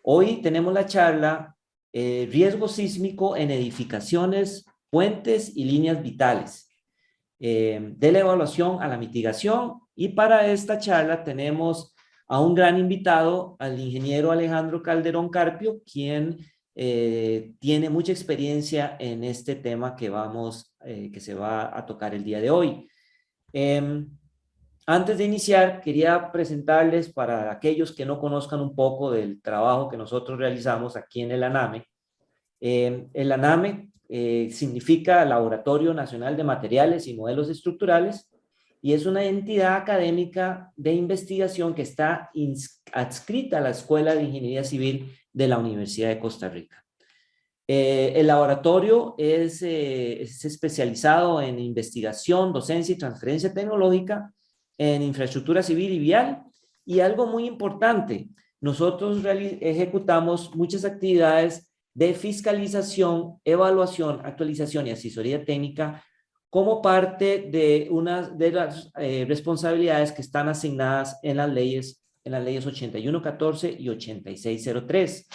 Hoy tenemos la charla Riesgo sísmico en edificaciones, puentes y líneas vitales, de la evaluación a la mitigación. Y para esta charla tenemos a un gran invitado, al ingeniero Alejandro Calderón Carpio, quien tiene mucha experiencia en este tema que se va a tocar el día de hoy. Antes de iniciar, quería presentarles para aquellos que no conozcan un poco del trabajo que nosotros realizamos aquí en el ANAME. El ANAME significa Laboratorio Nacional de Materiales y Modelos Estructurales, y es una entidad académica de investigación que está adscrita a la Escuela de Ingeniería Civil de la Universidad de Costa Rica. El laboratorio es especializado en investigación, docencia y transferencia tecnológica en infraestructura civil y vial. Y algo muy importante, nosotros ejecutamos muchas actividades de fiscalización, evaluación, actualización y asesoría técnica como parte de una de las responsabilidades que están asignadas en las leyes 8114 y 8603.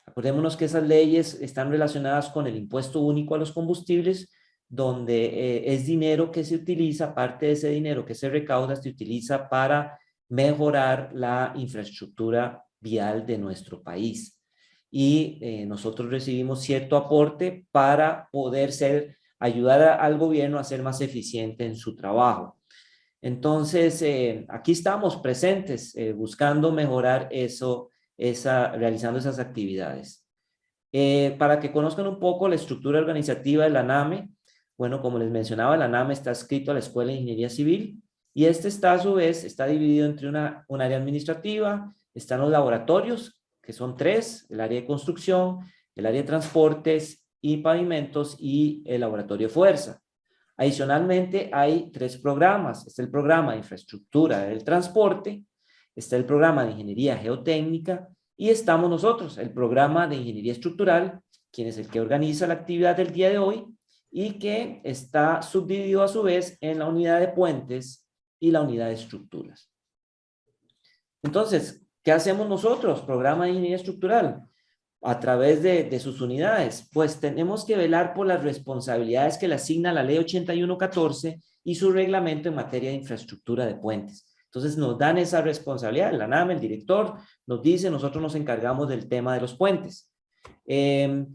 Acordémonos que esas leyes están relacionadas con el impuesto único a los combustibles, donde es dinero que se utiliza, parte de ese dinero que se recauda se utiliza para mejorar la infraestructura vial de nuestro país. Y nosotros recibimos cierto aporte para poder ayudar al gobierno a ser más eficiente en su trabajo. Entonces, aquí estamos presentes buscando mejorar eso, realizando esas actividades. Para que conozcan un poco la estructura organizativa de la ANAME, bueno, como les mencionaba, la ANAME está adscrito a la Escuela de Ingeniería Civil, y está a su vez, está dividido entre un área administrativa, están los laboratorios, que son 3, el área de construcción, el área de transportes y pavimentos, y el laboratorio de fuerza. Adicionalmente, hay 3 programas. Está el programa de infraestructura del transporte, está el programa de ingeniería geotécnica, y estamos nosotros, el programa de ingeniería estructural, quien es el que organiza la actividad del día de hoy, y que está subdividido a su vez en la unidad de puentes y la unidad de estructuras. Entonces, ¿qué hacemos nosotros? Programa de ingeniería estructural. A través de sus unidades, pues tenemos que velar por las responsabilidades que le asigna la ley 8114 y su reglamento en materia de infraestructura de puentes. Entonces nos dan esa responsabilidad, la ANAME, el director, nos dice, nosotros nos encargamos del tema de los puentes.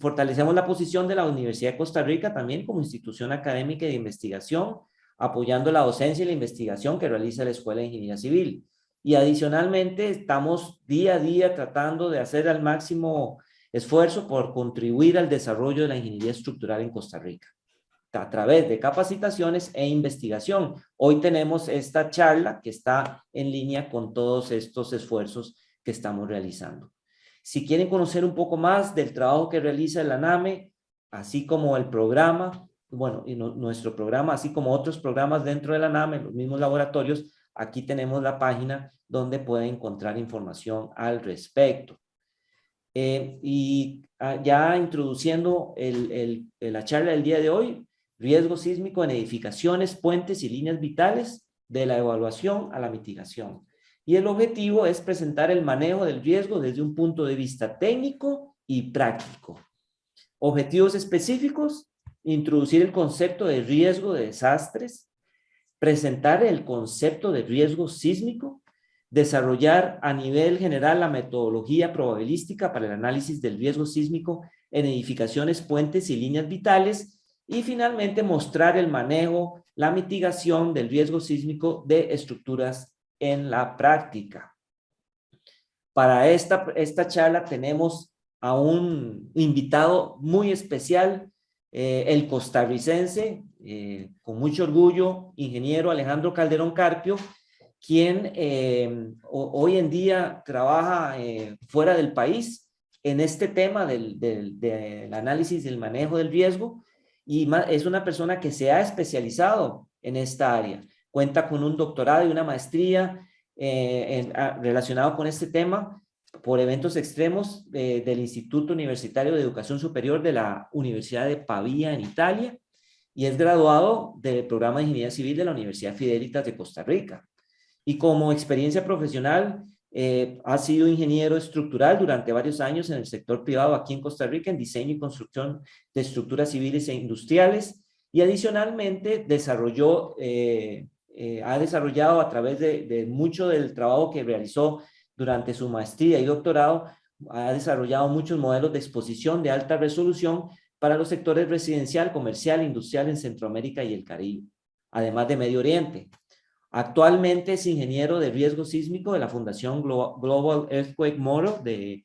Fortalecemos la posición de la Universidad de Costa Rica también como institución académica de investigación, apoyando la docencia y la investigación que realiza la Escuela de Ingeniería Civil. Y adicionalmente estamos día a día tratando de hacer al máximo esfuerzo por contribuir al desarrollo de la ingeniería estructural en Costa Rica, a través de capacitaciones e investigación. Hoy tenemos esta charla que está en línea con todos estos esfuerzos que estamos realizando. Si quieren conocer un poco más del trabajo que realiza el ANAME, así como el programa, bueno, y nuestro programa, así como otros programas dentro del ANAME, los mismos laboratorios, aquí tenemos la página donde pueden encontrar información al respecto. Ya introduciendo la charla del día de hoy, riesgo sísmico en edificaciones, puentes y líneas vitales, de la evaluación a la mitigación. Y el objetivo es presentar el manejo del riesgo desde un punto de vista técnico y práctico. Objetivos específicos: introducir el concepto de riesgo de desastres, presentar el concepto de riesgo sísmico, desarrollar a nivel general la metodología probabilística para el análisis del riesgo sísmico en edificaciones, puentes y líneas vitales, y finalmente mostrar el manejo, la mitigación del riesgo sísmico de estructuras en la práctica. Para esta charla tenemos a un invitado muy especial, el costarricense, con mucho orgullo, ingeniero Alejandro Calderón Carpio, quien hoy en día trabaja fuera del país en este tema del análisis del manejo del riesgo, y es una persona que se ha especializado en esta área. Cuenta con un doctorado y una maestría relacionado con este tema por eventos extremos del Instituto Universitario de Educación Superior de la Universidad de Pavía en Italia, y es graduado del programa de Ingeniería Civil de la Universidad Fidelitas de Costa Rica. Y como experiencia profesional, Ha sido ingeniero estructural durante varios años en el sector privado aquí en Costa Rica, en diseño y construcción de estructuras civiles e industriales, y adicionalmente ha desarrollado a través de mucho del trabajo que realizó durante su maestría y doctorado, ha desarrollado muchos modelos de exposición de alta resolución para los sectores residencial, comercial e industrial en Centroamérica y el Caribe, además de Medio Oriente. Actualmente es ingeniero de riesgo sísmico de la Fundación Global Earthquake Model,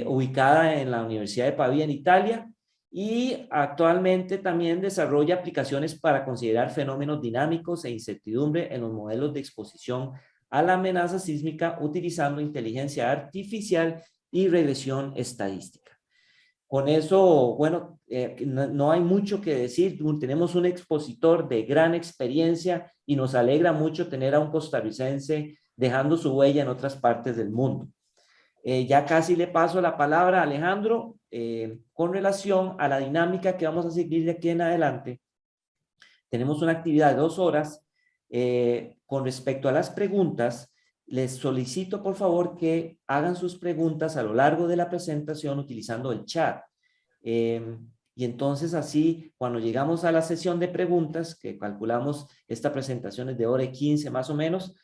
ubicada en la Universidad de Pavía, en Italia, y actualmente también desarrolla aplicaciones para considerar fenómenos dinámicos e incertidumbre en los modelos de exposición a la amenaza sísmica utilizando inteligencia artificial y regresión estadística. Con eso, bueno, no hay mucho que decir. Tenemos un expositor de gran experiencia y nos alegra mucho tener a un costarricense dejando su huella en otras partes del mundo. Ya casi le paso la palabra a Alejandro con relación a la dinámica que vamos a seguir de aquí en adelante. Tenemos una actividad de 2 horas. Con respecto a las preguntas, les solicito por favor que hagan sus preguntas a lo largo de la presentación utilizando el chat. Y entonces así, cuando llegamos a la sesión de preguntas, que calculamos esta presentación es de hora y 15 más o menos,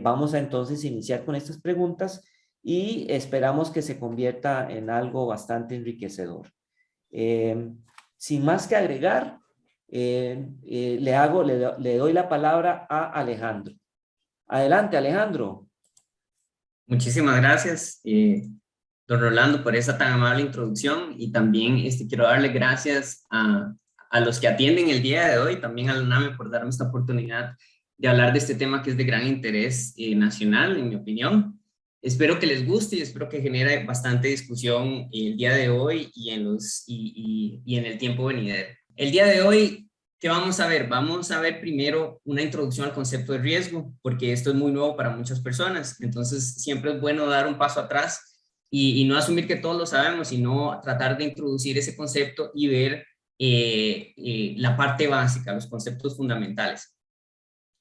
vamos a entonces iniciar con estas preguntas y esperamos que se convierta en algo bastante enriquecedor. Sin más que agregar, le doy la palabra a Alejandro. Adelante, Alejandro. Muchísimas gracias, don Rolando, por esa tan amable introducción, y también quiero darle gracias a los que atienden el día de hoy, también a la UNAME por darme esta oportunidad de hablar de este tema que es de gran interés nacional, en mi opinión. Espero que les guste y espero que genere bastante discusión el día de hoy y en el tiempo venidero. El día de hoy, ¿qué vamos a ver? Vamos a ver primero una introducción al concepto de riesgo, porque esto es muy nuevo para muchas personas. Entonces, siempre es bueno dar un paso atrás y no asumir que todos lo sabemos, sino tratar de introducir ese concepto y ver la parte básica, los conceptos fundamentales.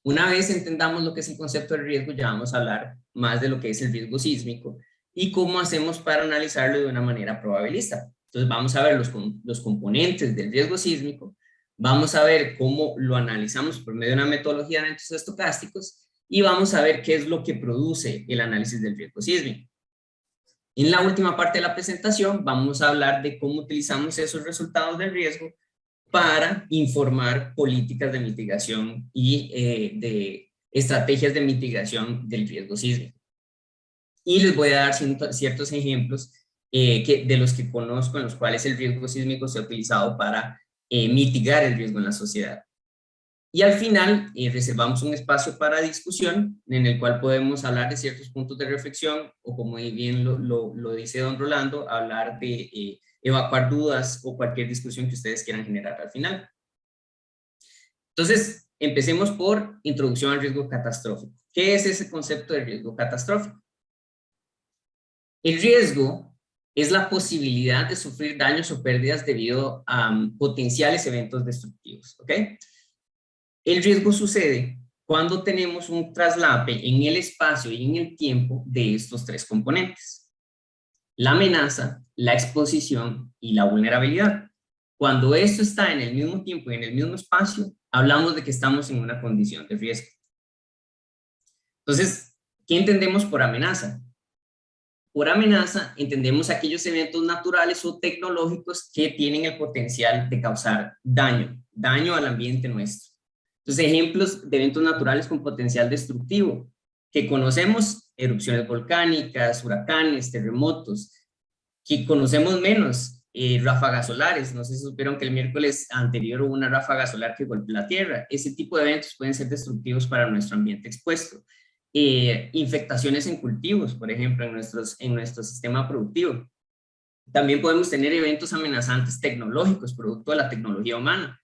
Una vez entendamos lo que es el concepto de riesgo, ya vamos a hablar más de lo que es el riesgo sísmico y cómo hacemos para analizarlo de una manera probabilista. Entonces, vamos a ver los componentes del riesgo sísmico. Vamos a ver cómo lo analizamos por medio de una metodología de eventos estocásticos y vamos a ver qué es lo que produce el análisis del riesgo sísmico. En la última parte de la presentación vamos a hablar de cómo utilizamos esos resultados del riesgo para informar políticas de mitigación y de estrategias de mitigación del riesgo sísmico. Y les voy a dar ciertos ejemplos de los que conozco en los cuales el riesgo sísmico se ha utilizado para mitigar el riesgo en la sociedad. Y al final reservamos un espacio para discusión en el cual podemos hablar de ciertos puntos de reflexión o, como bien lo dice don Rolando, hablar de evacuar dudas o cualquier discusión que ustedes quieran generar al final. Entonces, empecemos por introducción al riesgo catastrófico. ¿Qué es ese concepto de riesgo catastrófico? El riesgo es la posibilidad de sufrir daños o pérdidas debido a potenciales eventos destructivos, ¿ok? El riesgo sucede cuando tenemos un traslape en el espacio y en el tiempo de estos 3 componentes: la amenaza, la exposición y la vulnerabilidad. Cuando esto está en el mismo tiempo y en el mismo espacio, hablamos de que estamos en una condición de riesgo. Entonces, ¿qué entendemos por amenaza? Por amenaza entendemos aquellos eventos naturales o tecnológicos que tienen el potencial de causar daño al ambiente nuestro. Entonces, ejemplos de eventos naturales con potencial destructivo que conocemos: erupciones volcánicas, huracanes, terremotos. Que conocemos menos, ráfagas solares. No sé si supieron que el miércoles anterior hubo una ráfaga solar que golpeó la Tierra. Ese tipo de eventos pueden ser destructivos para nuestro ambiente expuesto. Infectaciones en cultivos, por ejemplo, en nuestro sistema productivo. También podemos tener eventos amenazantes tecnológicos, producto de la tecnología humana.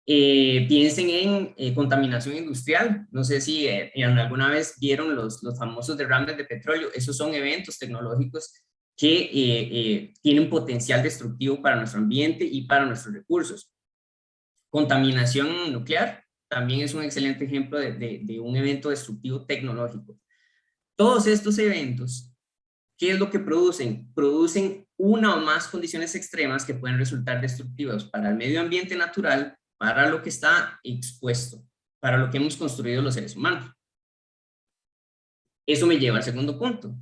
Piensen en contaminación industrial. No sé si alguna vez vieron los famosos derrames de petróleo. Esos son eventos tecnológicos que tienen potencial destructivo para nuestro ambiente y para nuestros recursos. Contaminación nuclear también es un excelente ejemplo de un evento destructivo tecnológico. Todos estos eventos, ¿qué es lo que producen? Producen una o más condiciones extremas que pueden resultar destructivas para el medio ambiente natural, para lo que está expuesto, para lo que hemos construido los seres humanos. Eso me lleva al segundo punto.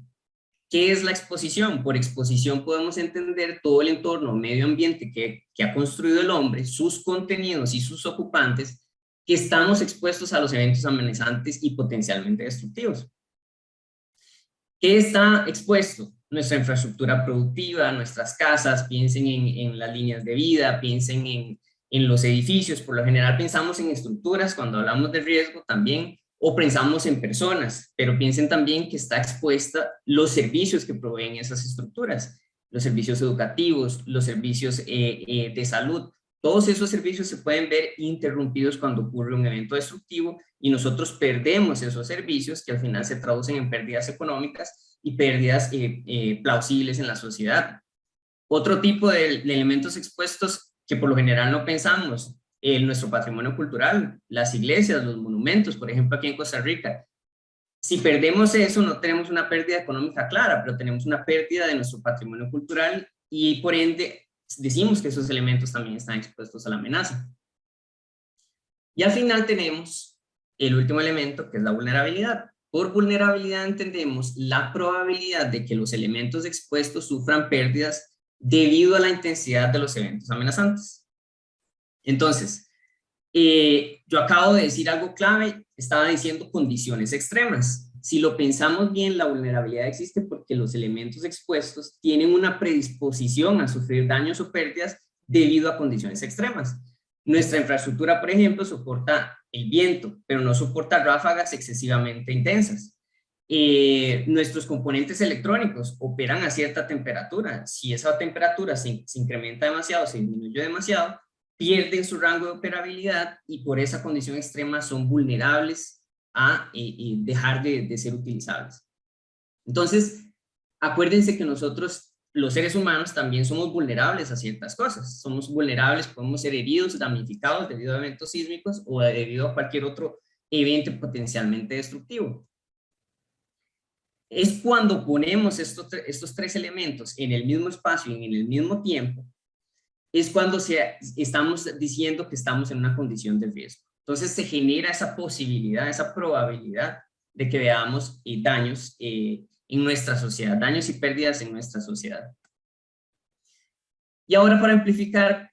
¿Qué es la exposición? Por exposición podemos entender todo el entorno medio ambiente que ha construido el hombre, sus contenidos y sus ocupantes, que estamos expuestos a los eventos amenazantes y potencialmente destructivos. ¿Qué está expuesto? Nuestra infraestructura productiva, nuestras casas, piensen en las líneas de vida, piensen en los edificios. Por lo general pensamos en estructuras cuando hablamos de riesgo también, o pensamos en personas, pero piensen también que está expuesta los servicios que proveen esas estructuras, los servicios educativos, los servicios de salud. Todos esos servicios se pueden ver interrumpidos cuando ocurre un evento destructivo y nosotros perdemos esos servicios que al final se traducen en pérdidas económicas y pérdidas plausibles en la sociedad. Otro tipo de elementos expuestos que por lo general no pensamos, nuestro patrimonio cultural, las iglesias, los monumentos, por ejemplo aquí en Costa Rica. Si perdemos eso, no tenemos una pérdida económica clara, pero tenemos una pérdida de nuestro patrimonio cultural y por ende decimos que esos elementos también están expuestos a la amenaza. Y al final tenemos el último elemento, que es la vulnerabilidad. Por vulnerabilidad entendemos la probabilidad de que los elementos expuestos sufran pérdidas debido a la intensidad de los eventos amenazantes. Entonces, yo acabo de decir algo clave, estaba diciendo condiciones extremas. Si lo pensamos bien, la vulnerabilidad existe porque los elementos expuestos tienen una predisposición a sufrir daños o pérdidas debido a condiciones extremas. Nuestra infraestructura, por ejemplo, soporta el viento, pero no soporta ráfagas excesivamente intensas. Nuestros componentes electrónicos operan a cierta temperatura. Si esa temperatura se incrementa demasiado, se disminuye demasiado, pierden su rango de operabilidad y por esa condición extrema son vulnerables a dejar de ser utilizables. Entonces, acuérdense que nosotros, los seres humanos, también somos vulnerables a ciertas cosas. Somos vulnerables, podemos ser heridos, damnificados debido a eventos sísmicos o debido a cualquier otro evento potencialmente destructivo. Es cuando ponemos estos tres elementos en el mismo espacio y en el mismo tiempo, es cuando estamos diciendo que estamos en una condición de riesgo. Entonces se genera esa posibilidad, esa probabilidad de que veamos daños en nuestra sociedad, daños y pérdidas en nuestra sociedad. Y ahora para amplificar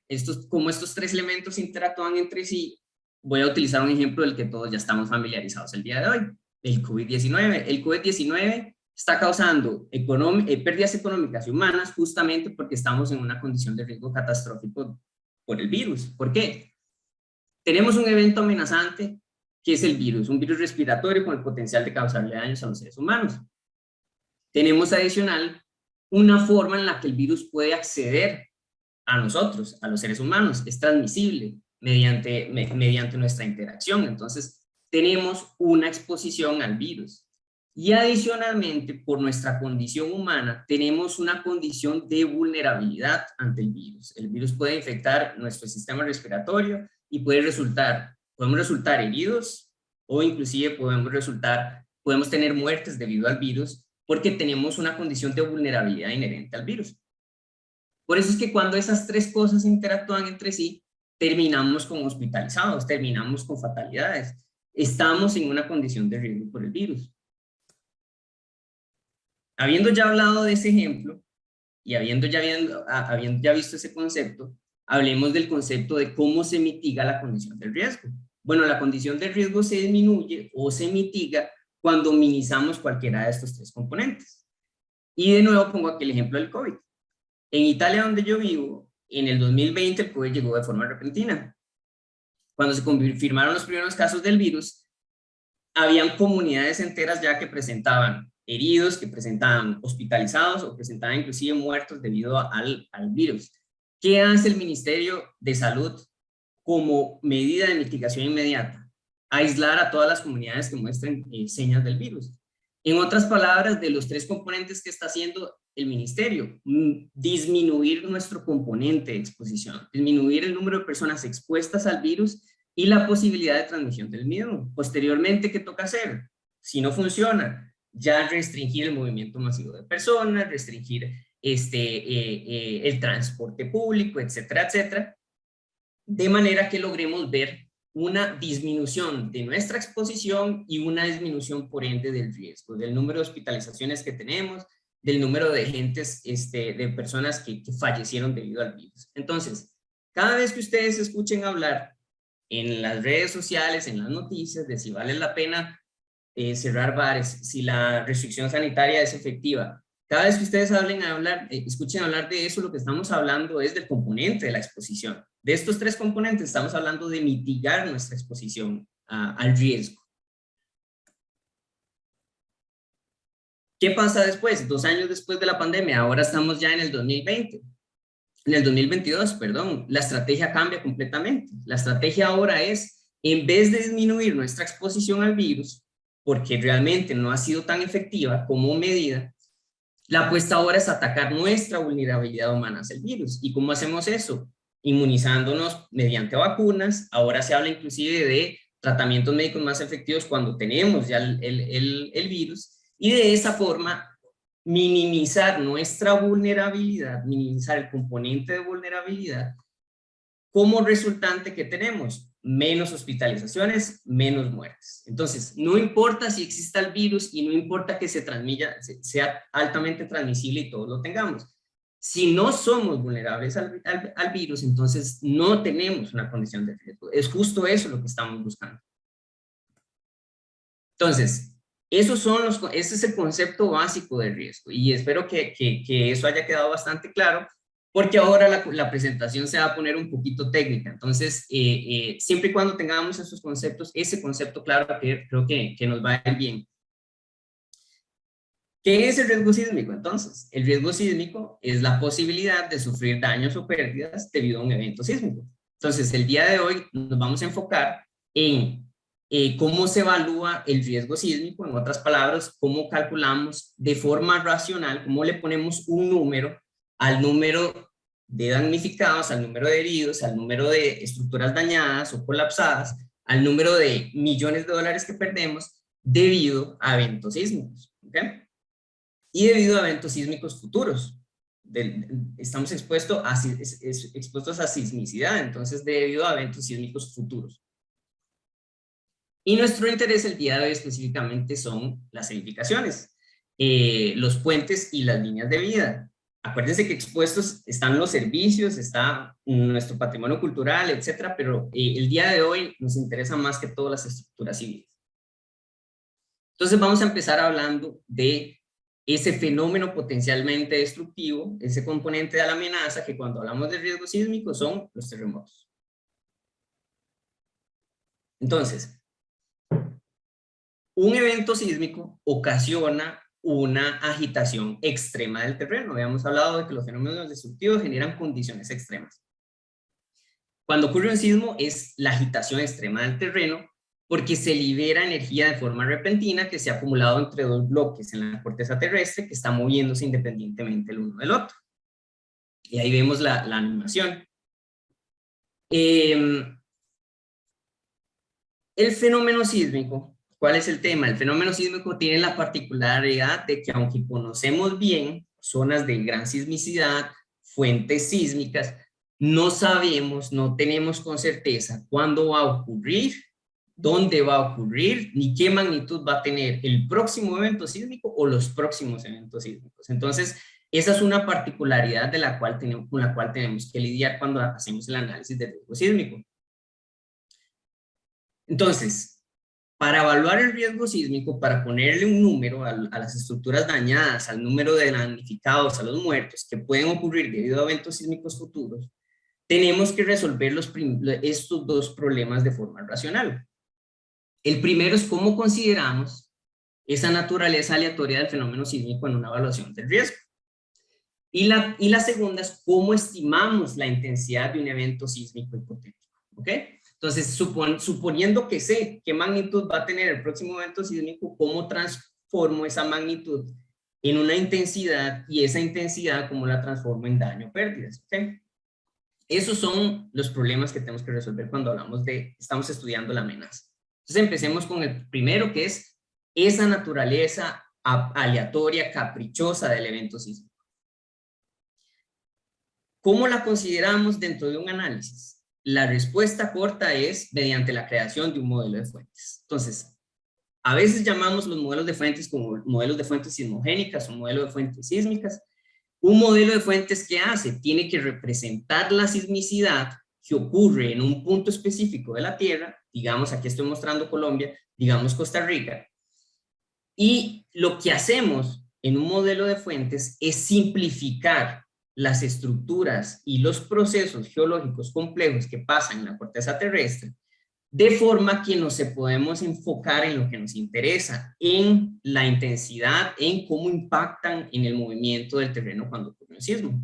cómo estos tres elementos interactúan entre sí, voy a utilizar un ejemplo del que todos ya estamos familiarizados el día de hoy, el COVID-19. El COVID-19 está causando pérdidas económicas y humanas justamente porque estamos en una condición de riesgo catastrófico por el virus. ¿Por qué? Tenemos un evento amenazante que es el virus, un virus respiratorio con el potencial de causarle daños a los seres humanos. Tenemos adicional una forma en la que el virus puede acceder a nosotros, a los seres humanos, es transmisible mediante nuestra interacción. Entonces, tenemos una exposición al virus. Y adicionalmente, por nuestra condición humana, tenemos una condición de vulnerabilidad ante el virus. El virus puede infectar nuestro sistema respiratorio y podemos resultar heridos o inclusive podemos tener muertes debido al virus porque tenemos una condición de vulnerabilidad inherente al virus. Por eso es que cuando esas tres cosas interactúan entre sí, terminamos con hospitalizados, terminamos con fatalidades. Estamos en una condición de riesgo por el virus. Habiendo ya hablado de ese ejemplo y habiendo ya visto ese concepto, hablemos del concepto de cómo se mitiga la condición de riesgo. Bueno, la condición de riesgo se disminuye o se mitiga cuando minimizamos cualquiera de estos tres componentes. Y de nuevo pongo aquí el ejemplo del COVID. En Italia, donde yo vivo, en el 2020 el COVID llegó de forma repentina. Cuando se confirmaron los primeros casos del virus, habían comunidades enteras ya que presentaban heridos, que presentaban hospitalizados o presentaban inclusive muertos debido al virus. ¿Qué hace el Ministerio de Salud como medida de mitigación inmediata? Aislar a todas las comunidades que muestren señas del virus. En otras palabras, de los tres componentes que está haciendo el ministerio, disminuir nuestro componente de exposición, disminuir el número de personas expuestas al virus y la posibilidad de transmisión del mismo. Posteriormente, ¿qué toca hacer? Si no funciona, ya restringir el movimiento masivo de personas, restringir el transporte público, etcétera, etcétera, de manera que logremos ver una disminución de nuestra exposición y una disminución por ende del riesgo, del número de hospitalizaciones que tenemos, del número de gentes, de personas que fallecieron debido al virus. Entonces, cada vez que ustedes escuchen hablar en las redes sociales, en las noticias, de si vale la pena cerrar bares, si la restricción sanitaria es efectiva, cada vez que ustedes escuchen hablar de eso, lo que estamos hablando es del componente de la exposición. De estos tres componentes estamos hablando de mitigar nuestra exposición al riesgo. ¿Qué pasa después? 2 años después de la pandemia, ahora estamos ya en el 2020. En el 2022, perdón, la estrategia cambia completamente. La estrategia ahora es, en vez de disminuir nuestra exposición al virus, porque realmente no ha sido tan efectiva como medida, la apuesta ahora es atacar nuestra vulnerabilidad humana hacia el virus. ¿Y cómo hacemos eso? Inmunizándonos mediante vacunas. Ahora se habla inclusive de tratamientos médicos más efectivos cuando tenemos ya el virus. Y de esa forma minimizar nuestra vulnerabilidad, minimizar el componente de vulnerabilidad, como resultante que tenemos menos hospitalizaciones, menos muertes. Entonces, no importa si exista el virus y no importa que sea altamente transmisible y todos lo tengamos. Si no somos vulnerables al virus, entonces no tenemos una condición de riesgo. Es justo eso lo que estamos buscando. Entonces, ese es el concepto básico del riesgo y espero que eso haya quedado bastante claro, porque ahora la presentación se va a poner un poquito técnica. Entonces, siempre y cuando tengamos esos conceptos, ese concepto claro, creo que nos va a ir bien. ¿Qué es el riesgo sísmico? Entonces, el riesgo sísmico es la posibilidad de sufrir daños o pérdidas debido a un evento sísmico. Entonces, el día de hoy nos vamos a enfocar en cómo se evalúa el riesgo sísmico, en otras palabras, cómo calculamos de forma racional, cómo le ponemos un número al número de damnificados, al número de heridos, al número de estructuras dañadas o colapsadas, al número de millones de dólares que perdemos debido a eventos sísmicos, ¿ok? Y debido a eventos sísmicos futuros. Estamos expuestos a sismicidad, entonces debido a eventos sísmicos futuros. Y nuestro interés el día de hoy específicamente son las edificaciones, los puentes y las líneas de vida. Acuérdense que expuestos están los servicios, está nuestro patrimonio cultural, etcétera, pero el día de hoy nos interesa más que todo las estructuras civiles. Entonces vamos a empezar hablando de ese fenómeno potencialmente destructivo, ese componente de la amenaza que cuando hablamos de riesgo sísmico son los terremotos. Entonces, un evento sísmico ocasiona una agitación extrema del terreno. Habíamos hablado de que los fenómenos destructivos generan condiciones extremas. Cuando ocurre un sismo es la agitación extrema del terreno porque se libera energía de forma repentina que se ha acumulado entre dos bloques en la corteza terrestre que están moviéndose independientemente el uno del otro. Y ahí vemos la animación. El fenómeno sísmico. ¿Cuál es el tema? El fenómeno sísmico tiene la particularidad de que aunque conocemos bien zonas de gran sismicidad, fuentes sísmicas, no sabemos, no tenemos con certeza cuándo va a ocurrir, dónde va a ocurrir, ni qué magnitud va a tener el próximo evento sísmico o los próximos eventos sísmicos. Entonces, esa es una particularidad con la cual tenemos que lidiar cuando hacemos el análisis del riesgo sísmico. Entonces, para evaluar el riesgo sísmico, para ponerle un número a las estructuras dañadas, al número de damnificados, a los muertos que pueden ocurrir debido a eventos sísmicos futuros, tenemos que resolver estos dos problemas de forma racional. El primero es cómo consideramos esa naturaleza aleatoria del fenómeno sísmico en una evaluación del riesgo. Y la segunda es cómo estimamos la intensidad de un evento sísmico hipotético. ¿Ok? Entonces, suponiendo que sé qué magnitud va a tener el próximo evento sísmico, ¿cómo transformo esa magnitud en una intensidad y esa intensidad cómo la transformo en daño o pérdidas? ¿Okay? Esos son los problemas que tenemos que resolver cuando estamos estudiando la amenaza. Entonces, empecemos con el primero, que es esa naturaleza aleatoria, caprichosa del evento sísmico. ¿Cómo la consideramos dentro de un análisis? La respuesta corta es mediante la creación de un modelo de fuentes. Entonces, a veces llamamos los modelos de fuentes como modelos de fuentes sismogénicas o modelo de fuentes sísmicas. Un modelo de fuentes, ¿qué hace? Tiene que representar la sismicidad que ocurre en un punto específico de la Tierra, digamos, aquí estoy mostrando Colombia, digamos Costa Rica, y lo que hacemos en un modelo de fuentes es simplificar las estructuras y los procesos geológicos complejos que pasan en la corteza terrestre, de forma que nos podemos enfocar en lo que nos interesa, en la intensidad, en cómo impactan en el movimiento del terreno cuando ocurre un sismo.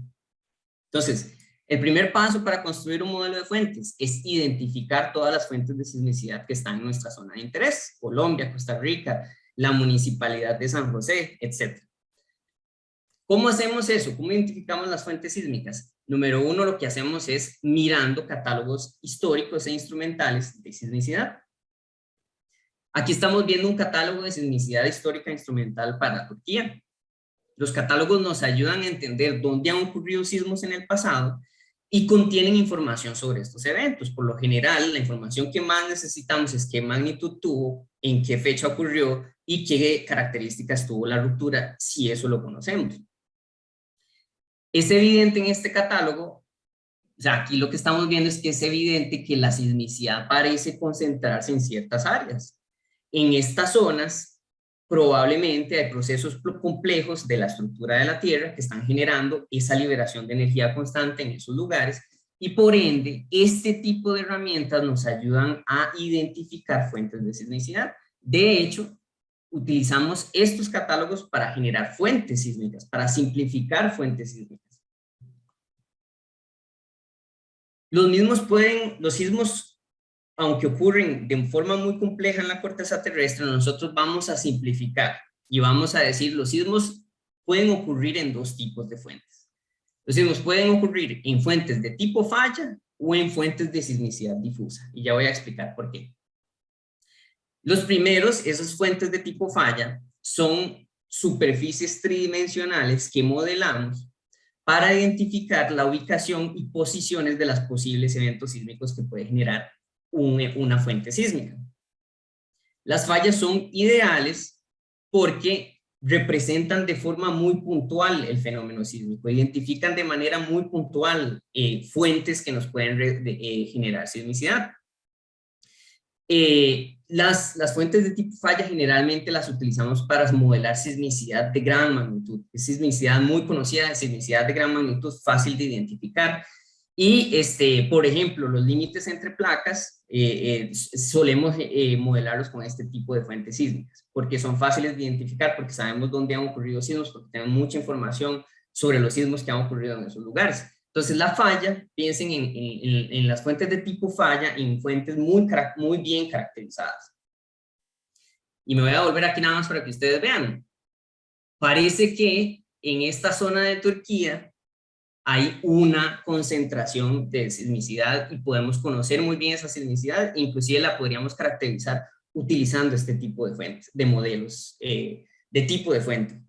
Entonces, el primer paso para construir un modelo de fuentes es identificar todas las fuentes de sismicidad que están en nuestra zona de interés, Colombia, Costa Rica, la Municipalidad de San José, etc. ¿Cómo hacemos eso? ¿Cómo identificamos las fuentes sísmicas? Número uno, lo que hacemos es mirando catálogos históricos e instrumentales de sismicidad. Aquí estamos viendo un catálogo de sismicidad histórica e instrumental para Turquía. Los catálogos nos ayudan a entender dónde han ocurrido sismos en el pasado y contienen información sobre estos eventos. Por lo general, la información que más necesitamos es qué magnitud tuvo, en qué fecha ocurrió y qué características tuvo la ruptura, si eso lo conocemos. Es evidente en este catálogo, o sea, aquí lo que estamos viendo es que es evidente que la sismicidad parece concentrarse en ciertas áreas. En estas zonas, probablemente hay procesos complejos de la estructura de la Tierra que están generando esa liberación de energía constante en esos lugares y por ende, este tipo de herramientas nos ayudan a identificar fuentes de sismicidad. De hecho, utilizamos estos catálogos para generar fuentes sísmicas, para simplificar fuentes sísmicas. Los sismos, aunque ocurren de forma muy compleja en la corteza terrestre, nosotros vamos a simplificar y vamos a decir, los sismos pueden ocurrir en dos tipos de fuentes. Los sismos pueden ocurrir en fuentes de tipo falla o en fuentes de sismicidad difusa, y ya voy a explicar por qué. Los primeros, esas fuentes de tipo falla, son superficies tridimensionales que modelamos para identificar la ubicación y posiciones de los posibles eventos sísmicos que puede generar una fuente sísmica. Las fallas son ideales porque representan de forma muy puntual el fenómeno sísmico, identifican de manera muy puntual fuentes que nos pueden generar sismicidad. Las fuentes de tipo falla generalmente las utilizamos para modelar sismicidad de gran magnitud. Es sismicidad muy conocida, sismicidad de gran magnitud, fácil de identificar. Y, por ejemplo, los límites entre placas solemos modelarlos con este tipo de fuentes sísmicas, porque son fáciles de identificar, porque sabemos dónde han ocurrido sismos, porque tenemos mucha información sobre los sismos que han ocurrido en esos lugares. Entonces, la falla, piensen en las fuentes de tipo falla, en fuentes muy bien caracterizadas. Y me voy a volver aquí nada más para que ustedes vean. Parece que en esta zona de Turquía hay una concentración de sismicidad y podemos conocer muy bien esa sismicidad, inclusive la podríamos caracterizar utilizando este tipo de fuentes, de modelos de tipo de fuente.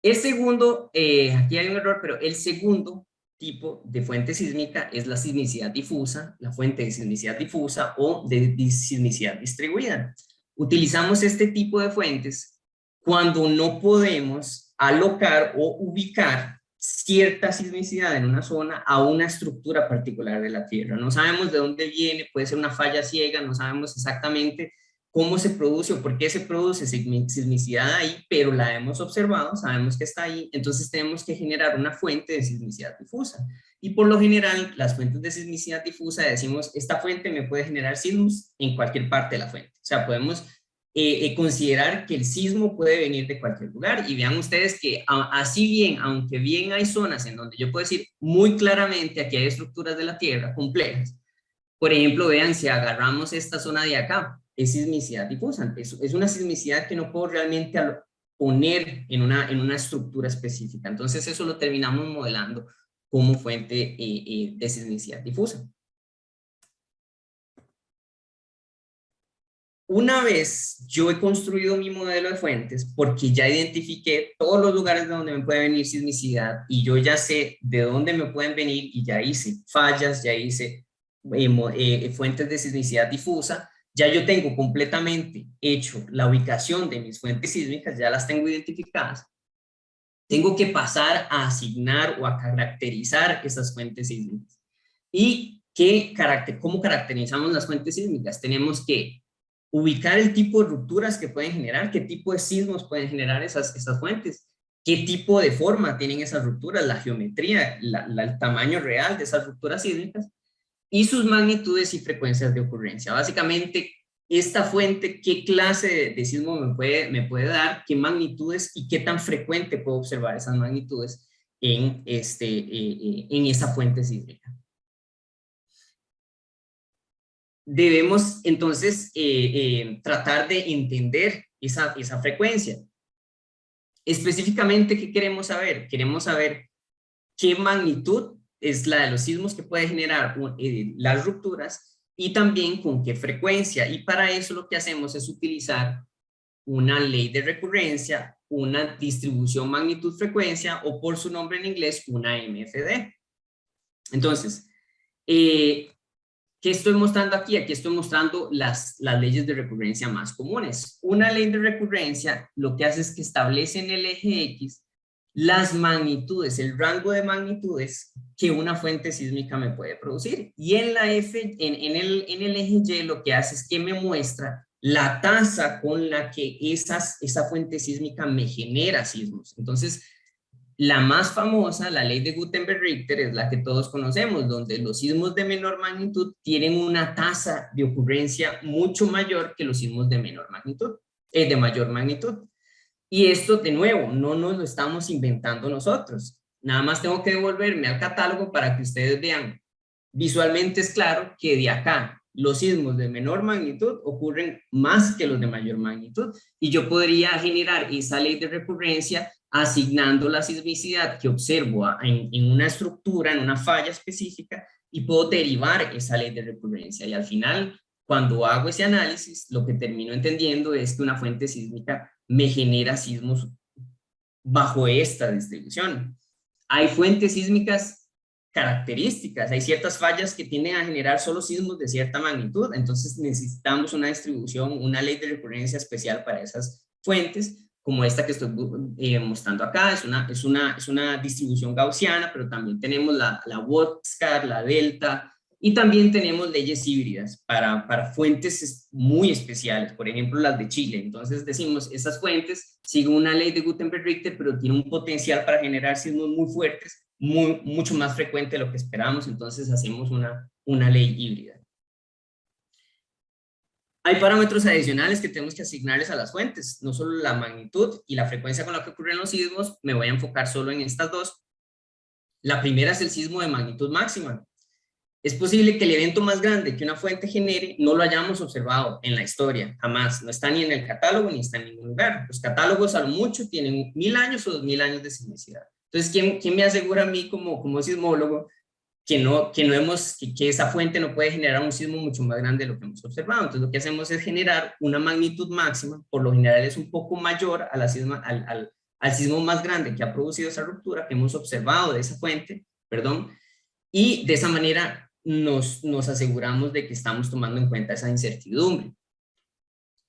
El segundo, aquí hay un error, pero el segundo tipo de fuente sísmica es la sismicidad difusa, la fuente de sismicidad difusa o de sismicidad distribuida. Utilizamos este tipo de fuentes cuando no podemos alocar o ubicar cierta sismicidad en una zona a una estructura particular de la Tierra. No sabemos de dónde viene, puede ser una falla ciega, no sabemos exactamente cómo se produce o por qué se produce sismicidad ahí, pero la hemos observado, sabemos que está ahí, entonces tenemos que generar una fuente de sismicidad difusa. Y por lo general, las fuentes de sismicidad difusa decimos, esta fuente me puede generar sismos en cualquier parte de la fuente. O sea, podemos considerar que el sismo puede venir de cualquier lugar y vean ustedes que así bien, aunque bien hay zonas en donde yo puedo decir muy claramente aquí hay estructuras de la Tierra complejas. Por ejemplo, vean, si agarramos esta zona de acá, es sismicidad difusa, es una sismicidad que no puedo realmente poner en una estructura específica. Entonces eso lo terminamos modelando como fuente de sismicidad difusa. una vez yo he construido mi modelo de fuentes, porque ya identifiqué todos los lugares de donde me puede venir sismicidad y yo ya sé de dónde me pueden venir y ya hice fallas, ya hice fuentes de sismicidad difusa, ya yo tengo completamente hecho la ubicación de mis fuentes sísmicas, ya las tengo identificadas. Tengo que pasar a asignar o a caracterizar esas fuentes sísmicas. ¿Y cómo caracterizamos las fuentes sísmicas? Tenemos que ubicar el tipo de rupturas que pueden generar, qué tipo de sismos pueden generar esas fuentes, qué tipo de forma tienen esas rupturas, la geometría, el tamaño real de esas rupturas sísmicas y sus magnitudes y frecuencias de ocurrencia. Básicamente, esta fuente, qué clase de sismo me puede dar, qué magnitudes y qué tan frecuente puedo observar esas magnitudes en esa fuente sísmica. Debemos entonces tratar de entender esa frecuencia. Específicamente, ¿qué queremos saber? Queremos saber qué magnitud es la de los sismos que puede generar las rupturas y también con qué frecuencia. Y para eso lo que hacemos es utilizar una ley de recurrencia, una distribución magnitud-frecuencia o por su nombre en inglés, una MFD. Entonces, ¿qué estoy mostrando aquí? Aquí estoy mostrando las leyes de recurrencia más comunes. Una ley de recurrencia lo que hace es que establece en el eje X las magnitudes, el rango de magnitudes que una fuente sísmica me puede producir. Y en en el eje Y lo que hace es que me muestra la tasa con la que esa fuente sísmica me genera sismos. Entonces, la más famosa, la ley de Gutenberg-Richter, es la que todos conocemos, donde los sismos de menor magnitud tienen una tasa de ocurrencia mucho mayor que los sismos de de mayor magnitud. Y esto, de nuevo, no nos lo estamos inventando nosotros. Nada más tengo que devolverme al catálogo para que ustedes vean. Visualmente es claro que de acá los sismos de menor magnitud ocurren más que los de mayor magnitud y yo podría generar esa ley de recurrencia asignando la sismicidad que observo en una estructura, en una falla específica y puedo derivar esa ley de recurrencia y al final, cuando hago ese análisis, lo que termino entendiendo es que una fuente sísmica me genera sismos bajo esta distribución. Hay fuentes sísmicas características, hay ciertas fallas que tienden a generar solo sismos de cierta magnitud, entonces necesitamos una distribución, una ley de recurrencia especial para esas fuentes, como esta que estoy mostrando acá, es una distribución gaussiana, pero también tenemos la Wodskar, la delta, y también tenemos leyes híbridas para fuentes muy especiales, por ejemplo las de Chile. Entonces decimos, esas fuentes siguen una ley de Gutenberg-Richter, pero tienen un potencial para generar sismos muy fuertes, mucho más frecuente de lo que esperamos, entonces hacemos una ley híbrida. Hay parámetros adicionales que tenemos que asignarles a las fuentes, no solo la magnitud y la frecuencia con la que ocurren los sismos, me voy a enfocar solo en estas dos. La primera es el sismo de magnitud máxima. Es posible que el evento más grande que una fuente genere no lo hayamos observado en la historia, jamás. No está ni en el catálogo ni está en ningún lugar. Los catálogos a lo mucho tienen 1000 años o 2000 años de sismicidad. Entonces, ¿quién me asegura a mí como sismólogo que esa fuente no puede generar un sismo mucho más grande de lo que hemos observado? Entonces, lo que hacemos es generar una magnitud máxima, por lo general es un poco mayor al sismo más grande que ha producido esa ruptura que hemos observado de esa fuente, perdón, y de esa manera nos aseguramos de que estamos tomando en cuenta esa incertidumbre.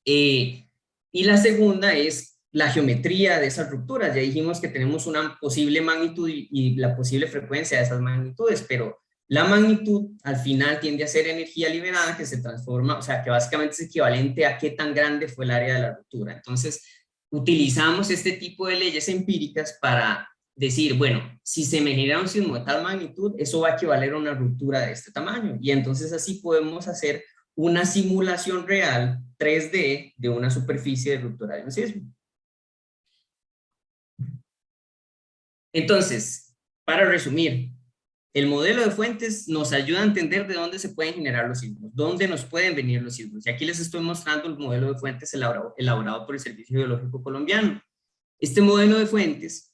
Y la segunda es la geometría de esas rupturas. Ya dijimos que tenemos una posible magnitud y la posible frecuencia de esas magnitudes, pero la magnitud al final tiende a ser energía liberada que se transforma, o sea, que básicamente es equivalente a qué tan grande fue el área de la ruptura. Entonces, utilizamos este tipo de leyes empíricas para decir, bueno, si se me genera un sismo de tal magnitud, eso va a equivaler a una ruptura de este tamaño. Y entonces así podemos hacer una simulación real 3D de una superficie de ruptura de un sismo. Entonces, para resumir, el modelo de fuentes nos ayuda a entender de dónde se pueden generar los sismos, dónde nos pueden venir los sismos. Y aquí les estoy mostrando el modelo de fuentes elaborado por el Servicio Geológico Colombiano. Este modelo de fuentes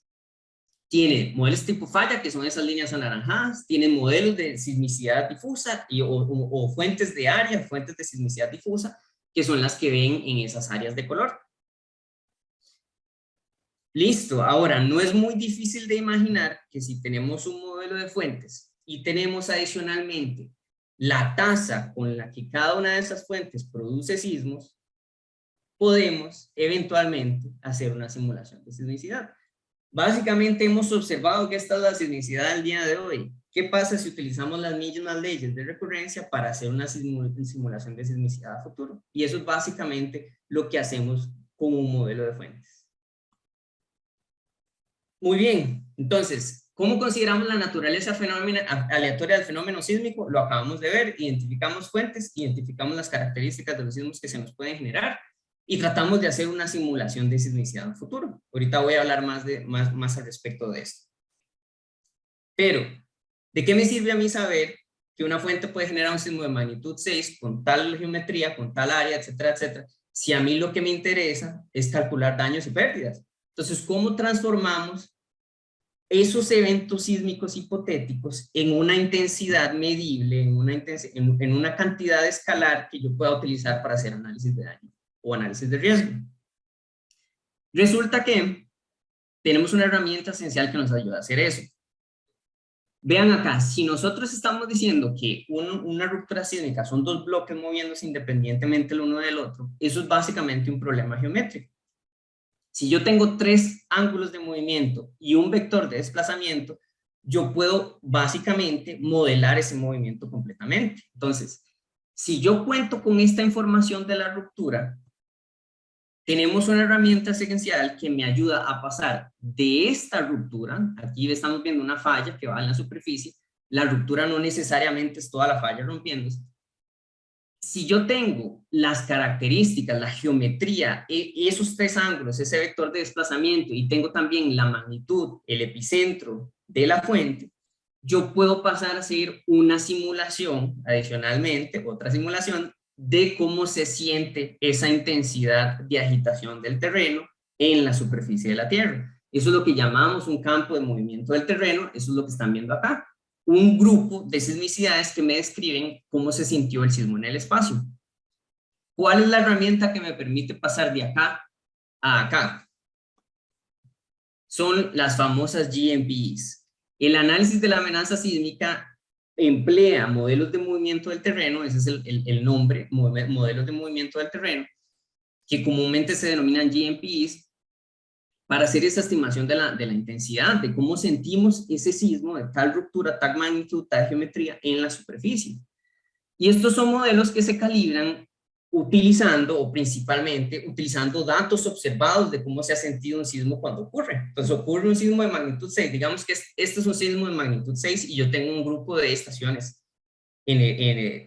tiene modelos tipo falla, que son esas líneas anaranjadas, tiene modelos de sismicidad difusa o fuentes de área, fuentes de sismicidad difusa, que son las que ven en esas áreas de color. Listo, ahora no es muy difícil de imaginar que si tenemos un modelo de fuentes y tenemos adicionalmente la tasa con la que cada una de esas fuentes produce sismos, podemos eventualmente hacer una simulación de sismicidad. Básicamente hemos observado que esta es la sismicidad al día de hoy. ¿Qué pasa si utilizamos las mismas leyes de recurrencia para hacer una simulación de sismicidad a futuro? Y eso es básicamente lo que hacemos con un modelo de fuentes. Muy bien, entonces, ¿cómo consideramos la naturaleza aleatoria del fenómeno sísmico? Lo acabamos de ver, identificamos fuentes, identificamos las características de los sismos que se nos pueden generar y tratamos de hacer una simulación de sismicidad en futuro. Ahorita voy a hablar más al respecto de esto. Pero, ¿de qué me sirve a mí saber que una fuente puede generar un sismo de magnitud 6 con tal geometría, con tal área, etcétera, etcétera, si a mí lo que me interesa es calcular daños y pérdidas? Entonces, ¿cómo transformamos esos eventos sísmicos hipotéticos en una intensidad medible, en una cantidad escalar que yo pueda utilizar para hacer análisis de daño o análisis de riesgo? Resulta que tenemos una herramienta esencial que nos ayuda a hacer eso. Vean acá, si nosotros estamos diciendo que una ruptura sísmica son dos bloques moviéndose independientemente el uno del otro, eso es básicamente un problema geométrico. Si yo tengo tres ángulos de movimiento y un vector de desplazamiento, yo puedo básicamente modelar ese movimiento completamente. Entonces, si yo cuento con esta información de la ruptura, tenemos una herramienta esencial que me ayuda a pasar de esta ruptura, aquí estamos viendo una falla que va en la superficie, la ruptura no necesariamente es toda la falla rompiéndose. Si yo tengo las características, la geometría, esos tres ángulos, ese vector de desplazamiento, y tengo también la magnitud, el epicentro de la fuente, yo puedo pasar a hacer una simulación, adicionalmente, otra simulación, de cómo se siente esa intensidad de agitación del terreno en la superficie de la Tierra. Eso es lo que llamamos un campo de movimiento del terreno, eso es lo que están viendo acá. Un grupo de sismicidades que me describen cómo se sintió el sismo en el espacio. ¿Cuál es la herramienta que me permite pasar de acá a acá? Son las famosas GMPs. El análisis de la amenaza sísmica emplea modelos de movimiento del terreno, ese es el nombre, modelos de movimiento del terreno, que comúnmente se denominan GMPs, para hacer esa estimación de la intensidad, de cómo sentimos ese sismo de tal ruptura, tal magnitud, tal geometría en la superficie. Y estos son modelos que se calibran utilizando, o principalmente, utilizando datos observados de cómo se ha sentido un sismo cuando ocurre. Entonces ocurre un sismo de magnitud 6, digamos que este es un sismo de magnitud 6 y yo tengo un grupo de estaciones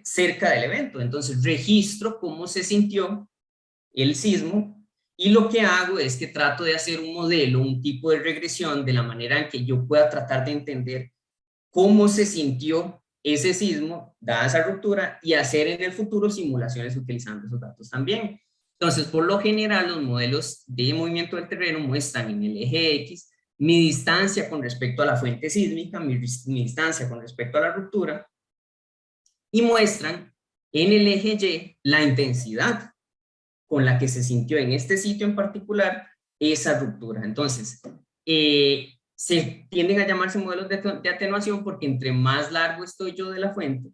cerca del evento. Entonces registro cómo se sintió el sismo y lo que hago es que trato de hacer un modelo, un tipo de regresión de la manera en que yo pueda tratar de entender cómo se sintió ese sismo, dada esa ruptura, y hacer en el futuro simulaciones utilizando esos datos también. Entonces, por lo general, los modelos de movimiento del terreno muestran en el eje X mi distancia con respecto a la fuente sísmica, mi distancia con respecto a la ruptura, y muestran en el eje Y la intensidad con la que se sintió en este sitio en particular esa ruptura. Entonces, se tienden a llamarse modelos de atenuación porque entre más largo estoy yo de la fuente,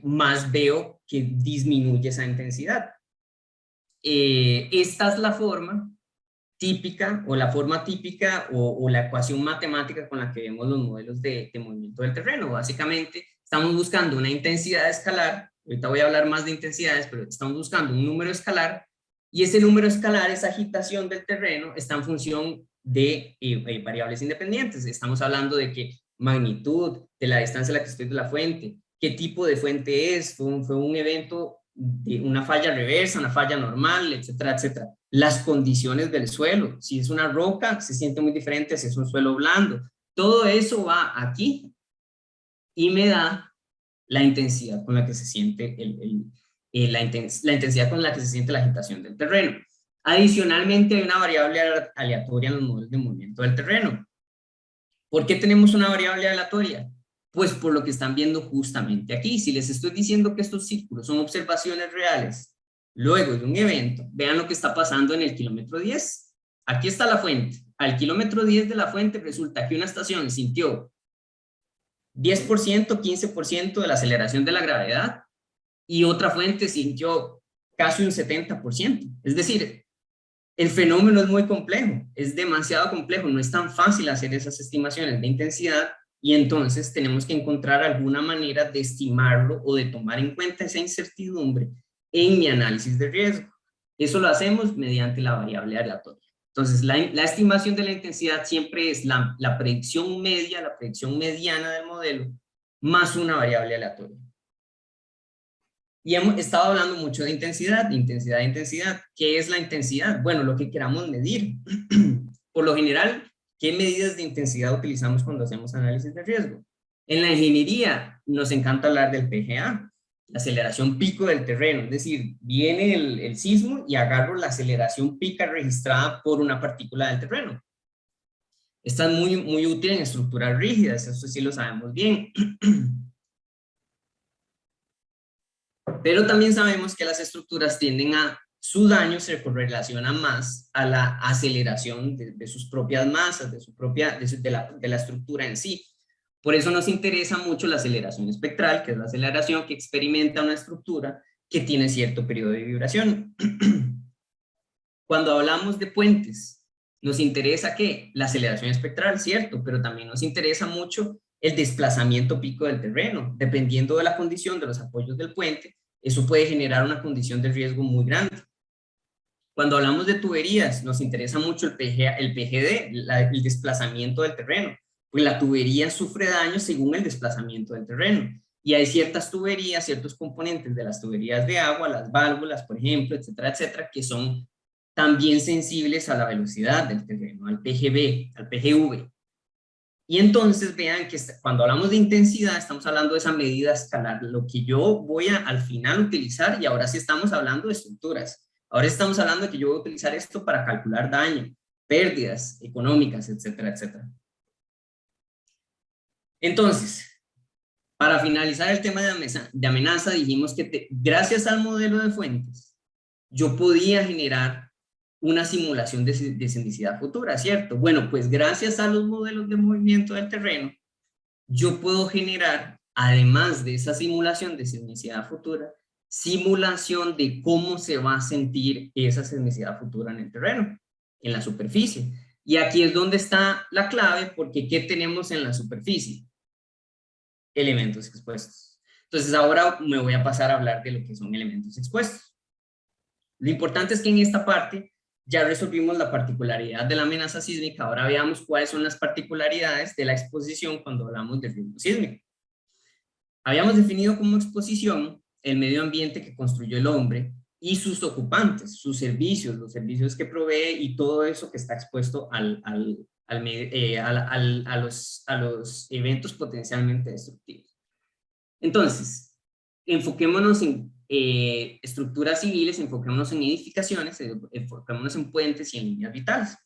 más veo que disminuye esa intensidad. Esta es la forma típica o la forma típica o la ecuación matemática con la que vemos los modelos de movimiento del terreno. Básicamente, estamos buscando una intensidad escalar. Ahorita voy a hablar más de intensidades, pero estamos buscando un número escalar y ese número escalar, esa agitación del terreno, está en función de variables independientes. Estamos hablando de qué magnitud, de la distancia a la que estoy de la fuente, qué tipo de fuente es, fue un evento de una falla reversa, una falla normal, etcétera, etcétera. Las condiciones del suelo, si es una roca, se siente muy diferente si es un suelo blando. Todo eso va aquí y me da la intensidad con la que se siente la intensidad con la que se siente la agitación del terreno. Adicionalmente, hay una variable aleatoria en los modelos de movimiento del terreno. ¿Por qué tenemos una variable aleatoria? Pues por lo que están viendo justamente aquí. Si les estoy diciendo que estos círculos son observaciones reales luego de un evento, vean lo que está pasando en el kilómetro 10. Aquí está la fuente. Al kilómetro 10 de la fuente resulta que una estación sintió 10%, 15% de la aceleración de la gravedad y otra fuente sintió casi un 70%. Es decir, el fenómeno es muy complejo, es demasiado complejo, no es tan fácil hacer esas estimaciones de intensidad y entonces tenemos que encontrar alguna manera de estimarlo o de tomar en cuenta esa incertidumbre en mi análisis de riesgo. Eso lo hacemos mediante la variable aleatoria. Entonces, la estimación de la intensidad siempre es la predicción media, la predicción mediana del modelo, más una variable aleatoria. Y hemos estado hablando mucho de intensidad, de intensidad, de intensidad. ¿Qué es la intensidad? Bueno, lo que queramos medir. Por lo general, ¿qué medidas de intensidad utilizamos cuando hacemos análisis de riesgo? En la ingeniería nos encanta hablar del PGA, la aceleración pico del terreno, es decir, viene el sismo y agarro la aceleración pica registrada por una partícula del terreno. Esta es muy, muy útil en estructuras rígidas, eso sí lo sabemos bien. Pero también sabemos que las estructuras tienden a, su daño se correlaciona más a la aceleración de sus propias masas, de la estructura en sí. Por eso nos interesa mucho la aceleración espectral, que es la aceleración que experimenta una estructura que tiene cierto periodo de vibración. Cuando hablamos de puentes, nos interesa ¿qué? La aceleración espectral, cierto, pero también nos interesa mucho el desplazamiento pico del terreno. Dependiendo de la condición de los apoyos del puente, eso puede generar una condición de riesgo muy grande. Cuando hablamos de tuberías, nos interesa mucho el PGD, el desplazamiento del terreno, pues la tubería sufre daño según el desplazamiento del terreno. Y hay ciertas tuberías, ciertos componentes de las tuberías de agua, las válvulas, por ejemplo, etcétera, etcétera, que son también sensibles a la velocidad del terreno, al PGV, al PGV. Y entonces vean que cuando hablamos de intensidad, estamos hablando de esa medida escalar, lo que yo voy a al final utilizar, y ahora sí estamos hablando de estructuras. Ahora estamos hablando de que yo voy a utilizar esto para calcular daño, pérdidas económicas, etcétera, etcétera. Entonces, para finalizar el tema de amenaza, dijimos que gracias al modelo de fuentes, yo podía generar una simulación de sismicidad futura, ¿cierto? Bueno, pues gracias a los modelos de movimiento del terreno, yo puedo generar, además de esa simulación de sismicidad futura, simulación de cómo se va a sentir esa sismicidad futura en el terreno, en la superficie. Y aquí es donde está la clave, porque ¿qué tenemos en la superficie? Elementos expuestos. Entonces ahora me voy a pasar a hablar de lo que son elementos expuestos. Lo importante es que en esta parte ya resolvimos la particularidad de la amenaza sísmica. Ahora veamos cuáles son las particularidades de la exposición cuando hablamos de riesgo sísmico. Habíamos definido como exposición el medio ambiente que construyó el hombre y sus ocupantes, sus servicios, los servicios que provee y todo eso que está expuesto a los eventos potencialmente destructivos. Entonces, enfoquémonos en estructuras civiles, enfoquémonos en edificaciones, enfoquémonos en puentes y en líneas vitales.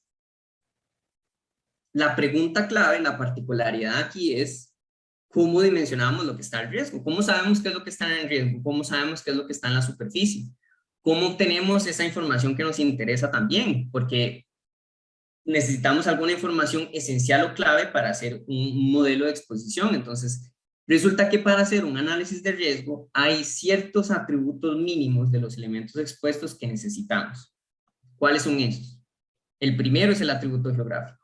La pregunta clave, la particularidad aquí es ¿cómo dimensionamos lo que está en riesgo? ¿Cómo sabemos qué es lo que está en riesgo? ¿Cómo sabemos qué es lo que está en la superficie? ¿Cómo obtenemos esa información que nos interesa también? Porque necesitamos alguna información esencial o clave para hacer un modelo de exposición. Entonces, resulta que para hacer un análisis de riesgo hay ciertos atributos mínimos de los elementos expuestos que necesitamos. ¿Cuáles son esos? El primero es el atributo geográfico.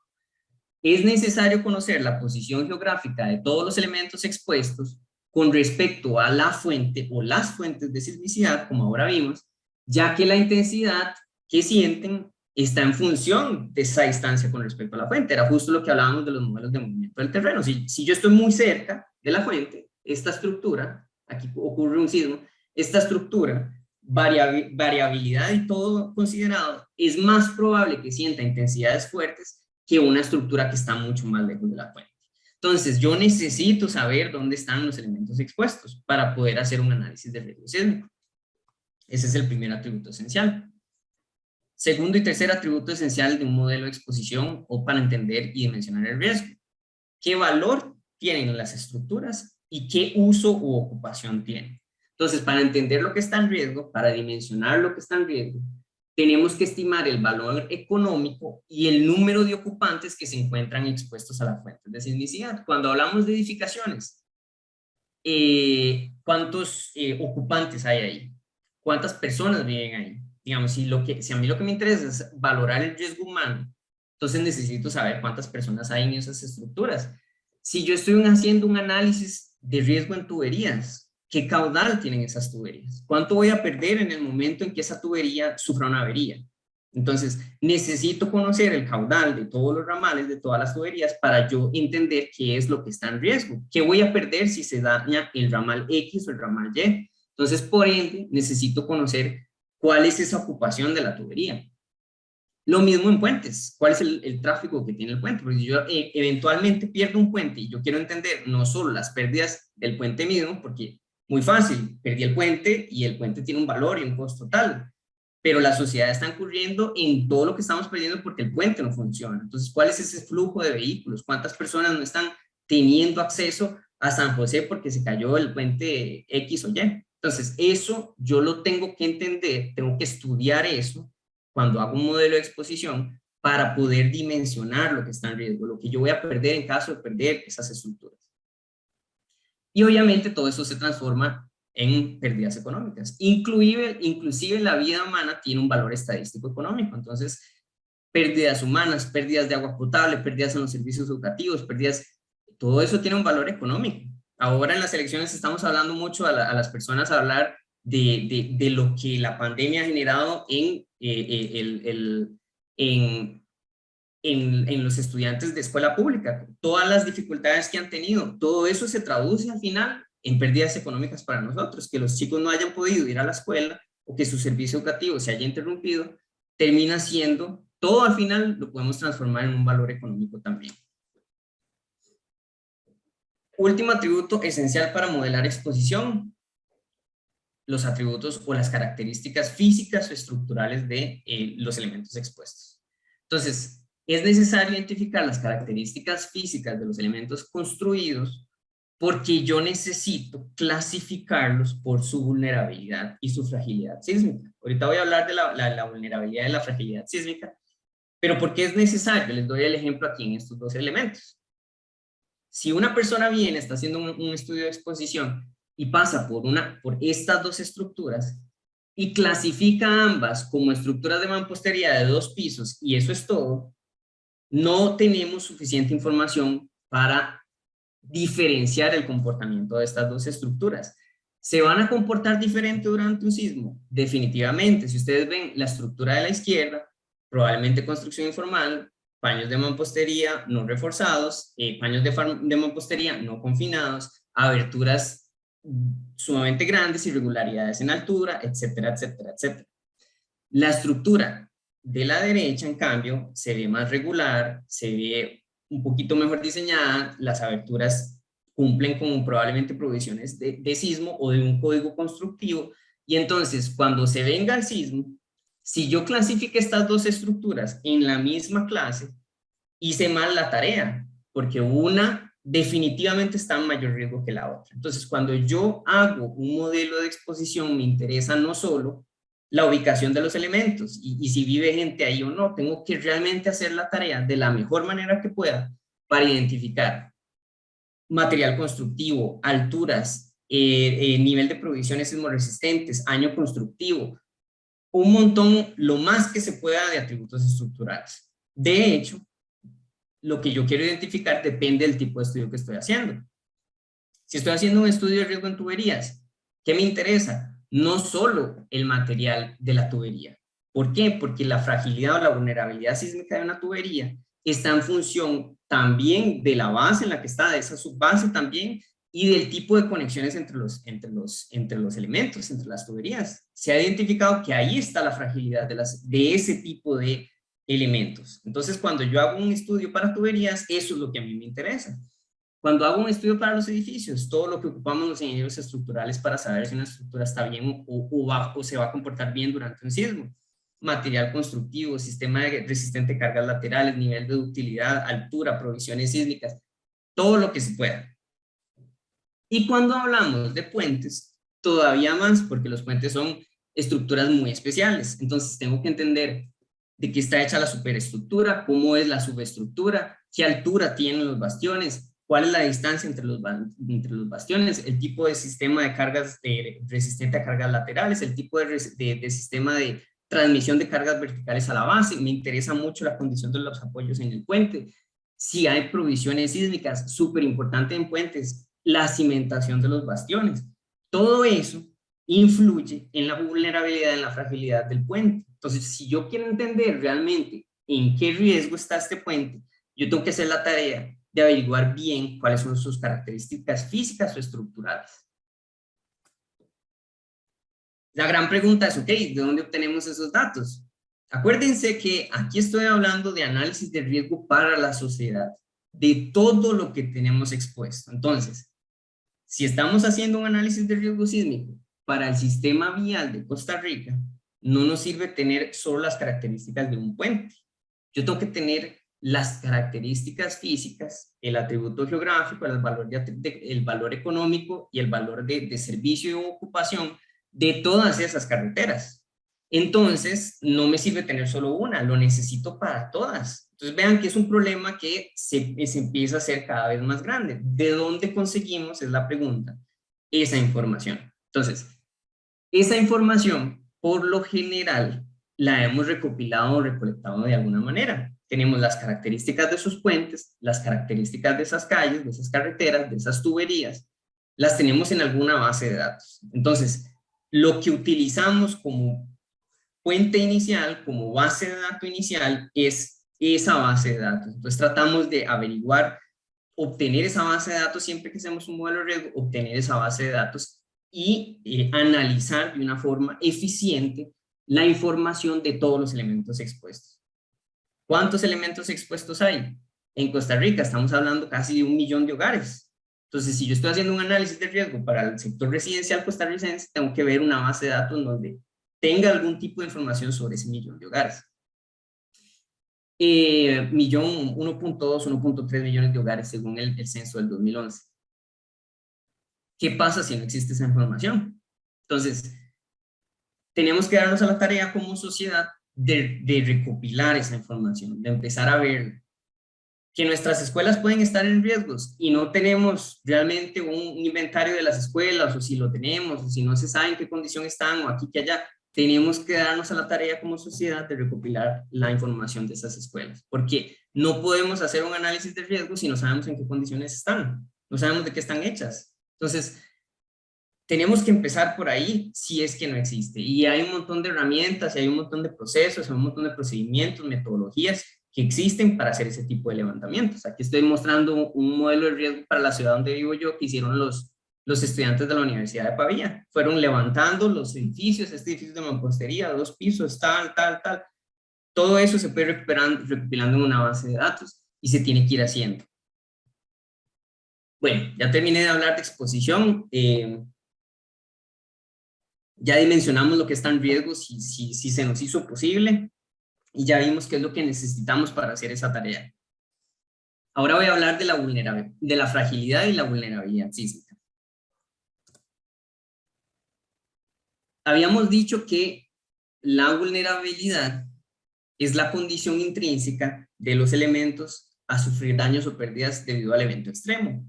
Es necesario conocer la posición geográfica de todos los elementos expuestos con respecto a la fuente o las fuentes de sismicidad, como ahora vimos, ya que la intensidad que sienten está en función de esa distancia con respecto a la fuente. Era justo lo que hablábamos de los modelos de movimiento del terreno. Si yo estoy muy cerca de la fuente, esta estructura, aquí ocurre un sismo, esta estructura, variabilidad y todo considerado, es más probable que sienta intensidades fuertes que una estructura que está mucho más lejos de la fuente. Entonces, yo necesito saber dónde están los elementos expuestos para poder hacer un análisis de riesgo sísmico. Ese es el primer atributo esencial. Segundo y tercer atributo esencial de un modelo de exposición o para entender y dimensionar el riesgo. ¿Qué valor tienen las estructuras y qué uso u ocupación tienen? Entonces, para entender lo que está en riesgo, para dimensionar lo que está en riesgo, tenemos que estimar el valor económico y el número de ocupantes que se encuentran expuestos a las fuentes de sismicidad. Cuando hablamos de edificaciones, ¿cuántos ocupantes hay ahí? ¿Cuántas personas viven ahí? Digamos, si a mí lo que me interesa es valorar el riesgo humano, entonces necesito saber cuántas personas hay en esas estructuras. Si yo estoy haciendo un análisis de riesgo en tuberías, ¿qué caudal tienen esas tuberías? ¿Cuánto voy a perder en el momento en que esa tubería sufra una avería? Entonces, necesito conocer el caudal de todos los ramales, de todas las tuberías, para yo entender qué es lo que está en riesgo. ¿Qué voy a perder si se daña el ramal X o el ramal Y? Entonces, por ende, necesito conocer cuál es esa ocupación de la tubería. Lo mismo en puentes. ¿Cuál es el tráfico que tiene el puente? Porque si yo eventualmente pierdo un puente y yo quiero entender no solo las pérdidas del puente mismo, porque muy fácil, perdí el puente y el puente tiene un valor y un costo tal, pero la sociedad está incurriendo en todo lo que estamos perdiendo porque el puente no funciona. Entonces, ¿cuál es ese flujo de vehículos? ¿Cuántas personas no están teniendo acceso a San José porque se cayó el puente X o Y? Entonces, eso yo lo tengo que entender, tengo que estudiar eso cuando hago un modelo de exposición para poder dimensionar lo que está en riesgo, lo que yo voy a perder en caso de perder esas estructuras. Y obviamente todo eso se transforma en pérdidas económicas. Inclusive la vida humana tiene un valor estadístico económico. Entonces, pérdidas humanas, pérdidas de agua potable, pérdidas en los servicios educativos, pérdidas, todo eso tiene un valor económico. Ahora en las elecciones estamos hablando mucho a las personas a hablar de lo que la pandemia ha generado en los estudiantes de escuela pública, todas las dificultades que han tenido, todo eso se traduce al final en pérdidas económicas para nosotros, que los chicos no hayan podido ir a la escuela o que su servicio educativo se haya interrumpido, termina siendo, todo al final lo podemos transformar en un valor económico también. Último atributo esencial para modelar exposición, los atributos o las características físicas o estructurales de los elementos expuestos. Entonces, es necesario identificar las características físicas de los elementos construidos porque yo necesito clasificarlos por su vulnerabilidad y su fragilidad sísmica. Ahorita voy a hablar de la vulnerabilidad y la fragilidad sísmica, pero ¿por qué es necesario? Les doy el ejemplo aquí en estos dos elementos. Si una persona viene, está haciendo un estudio de exposición y pasa por estas dos estructuras y clasifica ambas como estructuras de mampostería de 2 pisos y eso es todo, no tenemos suficiente información para diferenciar el comportamiento de estas dos estructuras. ¿Se van a comportar diferente durante un sismo? Definitivamente. Si ustedes ven la estructura de la izquierda, probablemente construcción informal, paños de mampostería no reforzados, paños de mampostería no confinados, aberturas sumamente grandes, irregularidades en altura, etcétera, etcétera, etcétera. La estructura de la derecha, en cambio, se ve más regular, se ve un poquito mejor diseñada, las aberturas cumplen con probablemente provisiones de sismo o de un código constructivo, y entonces cuando se venga el sismo, si yo clasifique estas dos estructuras en la misma clase, hice mal la tarea, porque una definitivamente está en mayor riesgo que la otra. Entonces, cuando yo hago un modelo de exposición, me interesa no solo la ubicación de los elementos y si vive gente ahí o no, tengo que realmente hacer la tarea de la mejor manera que pueda para identificar material constructivo, alturas, nivel de provisiones sismoresistentes, año constructivo, un montón, lo más que se pueda de atributos estructurales. De hecho, lo que yo quiero identificar depende del tipo de estudio que estoy haciendo. Si estoy haciendo un estudio de riesgo en tuberías, ¿qué me interesa? No solo el material de la tubería. ¿Por qué? Porque la fragilidad o la vulnerabilidad sísmica de una tubería está en función también de la base en la que está, de esa subbase también, y del tipo de conexiones entre los elementos, entre las tuberías. Se ha identificado que ahí está la fragilidad de ese tipo de elementos. Entonces, cuando yo hago un estudio para tuberías, eso es lo que a mí me interesa. Cuando hago un estudio para los edificios, todo lo que ocupamos los ingenieros estructurales para saber si una estructura está bien o se va a comportar bien durante un sismo. Material constructivo, sistema resistente a cargas laterales, nivel de ductilidad, altura, provisiones sísmicas, todo lo que se pueda. Y cuando hablamos de puentes, todavía más porque los puentes son estructuras muy especiales. Entonces tengo que entender de qué está hecha la superestructura, cómo es la subestructura, qué altura tienen los bastiones, cuál es la distancia entre los bastiones, el tipo de sistema de cargas resistente a cargas laterales, el tipo de sistema de transmisión de cargas verticales a la base. Me interesa mucho la condición de los apoyos en el puente, si hay provisiones sísmicas, súper importante en puentes, la cimentación de los bastiones. Todo eso influye en la vulnerabilidad, en la fragilidad del puente. Entonces, si yo quiero entender realmente en qué riesgo está este puente, yo tengo que hacer la tarea de averiguar bien cuáles son sus características físicas o estructurales. La gran pregunta es, ok, ¿de dónde obtenemos esos datos? Acuérdense que aquí estoy hablando de análisis de riesgo para la sociedad, de todo lo que tenemos expuesto. Entonces, si estamos haciendo un análisis de riesgo sísmico para el sistema vial de Costa Rica, no nos sirve tener solo las características de un puente. Yo tengo que tener las características físicas, el atributo geográfico, el valor económico y el valor de servicio y ocupación de todas esas carreteras. Entonces, no me sirve tener solo una, lo necesito para todas. Entonces, vean que es un problema que se empieza a hacer cada vez más grande. ¿De dónde conseguimos, es la pregunta, esa información? Entonces, esa información, por lo general, la hemos recopilado o recolectado de alguna manera. Tenemos las características de esos puentes, las características de esas calles, de esas carreteras, de esas tuberías, las tenemos en alguna base de datos. Entonces, lo que utilizamos como fuente inicial, como base de datos inicial, es esa base de datos. Entonces tratamos de averiguar, obtener esa base de datos siempre que hacemos un modelo de riesgo, obtener esa base de datos y analizar de una forma eficiente la información de todos los elementos expuestos. ¿Cuántos elementos expuestos hay? En Costa Rica estamos hablando casi de 1 millón de hogares. Entonces, si yo estoy haciendo un análisis de riesgo para el sector residencial costarricense, tengo que ver una base de datos donde tenga algún tipo de información sobre ese millón de hogares. 1.2, 1.3 millones de hogares según el censo del 2011. ¿Qué pasa si no existe esa información? Entonces, tenemos que darnos a la tarea como sociedad de recopilar esa información, de empezar a ver que nuestras escuelas pueden estar en riesgos y no tenemos realmente un inventario de las escuelas, o si lo tenemos, o si no se sabe en qué condición están, o aquí que allá. Tenemos que darnos a la tarea como sociedad de recopilar la información de esas escuelas, porque no podemos hacer un análisis de riesgo si no sabemos en qué condiciones están, no sabemos de qué están hechas. Entonces, tenemos que empezar por ahí si es que no existe. Y hay un montón de herramientas, y hay un montón de procesos, hay un montón de procedimientos, metodologías que existen para hacer ese tipo de levantamientos. Aquí estoy mostrando un modelo de riesgo para la ciudad donde vivo yo que hicieron los estudiantes de la Universidad de Pavía. Fueron levantando los edificios, este edificio de mampostería, 2 pisos, tal. Todo eso se puede recopilando en una base de datos y se tiene que ir haciendo. Bueno, ya terminé de hablar de exposición. Ya dimensionamos lo que está en riesgo, si se nos hizo posible, y ya vimos qué es lo que necesitamos para hacer esa tarea. Ahora voy a hablar de la fragilidad y la vulnerabilidad sísmica. Habíamos dicho que la vulnerabilidad es la condición intrínseca de los elementos a sufrir daños o pérdidas debido al evento extremo.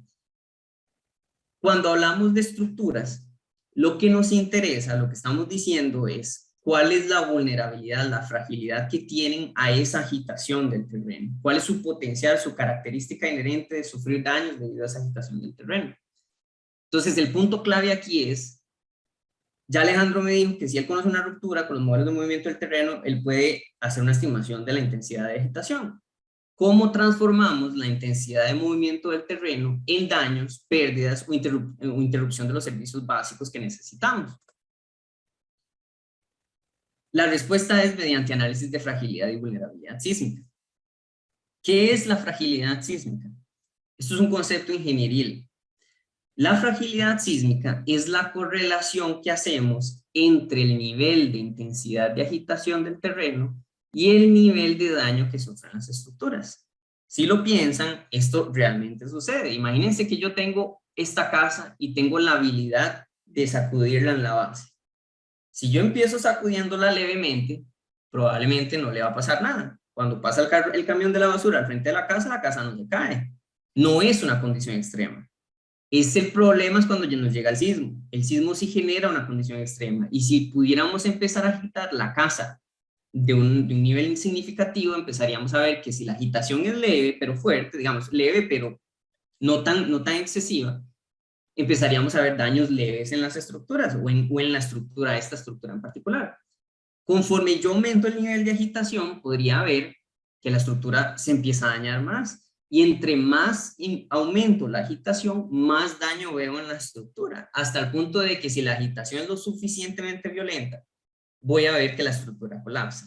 Cuando hablamos de estructuras, lo que nos interesa, lo que estamos diciendo es cuál es la vulnerabilidad, la fragilidad que tienen a esa agitación del terreno, cuál es su potencial, su característica inherente de sufrir daños debido a esa agitación del terreno. Entonces, el punto clave aquí es, ya Alejandro me dijo que si él conoce una ruptura con los modelos de movimiento del terreno, él puede hacer una estimación de la intensidad de agitación. ¿Cómo transformamos la intensidad de movimiento del terreno en daños, pérdidas o interrupción de los servicios básicos que necesitamos? La respuesta es mediante análisis de fragilidad y vulnerabilidad sísmica. ¿Qué es la fragilidad sísmica? Esto es un concepto ingenieril. La fragilidad sísmica es la correlación que hacemos entre el nivel de intensidad de agitación del terreno y el nivel de daño que sufren las estructuras. Si lo piensan, esto realmente sucede. Imagínense que yo tengo esta casa y tengo la habilidad de sacudirla en la base. Si yo empiezo sacudiéndola levemente, probablemente no le va a pasar nada. Cuando pasa el camión de la basura al frente de la casa no se cae. No es una condición extrema. El problema es cuando ya nos llega el sismo. El sismo sí genera una condición extrema. Y si pudiéramos empezar a agitar la casa de un nivel significativo, empezaríamos a ver que si la agitación es leve, pero fuerte, digamos, leve, pero no tan excesiva, empezaríamos a ver daños leves en las estructuras o en la estructura, esta estructura en particular. Conforme yo aumento el nivel de agitación, podría ver que la estructura se empieza a dañar más. Y entre más aumento la agitación, más daño veo en la estructura, hasta el punto de que si la agitación es lo suficientemente violenta, voy a ver que la estructura colapsa.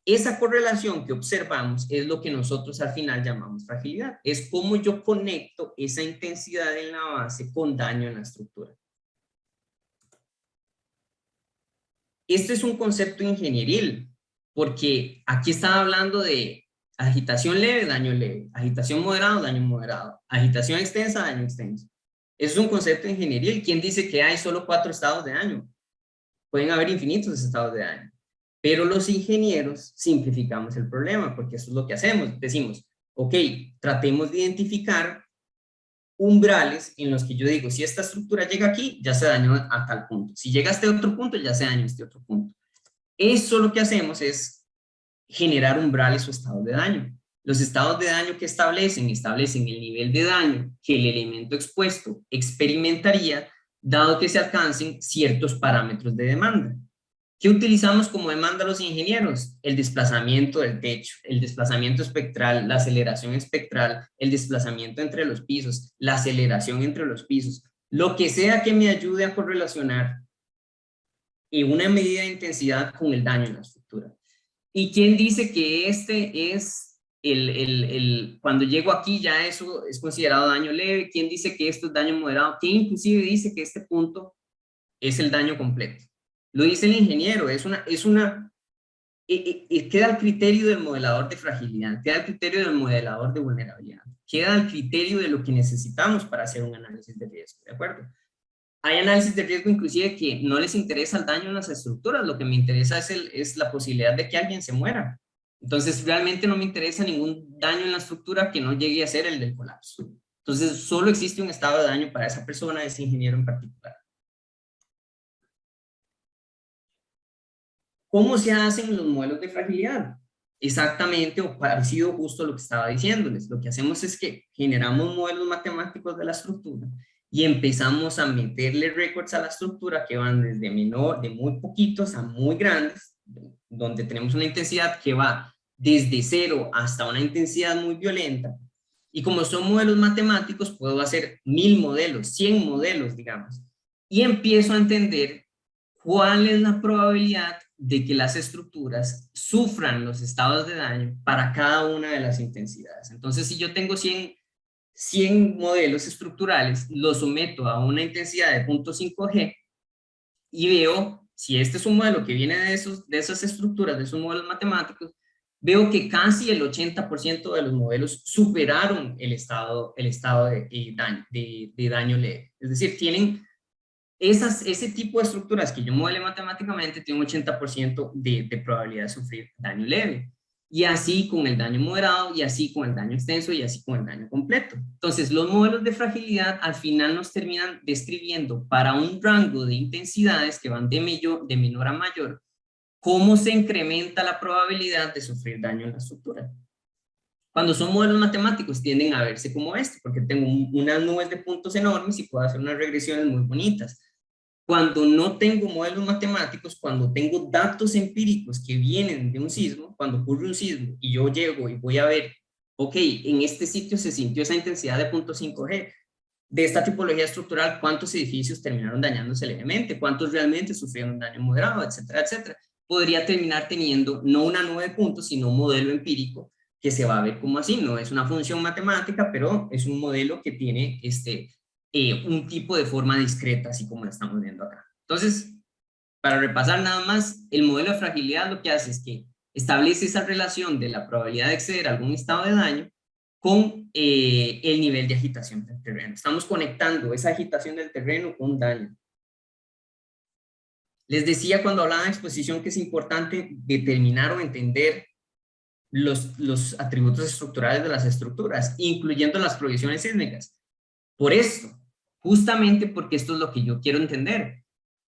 Esa correlación que observamos es lo que nosotros al final llamamos fragilidad. Es cómo yo conecto esa intensidad en la base con daño en la estructura. Este es un concepto ingenieril, porque aquí estaba hablando de agitación leve, daño leve, agitación moderado, daño moderado, agitación extensa, daño extenso. Eso es un concepto ingenieril. ¿Quién dice que hay solo 4 estados de daño? Pueden haber infinitos estados de daño. Pero los ingenieros simplificamos el problema, porque eso es lo que hacemos. Decimos, ok, tratemos de identificar umbrales en los que yo digo, si esta estructura llega aquí, ya se dañó a tal punto. Si llega a este otro punto, ya se dañó a este otro punto. Eso lo que hacemos es generar umbrales o estados de daño. Los estados de daño que establecen el nivel de daño que el elemento expuesto experimentaría, dado que se alcancen ciertos parámetros de demanda. ¿Qué utilizamos como demanda los ingenieros? El desplazamiento del techo, el desplazamiento espectral, la aceleración espectral, el desplazamiento entre los pisos, la aceleración entre los pisos, lo que sea que me ayude a correlacionar una medida de intensidad con el daño en la estructura. ¿Y quién dice que este es cuando llego aquí ya eso es considerado daño leve? ¿Quién dice que esto es daño moderado? ¿Quién inclusive dice que este punto es el daño completo? Lo dice el ingeniero, queda al criterio del modelador de fragilidad, queda al criterio del modelador de vulnerabilidad, queda al criterio de lo que necesitamos para hacer un análisis de riesgo, ¿de acuerdo? Hay análisis de riesgo inclusive que no les interesa el daño en las estructuras, lo que me interesa es la posibilidad de que alguien se muera. Entonces realmente no me interesa ningún daño en la estructura que no llegue a ser el del colapso. Entonces solo existe un estado de daño para esa persona, ese ingeniero en particular. ¿Cómo se hacen los modelos de fragilidad? Exactamente o parecido justo a lo que estaba diciéndoles. Lo que hacemos es que generamos modelos matemáticos de la estructura y empezamos a meterle récords a la estructura que van desde menor, de muy poquitos a muy grandes, donde tenemos una intensidad que va desde 0 hasta una intensidad muy violenta. Y como son modelos matemáticos, puedo hacer 1000 modelos, 100 modelos, digamos. Y empiezo a entender cuál es la probabilidad de que las estructuras sufran los estados de daño para cada una de las intensidades. Entonces, si yo tengo 100 modelos estructurales, los someto a una intensidad de 0.5 G y veo, si este es un modelo que viene de esas estructuras, de esos modelos matemáticos, veo que casi el 80% de los modelos superaron el estado de daño leve. Es decir, tienen ese tipo de estructuras que yo modelé matemáticamente tienen un 80% de probabilidad de sufrir daño leve. Y así con el daño moderado, y así con el daño extenso, y así con el daño completo. Entonces, los modelos de fragilidad al final nos terminan describiendo para un rango de intensidades que van de menor a mayor, cómo se incrementa la probabilidad de sufrir daño en la estructura. Cuando son modelos matemáticos tienden a verse como este, porque tengo unas nubes de puntos enormes y puedo hacer unas regresiones muy bonitas. Cuando no tengo modelos matemáticos, cuando tengo datos empíricos que vienen de un sismo, cuando ocurre un sismo y yo llego y voy a ver, ok, en este sitio se sintió esa intensidad de 0.5 G, de esta tipología estructural, ¿cuántos edificios terminaron dañándose levemente? ¿Cuántos realmente sufrieron un daño moderado? Etcétera, etcétera. Podría terminar teniendo no una nube de puntos, sino un modelo empírico que se va a ver como así. No es una función matemática, pero es un modelo que tiene un tipo de forma discreta, así como lo estamos viendo acá. Entonces, para repasar nada más, el modelo de fragilidad lo que hace es que establece esa relación de la probabilidad de exceder algún estado de daño con el nivel de agitación del terreno. Estamos conectando esa agitación del terreno con daño. Les decía cuando hablaba de exposición que es importante determinar o entender los atributos estructurales de las estructuras, incluyendo las provisiones sísmicas. Por esto, justamente porque esto es lo que yo quiero entender.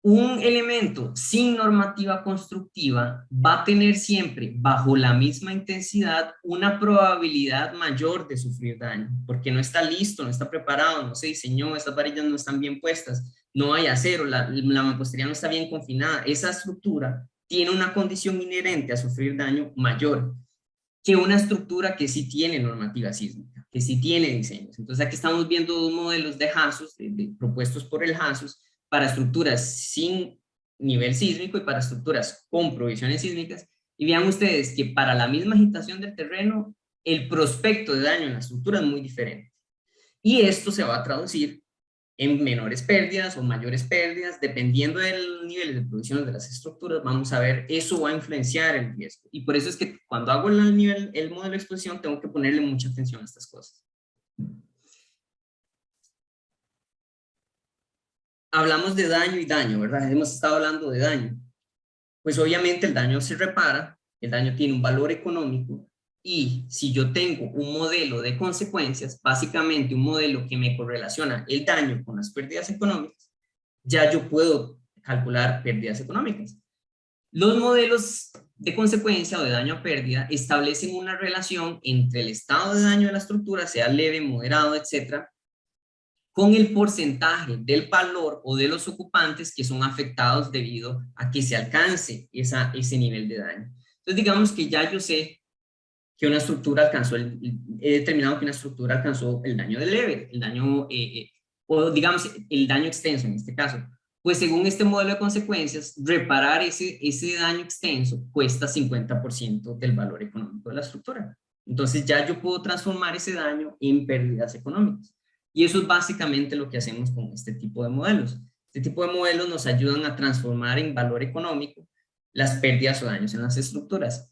Un elemento sin normativa constructiva va a tener siempre, bajo la misma intensidad, una probabilidad mayor de sufrir daño, porque no está listo, no está preparado, no se diseñó, estas varillas no están bien puestas, no hay acero, la mampostería no está bien confinada. Esa estructura tiene una condición inherente a sufrir daño mayor que una estructura que sí tiene normativa sísmica, que sí tiene diseños. Entonces aquí estamos viendo dos modelos de JASUS, propuestos por el JASUS, para estructuras sin nivel sísmico y para estructuras con provisiones sísmicas. Y vean ustedes que para la misma agitación del terreno, el prospecto de daño en la estructura es muy diferente. Y esto se va a traducir en menores pérdidas o mayores pérdidas, dependiendo del nivel de producción de las estructuras. Vamos a ver, eso va a influenciar el riesgo. Y por eso es que cuando hago el modelo de exposición, tengo que ponerle mucha atención a estas cosas. Hablamos de daño y daño, ¿verdad? Hemos estado hablando de daño. Pues obviamente el daño se repara, el daño tiene un valor económico, y si yo tengo un modelo de consecuencias, básicamente un modelo que me correlaciona el daño con las pérdidas económicas, ya yo puedo calcular pérdidas económicas. Los modelos de consecuencia o de daño a pérdida establecen una relación entre el estado de daño de la estructura, sea leve, moderado, etcétera, con el porcentaje del valor o de los ocupantes que son afectados debido a que se alcance ese nivel de daño. Entonces digamos que ya yo sé que una estructura alcanzó, he determinado que una estructura alcanzó el daño de leve, el daño, o digamos el daño extenso en este caso. Pues según este modelo de consecuencias, reparar ese daño extenso cuesta 50% del valor económico de la estructura. Entonces ya yo puedo transformar ese daño en pérdidas económicas. Y eso es básicamente lo que hacemos con este tipo de modelos. Este tipo de modelos nos ayudan a transformar en valor económico las pérdidas o daños en las estructuras.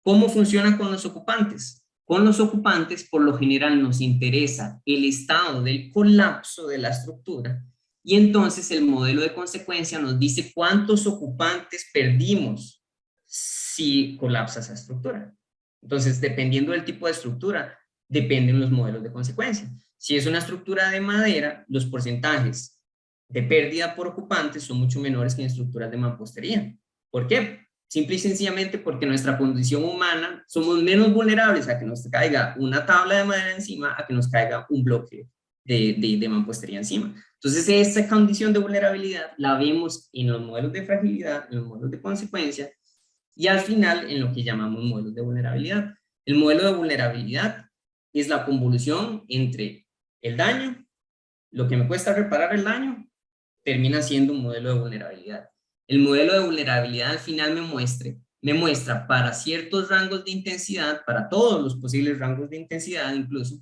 ¿Cómo funciona con los ocupantes? Con los ocupantes, por lo general, nos interesa el estado del colapso de la estructura, y entonces el modelo de consecuencia nos dice cuántos ocupantes perdimos si colapsa esa estructura. Entonces, dependiendo del tipo de estructura, dependen los modelos de consecuencia. Si es una estructura de madera, los porcentajes de pérdida por ocupantes son mucho menores que en estructuras de mampostería. ¿Por qué? Simple y sencillamente porque nuestra condición humana somos menos vulnerables a que nos caiga una tabla de madera encima, a que nos caiga un bloque de mampostería encima. Entonces esta condición de vulnerabilidad la vemos en los modelos de fragilidad, en los modelos de consecuencia, y al final en lo que llamamos modelos de vulnerabilidad. El modelo de vulnerabilidad es la convolución entre el daño, lo que me cuesta reparar el daño, termina siendo un modelo de vulnerabilidad. El modelo de vulnerabilidad al final me muestra para ciertos rangos de intensidad, para todos los posibles rangos de intensidad incluso,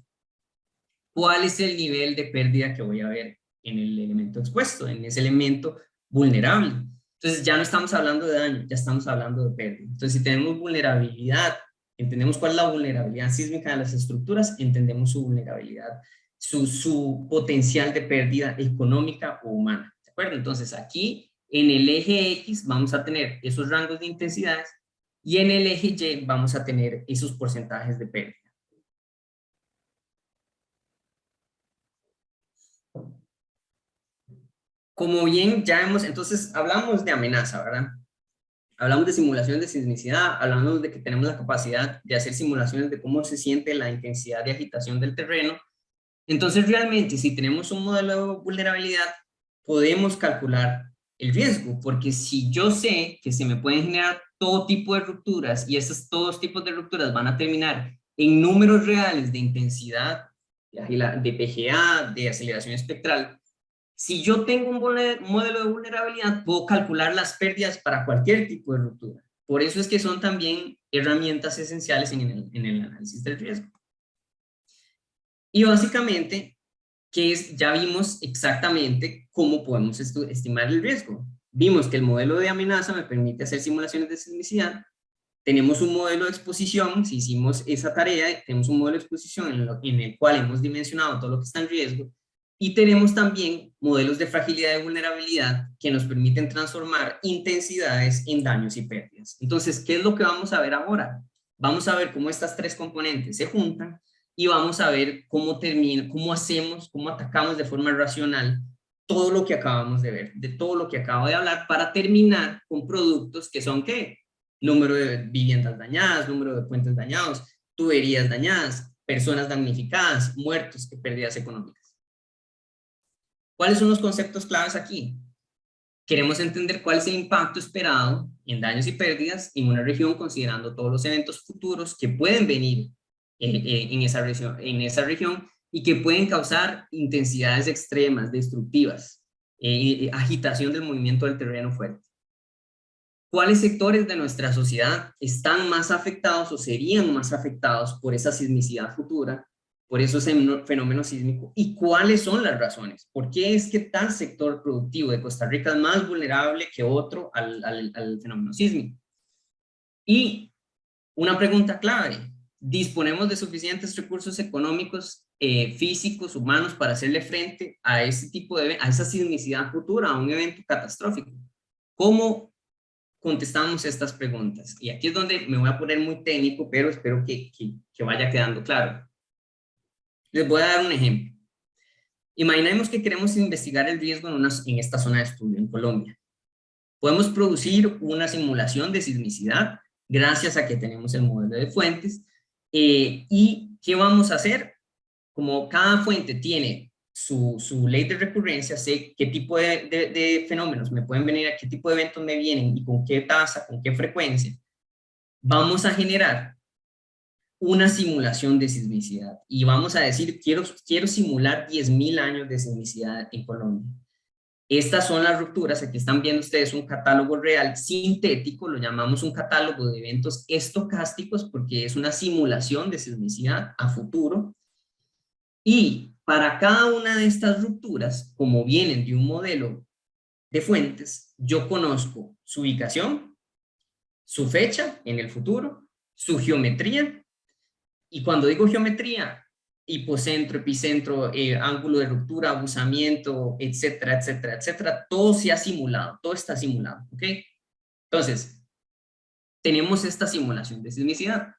cuál es el nivel de pérdida que voy a ver en el elemento expuesto, en ese elemento vulnerable. Entonces ya no estamos hablando de daño, ya estamos hablando de pérdida. Entonces si tenemos vulnerabilidad, entendemos cuál es la vulnerabilidad sísmica de las estructuras, entendemos su vulnerabilidad, su potencial de pérdida económica o humana. ¿De acuerdo? Entonces aquí en el eje X vamos a tener esos rangos de intensidades y en el eje Y vamos a tener esos porcentajes de pérdida. Como bien ya entonces hablamos de amenaza, ¿verdad? Hablamos de simulaciones de sismicidad, hablamos de que tenemos la capacidad de hacer simulaciones de cómo se siente la intensidad de agitación del terreno. Entonces realmente si tenemos un modelo de vulnerabilidad, podemos calcular el riesgo, porque si yo sé que se me pueden generar todo tipo de rupturas y esos todos tipos de rupturas van a terminar en números reales de intensidad, de PGA, de aceleración espectral, si yo tengo un modelo de vulnerabilidad, puedo calcular las pérdidas para cualquier tipo de ruptura. Por eso es que son también herramientas esenciales en el análisis del riesgo. Y básicamente, ya vimos exactamente cómo podemos estimar el riesgo. Vimos que el modelo de amenaza me permite hacer simulaciones de sismicidad. Tenemos un modelo de exposición, si hicimos esa tarea, tenemos un modelo de exposición en el cual hemos dimensionado todo lo que está en riesgo. Y tenemos también modelos de fragilidad y vulnerabilidad que nos permiten transformar intensidades en daños y pérdidas. Entonces, ¿qué es lo que vamos a ver ahora? Vamos a ver cómo estas tres componentes se juntan y vamos a ver cómo cómo atacamos de forma racional todo lo que acabamos de ver, de todo lo que acabo de hablar, para terminar con productos que son, ¿qué? Número de viviendas dañadas, número de puentes dañados, tuberías dañadas, personas damnificadas, muertos, pérdidas económicas. ¿Cuáles son los conceptos claves aquí? Queremos entender cuál es el impacto esperado en daños y pérdidas en una región, considerando todos los eventos futuros que pueden venir en esa región y que pueden causar intensidades extremas, destructivas, agitación del movimiento del terreno fuerte. ¿Cuáles sectores de nuestra sociedad están más afectados o serían más afectados por esa sismicidad futura, por esos fenómenos sísmicos? ¿Y cuáles son las razones? ¿Por qué es que tal sector productivo de Costa Rica es más vulnerable que otro al fenómeno sísmico? Y una pregunta clave: ¿disponemos de suficientes recursos económicos, físicos, humanos, para hacerle frente a ese tipo a esa sismicidad futura, a un evento catastrófico? ¿Cómo contestamos estas preguntas? Y aquí es donde me voy a poner muy técnico, pero espero que vaya quedando claro. Les voy a dar un ejemplo. Imaginemos que queremos investigar el riesgo en esta zona de estudio, en Colombia. Podemos producir una simulación de sismicidad gracias a que tenemos el modelo de fuentes. ¿Y qué vamos a hacer? Como cada fuente tiene su ley de recurrencia, sé qué tipo de fenómenos me pueden venir, a qué tipo de eventos me vienen y con qué tasa, con qué frecuencia. Vamos a generar una simulación de sismicidad y vamos a decir, quiero simular 10.000 años de sismicidad en Colombia. Estas son las rupturas. Aquí están viendo ustedes un catálogo real sintético, lo llamamos un catálogo de eventos estocásticos porque es una simulación de sismicidad a futuro. Y para cada una de estas rupturas, como vienen de un modelo de fuentes, yo conozco su ubicación, su fecha en el futuro, su geometría. Y cuando digo geometría, hipocentro, epicentro, ángulo de ruptura, abusamiento, etcétera, etcétera, etcétera, todo se ha simulado, todo está simulado, ¿ok? Entonces, tenemos esta simulación de sismicidad.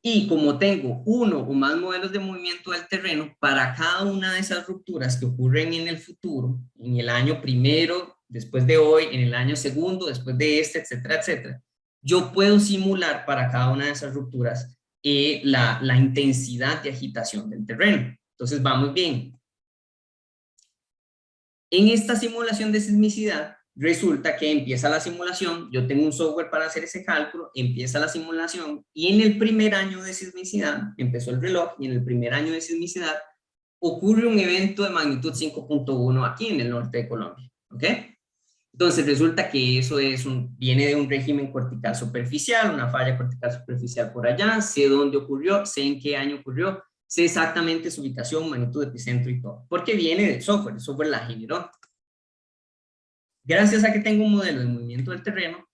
Y como tengo uno o más modelos de movimiento del terreno, para cada una de esas rupturas que ocurren en el futuro, en el año primero, después de hoy, en el año segundo, después de este, etcétera, etcétera, yo puedo simular para cada una de esas rupturas la intensidad de agitación del terreno. Entonces vamos bien. En esta simulación de sismicidad, resulta que empieza la simulación, yo tengo un software para hacer ese cálculo, empieza la simulación y en el primer año de sismicidad, empezó el reloj y en el primer año de sismicidad ocurre un evento de magnitud 5.1 aquí en el norte de Colombia, ¿ok? Entonces resulta que eso viene de un régimen cortical superficial, una falla cortical superficial por allá, sé dónde ocurrió, sé en qué año ocurrió, sé exactamente su ubicación, magnitud, epicentro y todo, porque viene del software, el software la generó. Gracias a que tengo un modelo de movimiento del terreno,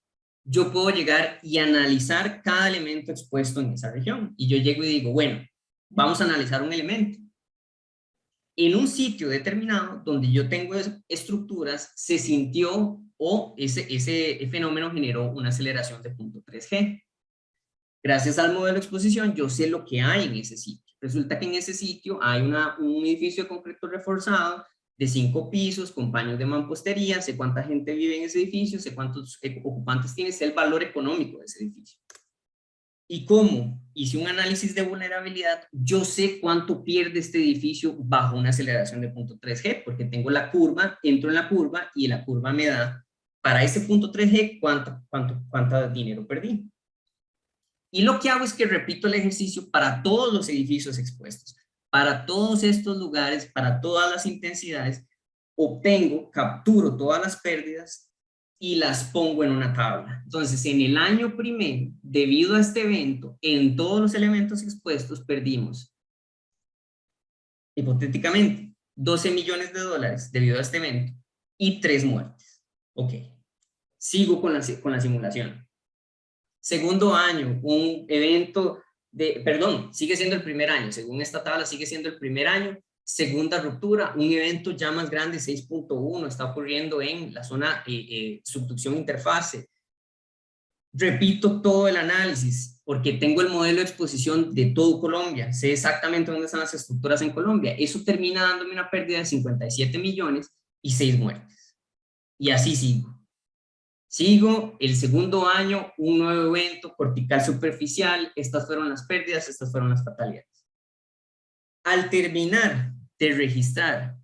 yo puedo llegar y analizar cada elemento expuesto en esa región. Y yo llego y digo, bueno, vamos a analizar un elemento. En un sitio determinado donde yo tengo estructuras, se sintió o ese fenómeno generó una aceleración de 0.3G. Gracias al modelo de exposición, yo sé lo que hay en ese sitio. Resulta que en ese sitio hay un edificio de concreto reforzado de 5 pisos, con paños de mampostería, sé cuánta gente vive en ese edificio, sé cuántos ocupantes tiene, sé el valor económico de ese edificio. Y como hice un análisis de vulnerabilidad, yo sé cuánto pierde este edificio bajo una aceleración de 0.3G, porque tengo la curva, entro en la curva y la curva me da para ese 0.3G cuánto dinero perdí. Y lo que hago es que repito el ejercicio para todos los edificios expuestos, para todos estos lugares, para todas las intensidades, obtengo, capturo todas las pérdidas y las pongo en una tabla. Entonces, en el año primero, debido a este evento, en todos los elementos expuestos perdimos, hipotéticamente, 12 millones de dólares debido a este evento y 3 muertes. Ok, sigo con la simulación. Segundo año, un evento sigue siendo el primer año, según esta tabla sigue siendo el primer año, Segunda ruptura, un evento ya más grande, 6.1, está ocurriendo en la zona subducción interfase. Repito todo el análisis porque tengo el modelo de exposición de todo Colombia, sé exactamente dónde están las estructuras en Colombia. Eso termina dándome una pérdida de 57 millones y 6 muertes. Y así sigo. Sigo el segundo año, un nuevo evento cortical superficial, estas fueron las pérdidas, estas fueron las fatalidades. Al terminar de registrar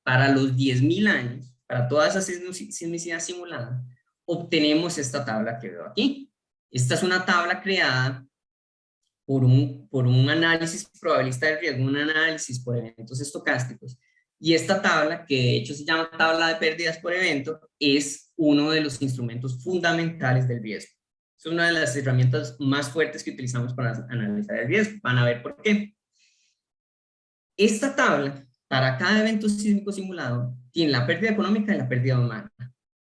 para los 10.000 años, para toda esa sismicidad simulada, obtenemos esta tabla que veo aquí. Esta es una tabla creada por un análisis probabilista de riesgo, un análisis por eventos estocásticos. Y esta tabla, que de hecho se llama tabla de pérdidas por evento, es uno de los instrumentos fundamentales del riesgo. Es una de las herramientas más fuertes que utilizamos para analizar el riesgo. Van a ver por qué. Esta tabla, para cada evento sísmico simulado, tiene la pérdida económica y la pérdida humana.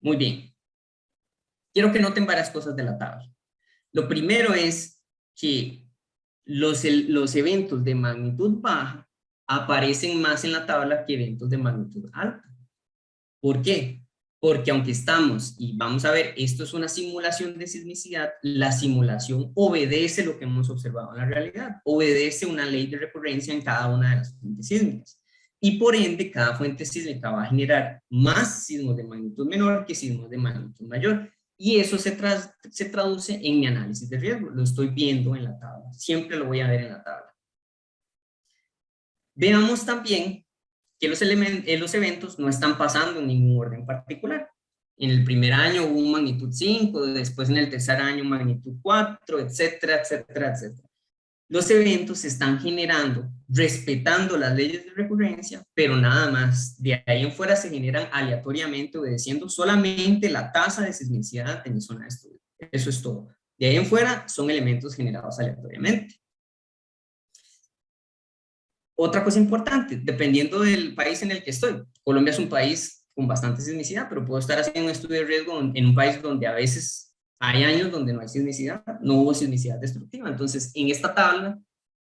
Muy bien. Quiero que noten varias cosas de la tabla. Lo primero es que los eventos de magnitud baja aparecen más en la tabla que eventos de magnitud alta. ¿Por qué? Porque aunque estamos, y vamos a ver, esto es una simulación de sismicidad, la simulación obedece lo que hemos observado en la realidad, obedece una ley de recurrencia en cada una de las fuentes sísmicas. Y por ende, cada fuente sísmica va a generar más sismos de magnitud menor que sismos de magnitud mayor. Y eso se traduce en mi análisis de riesgo. Lo estoy viendo en la tabla. Siempre lo voy a ver en la tabla. Veamos también que los eventos no están pasando en ningún orden particular. En el primer año hubo un magnitud 5, después en el tercer año magnitud 4, etcétera, etcétera, etcétera. Los eventos se están generando respetando las leyes de recurrencia, pero nada más. De ahí en fuera se generan aleatoriamente, obedeciendo solamente la tasa de sismicidad en mi zona de estudio. Eso es todo. De ahí en fuera son elementos generados aleatoriamente. Otra cosa importante, dependiendo del país en el que estoy. Colombia es un país con bastante sismicidad, pero puedo estar haciendo un estudio de riesgo en un país donde a veces hay años donde no hay sismicidad, no hubo sismicidad destructiva. Entonces, en esta tabla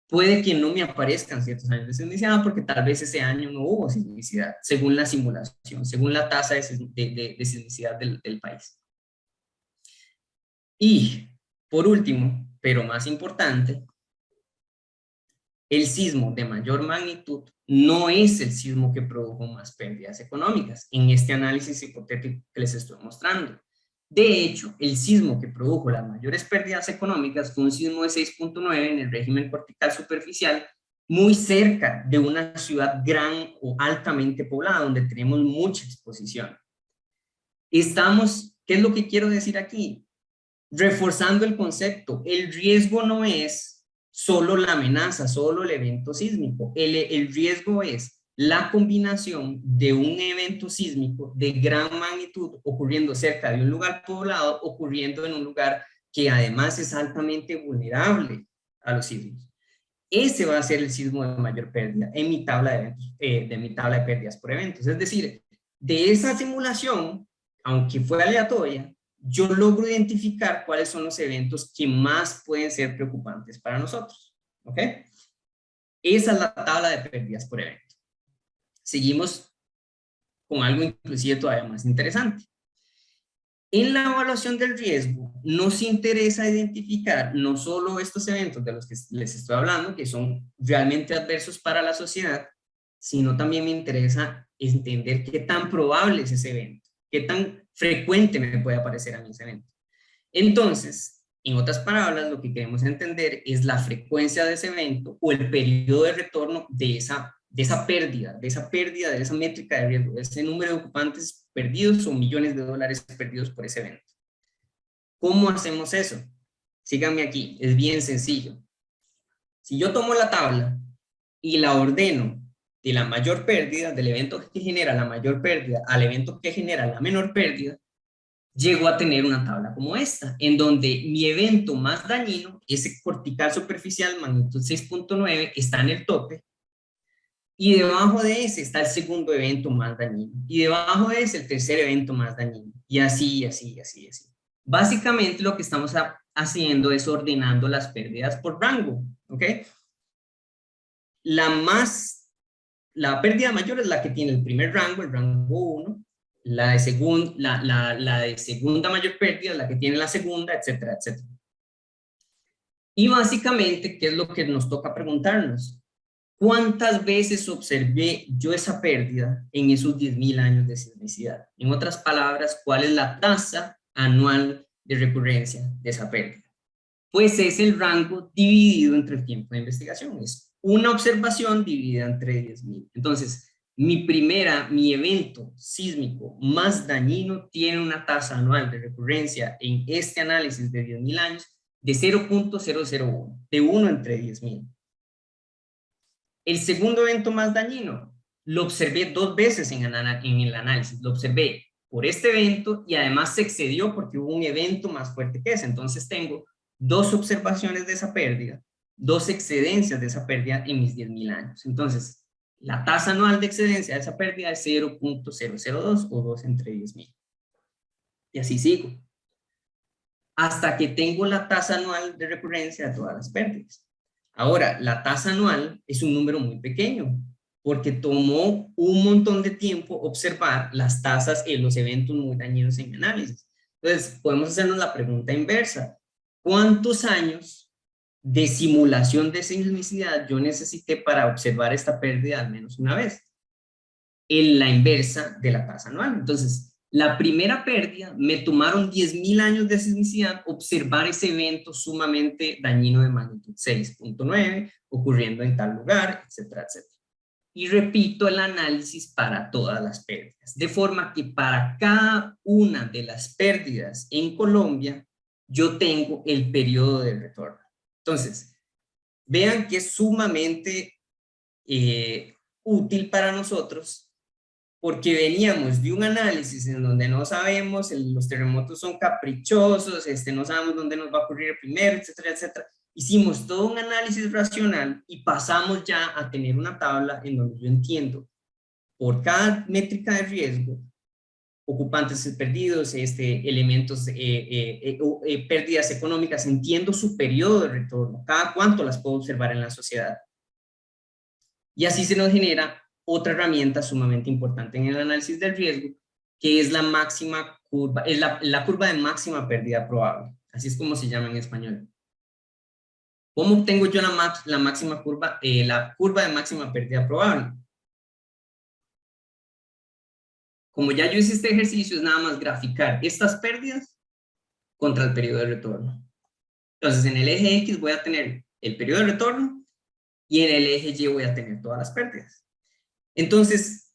puede que no me aparezcan ciertos años de sismicidad porque tal vez ese año no hubo sismicidad, según la simulación, según la tasa de sismicidad del país. Y, por último, pero más importante, el sismo de mayor magnitud no es el sismo que produjo más pérdidas económicas en este análisis hipotético que les estoy mostrando. De hecho, el sismo que produjo las mayores pérdidas económicas fue un sismo de 6.9 en el régimen cortical superficial, muy cerca de una ciudad gran o altamente poblada, donde tenemos mucha exposición. ¿Qué es lo que quiero decir aquí? Reforzando el concepto, el riesgo no es solo la amenaza, solo el evento sísmico. El riesgo es la combinación de un evento sísmico de gran magnitud ocurriendo cerca de un lugar poblado, ocurriendo en un lugar que además es altamente vulnerable a los sismos. Ese va a ser el sismo de mayor pérdida en mi tabla de eventos, de mi tabla de pérdidas por eventos. Es decir, de esa simulación, aunque fue aleatoria, yo logro identificar cuáles son los eventos que más pueden ser preocupantes para nosotros. ¿Ok? Esa es la tabla de pérdidas por evento. Seguimos con algo inclusive todavía más interesante. En la evaluación del riesgo nos interesa identificar no solo estos eventos de los que les estoy hablando, que son realmente adversos para la sociedad, sino también me interesa entender qué tan probable es ese evento, qué tan frecuente me puede aparecer a mí ese evento. Entonces, en otras palabras, lo que queremos entender es la frecuencia de ese evento o el periodo de retorno de esa pérdida, de esa métrica de riesgo, de ese número de ocupantes perdidos o millones de dólares perdidos por ese evento. ¿Cómo hacemos eso? Síganme aquí, es bien sencillo. Si yo tomo la tabla y la ordeno de la mayor pérdida, del evento que genera la mayor pérdida al evento que genera la menor pérdida, llego a tener una tabla como esta, en donde mi evento más dañino, ese cortical superficial magnitud 6.9, está en el tope, y debajo de ese está el segundo evento más dañino, y debajo de ese el tercer evento más dañino, y así, así, así, así. Básicamente lo que estamos haciendo es ordenando las pérdidas por rango, ¿ok? La más la pérdida mayor es la que tiene el primer rango, el rango 1, la de segunda mayor pérdida es la que tiene la segunda, etcétera, etcétera. Y básicamente, ¿qué es lo que nos toca preguntarnos? ¿Cuántas veces observé yo esa pérdida en esos 10.000 años de sismicidad? En otras palabras, ¿cuál es la tasa anual de recurrencia de esa pérdida? Pues es el rango dividido entre el tiempo de investigación. Es una observación dividida entre 10.000. Entonces, mi evento sísmico más dañino tiene una tasa anual de recurrencia en este análisis de 10.000 años de 0.001, de 1 entre 10.000. El segundo evento más dañino lo observé 2 veces en el análisis. Lo observé por este evento y además se excedió porque hubo un evento más fuerte que ese. Entonces tengo 2 observaciones de esa pérdida, 2 excedencias de esa pérdida en mis 10.000 años. Entonces, la tasa anual de excedencia de esa pérdida es 0.002 o 2 entre 10.000. Y así sigo. Hasta que tengo la tasa anual de recurrencia de todas las pérdidas. Ahora, la tasa anual es un número muy pequeño, porque tomó un montón de tiempo observar las tasas en los eventos muy dañinos en mi análisis. Entonces, podemos hacernos la pregunta inversa. ¿Cuántos años de simulación de sismicidad yo necesité para observar esta pérdida al menos una vez? En la inversa de la tasa anual. Entonces, la primera pérdida me tomaron 10.000 años de sismicidad observar ese evento sumamente dañino de magnitud 6.9 ocurriendo en tal lugar, etcétera, etcétera. Y repito el análisis para todas las pérdidas, de forma que para cada una de las pérdidas en Colombia yo tengo el periodo de retorno. Entonces, vean que es sumamente útil para nosotros, porque veníamos de un análisis en donde no sabemos, los terremotos son caprichosos, no sabemos dónde nos va a ocurrir el primero, etcétera, etcétera. Hicimos todo un análisis racional y pasamos ya a tener una tabla en donde yo entiendo por cada métrica de riesgo, ocupantes perdidos, elementos, pérdidas económicas, entiendo su periodo de retorno, cada cuánto las puedo observar en la sociedad. Y así se nos genera otra herramienta sumamente importante en el análisis del riesgo, que es la máxima curva, es la curva de máxima pérdida probable. Así es como se llama en español. ¿Cómo obtengo yo la máxima curva, la curva de máxima pérdida probable? Como ya yo hice este ejercicio, es nada más graficar estas pérdidas contra el periodo de retorno. Entonces, en el eje X voy a tener el periodo de retorno y en el eje Y voy a tener todas las pérdidas. Entonces,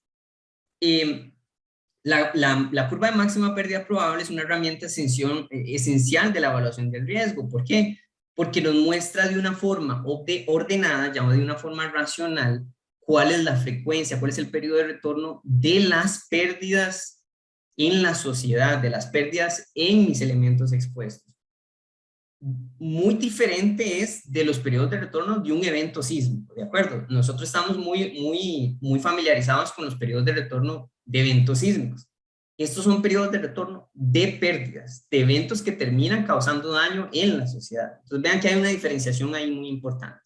la curva de máxima pérdida probable es una herramienta esencial de la evaluación del riesgo. ¿Por qué? Porque nos muestra de una forma ordenada, ya de una forma racional, cuál es la frecuencia, cuál es el periodo de retorno de las pérdidas en la sociedad, de las pérdidas en mis elementos expuestos. Muy diferente es de los periodos de retorno de un evento sísmico, ¿de acuerdo? Nosotros estamos muy familiarizados con los periodos de retorno de eventos sísmicos. Estos son periodos de retorno de pérdidas, de eventos que terminan causando daño en la sociedad. Entonces vean que hay una diferenciación ahí muy importante.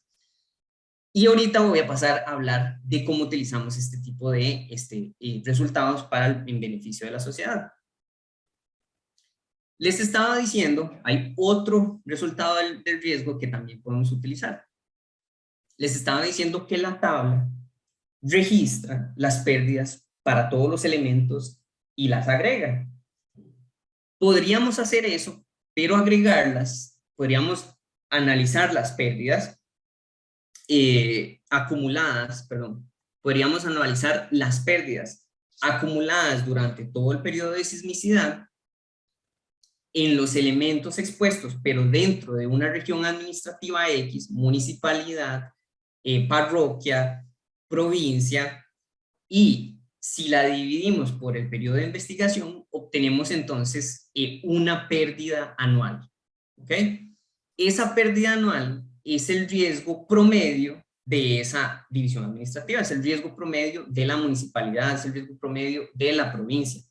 Y ahorita voy a pasar a hablar de cómo utilizamos este tipo de resultados en beneficio de la sociedad. Les estaba diciendo, hay otro resultado del riesgo que también podemos utilizar. Les estaba diciendo que la tabla registra las pérdidas para todos los elementos y las agrega. Podríamos hacer eso, pero agregarlas, podríamos analizar las pérdidas acumuladas, podríamos analizar las pérdidas acumuladas durante todo el periodo de sismicidad en los elementos expuestos, pero dentro de una región administrativa X, municipalidad, parroquia, provincia, y si la dividimos por el periodo de investigación, obtenemos entonces una pérdida anual. ¿Ok? Esa pérdida anual es el riesgo promedio de esa división administrativa, es el riesgo promedio de la municipalidad, es el riesgo promedio de la provincia.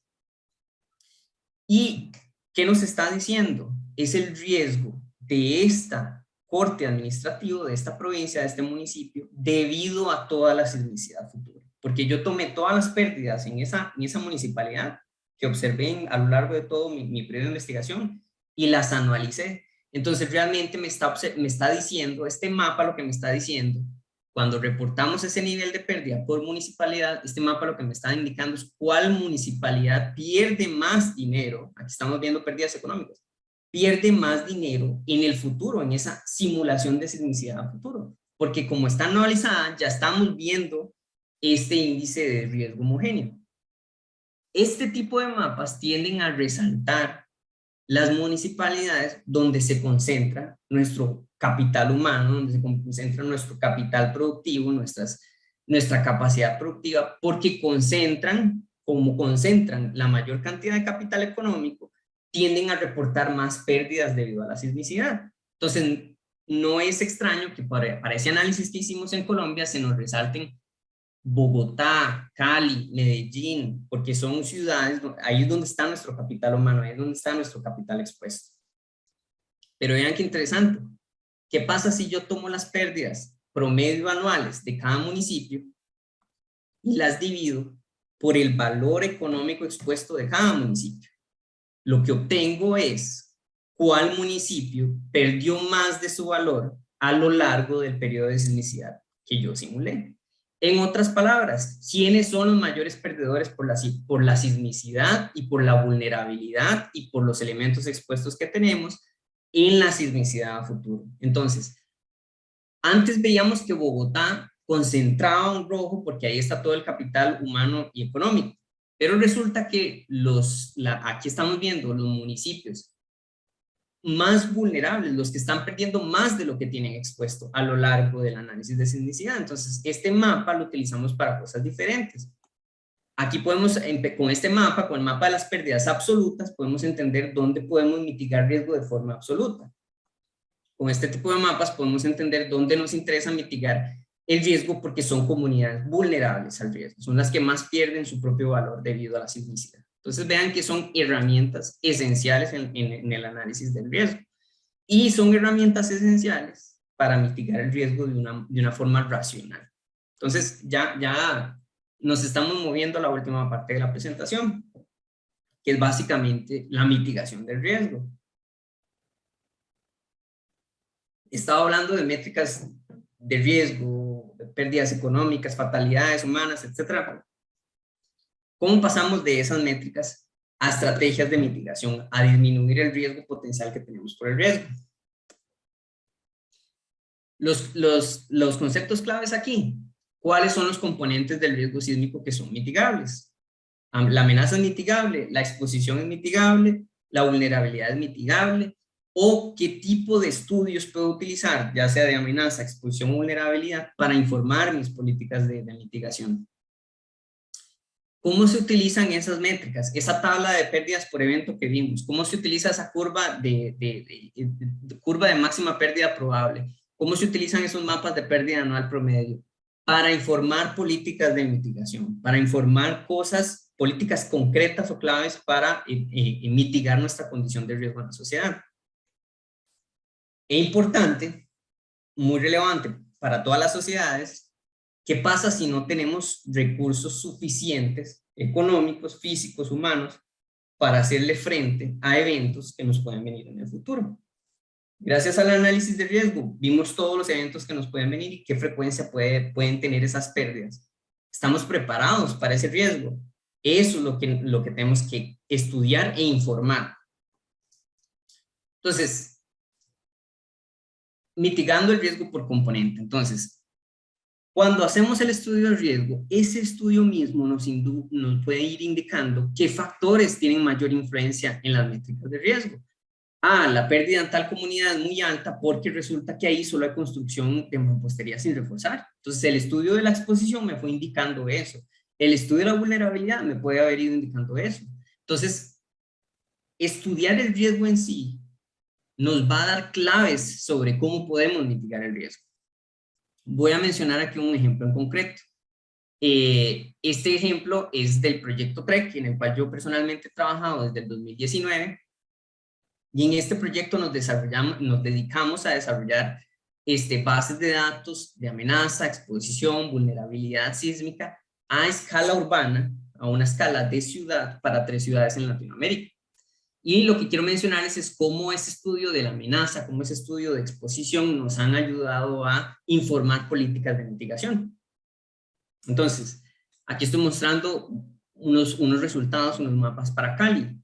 ¿Y qué nos está diciendo? Es el riesgo de esta corte administrativo, de esta provincia, de este municipio, debido a toda la sismicidad futura. porque yo tomé todas las pérdidas en esa municipalidad que observé a lo largo de todo mi periodo de investigación y las anualicé. Entonces realmente me está diciendo, este mapa lo que me está diciendo, cuando reportamos ese nivel de pérdida por municipalidad, este mapa lo que me está indicando es cuál municipalidad pierde más dinero, aquí estamos viendo pérdidas económicas, pierde más dinero en el futuro, en esa simulación de sismicidad a futuro, porque como está anualizada, ya estamos viendo este índice de riesgo homogéneo. Este tipo de mapas tienden a resaltar las municipalidades donde se concentra nuestro capital humano, donde se concentra nuestro capital productivo, nuestra capacidad productiva, porque como concentran la mayor cantidad de capital económico, tienden a reportar más pérdidas debido a la sismicidad. Entonces, no es extraño que para ese análisis que hicimos en Colombia se nos resalten Bogotá, Cali, Medellín, porque son ciudades, ahí es donde está nuestro capital humano, ahí es donde está nuestro capital expuesto. Pero vean qué interesante. ¿Qué pasa si yo tomo las pérdidas promedio anuales de cada municipio y las divido por el valor económico expuesto de cada municipio? Lo que obtengo es cuál municipio perdió más de su valor a lo largo del periodo de sismicidad que yo simulé. En otras palabras, ¿quiénes son los mayores perdedores por la sismicidad y por la vulnerabilidad y por los elementos expuestos que tenemos en la sismicidad a futuro? Entonces, antes veíamos que Bogotá concentraba un rojo porque ahí está todo el capital humano y económico, pero resulta que aquí estamos viendo los municipios más vulnerables, los que están perdiendo más de lo que tienen expuesto a lo largo del análisis de sismicidad. Entonces, este mapa lo utilizamos para cosas diferentes. Aquí podemos, con este mapa, con el mapa de las pérdidas absolutas, podemos entender dónde podemos mitigar riesgo de forma absoluta. Con este tipo de mapas podemos entender dónde nos interesa mitigar el riesgo porque son comunidades vulnerables al riesgo, son las que más pierden su propio valor debido a la sismicidad. Entonces vean que son herramientas esenciales en el análisis del riesgo y son herramientas esenciales para mitigar el riesgo de una forma racional. Entonces ya nos estamos moviendo a la última parte de la presentación, que es básicamente la mitigación del riesgo. He estado hablando de métricas de riesgo, de pérdidas económicas, fatalidades humanas, etc. ¿Cómo pasamos de esas métricas a estrategias de mitigación, a disminuir el riesgo potencial que tenemos por el riesgo? Los conceptos claves aquí. ¿Cuáles son los componentes del riesgo sísmico que son mitigables? La amenaza es mitigable, la exposición es mitigable, la vulnerabilidad es mitigable, o qué tipo de estudios puedo utilizar, ya sea de amenaza, exposición o vulnerabilidad, para informar mis políticas de mitigación. ¿Cómo se utilizan esas métricas? Esa tabla de pérdidas por evento que vimos, ¿cómo se utiliza esa curva curva de máxima pérdida probable? ¿Cómo se utilizan esos mapas de pérdida anual promedio? Para informar políticas de mitigación, para informar políticas concretas o claves para mitigar nuestra condición de riesgo en la sociedad. Es importante, muy relevante para todas las sociedades. ¿Qué pasa si no tenemos recursos suficientes, económicos, físicos, humanos, para hacerle frente a eventos que nos pueden venir en el futuro? Gracias al análisis de riesgo, vimos todos los eventos que nos pueden venir y qué frecuencia pueden tener esas pérdidas. Estamos preparados para ese riesgo. Eso es lo que tenemos que estudiar e informar. Entonces, mitigando el riesgo por componente. Entonces, cuando hacemos el estudio de riesgo, ese estudio mismo nos puede ir indicando qué factores tienen mayor influencia en las métricas de riesgo. La pérdida en tal comunidad es muy alta porque resulta que ahí solo hay construcción de mampostería sin reforzar. Entonces, el estudio de la exposición me fue indicando eso. El estudio de la vulnerabilidad me puede haber ido indicando eso. Entonces, estudiar el riesgo en sí nos va a dar claves sobre cómo podemos mitigar el riesgo. Voy a mencionar aquí un ejemplo en concreto. Este ejemplo es del proyecto TREC, en el cual yo personalmente he trabajado desde el 2019. Y en este proyecto nos dedicamos a desarrollar bases de datos de amenaza, exposición, vulnerabilidad sísmica a escala urbana, a una escala de ciudad para 3 ciudades en Latinoamérica. Y lo que quiero mencionarles es cómo ese estudio de la amenaza, cómo ese estudio de exposición nos han ayudado a informar políticas de mitigación. Entonces, aquí estoy mostrando unos resultados, unos mapas para Cali.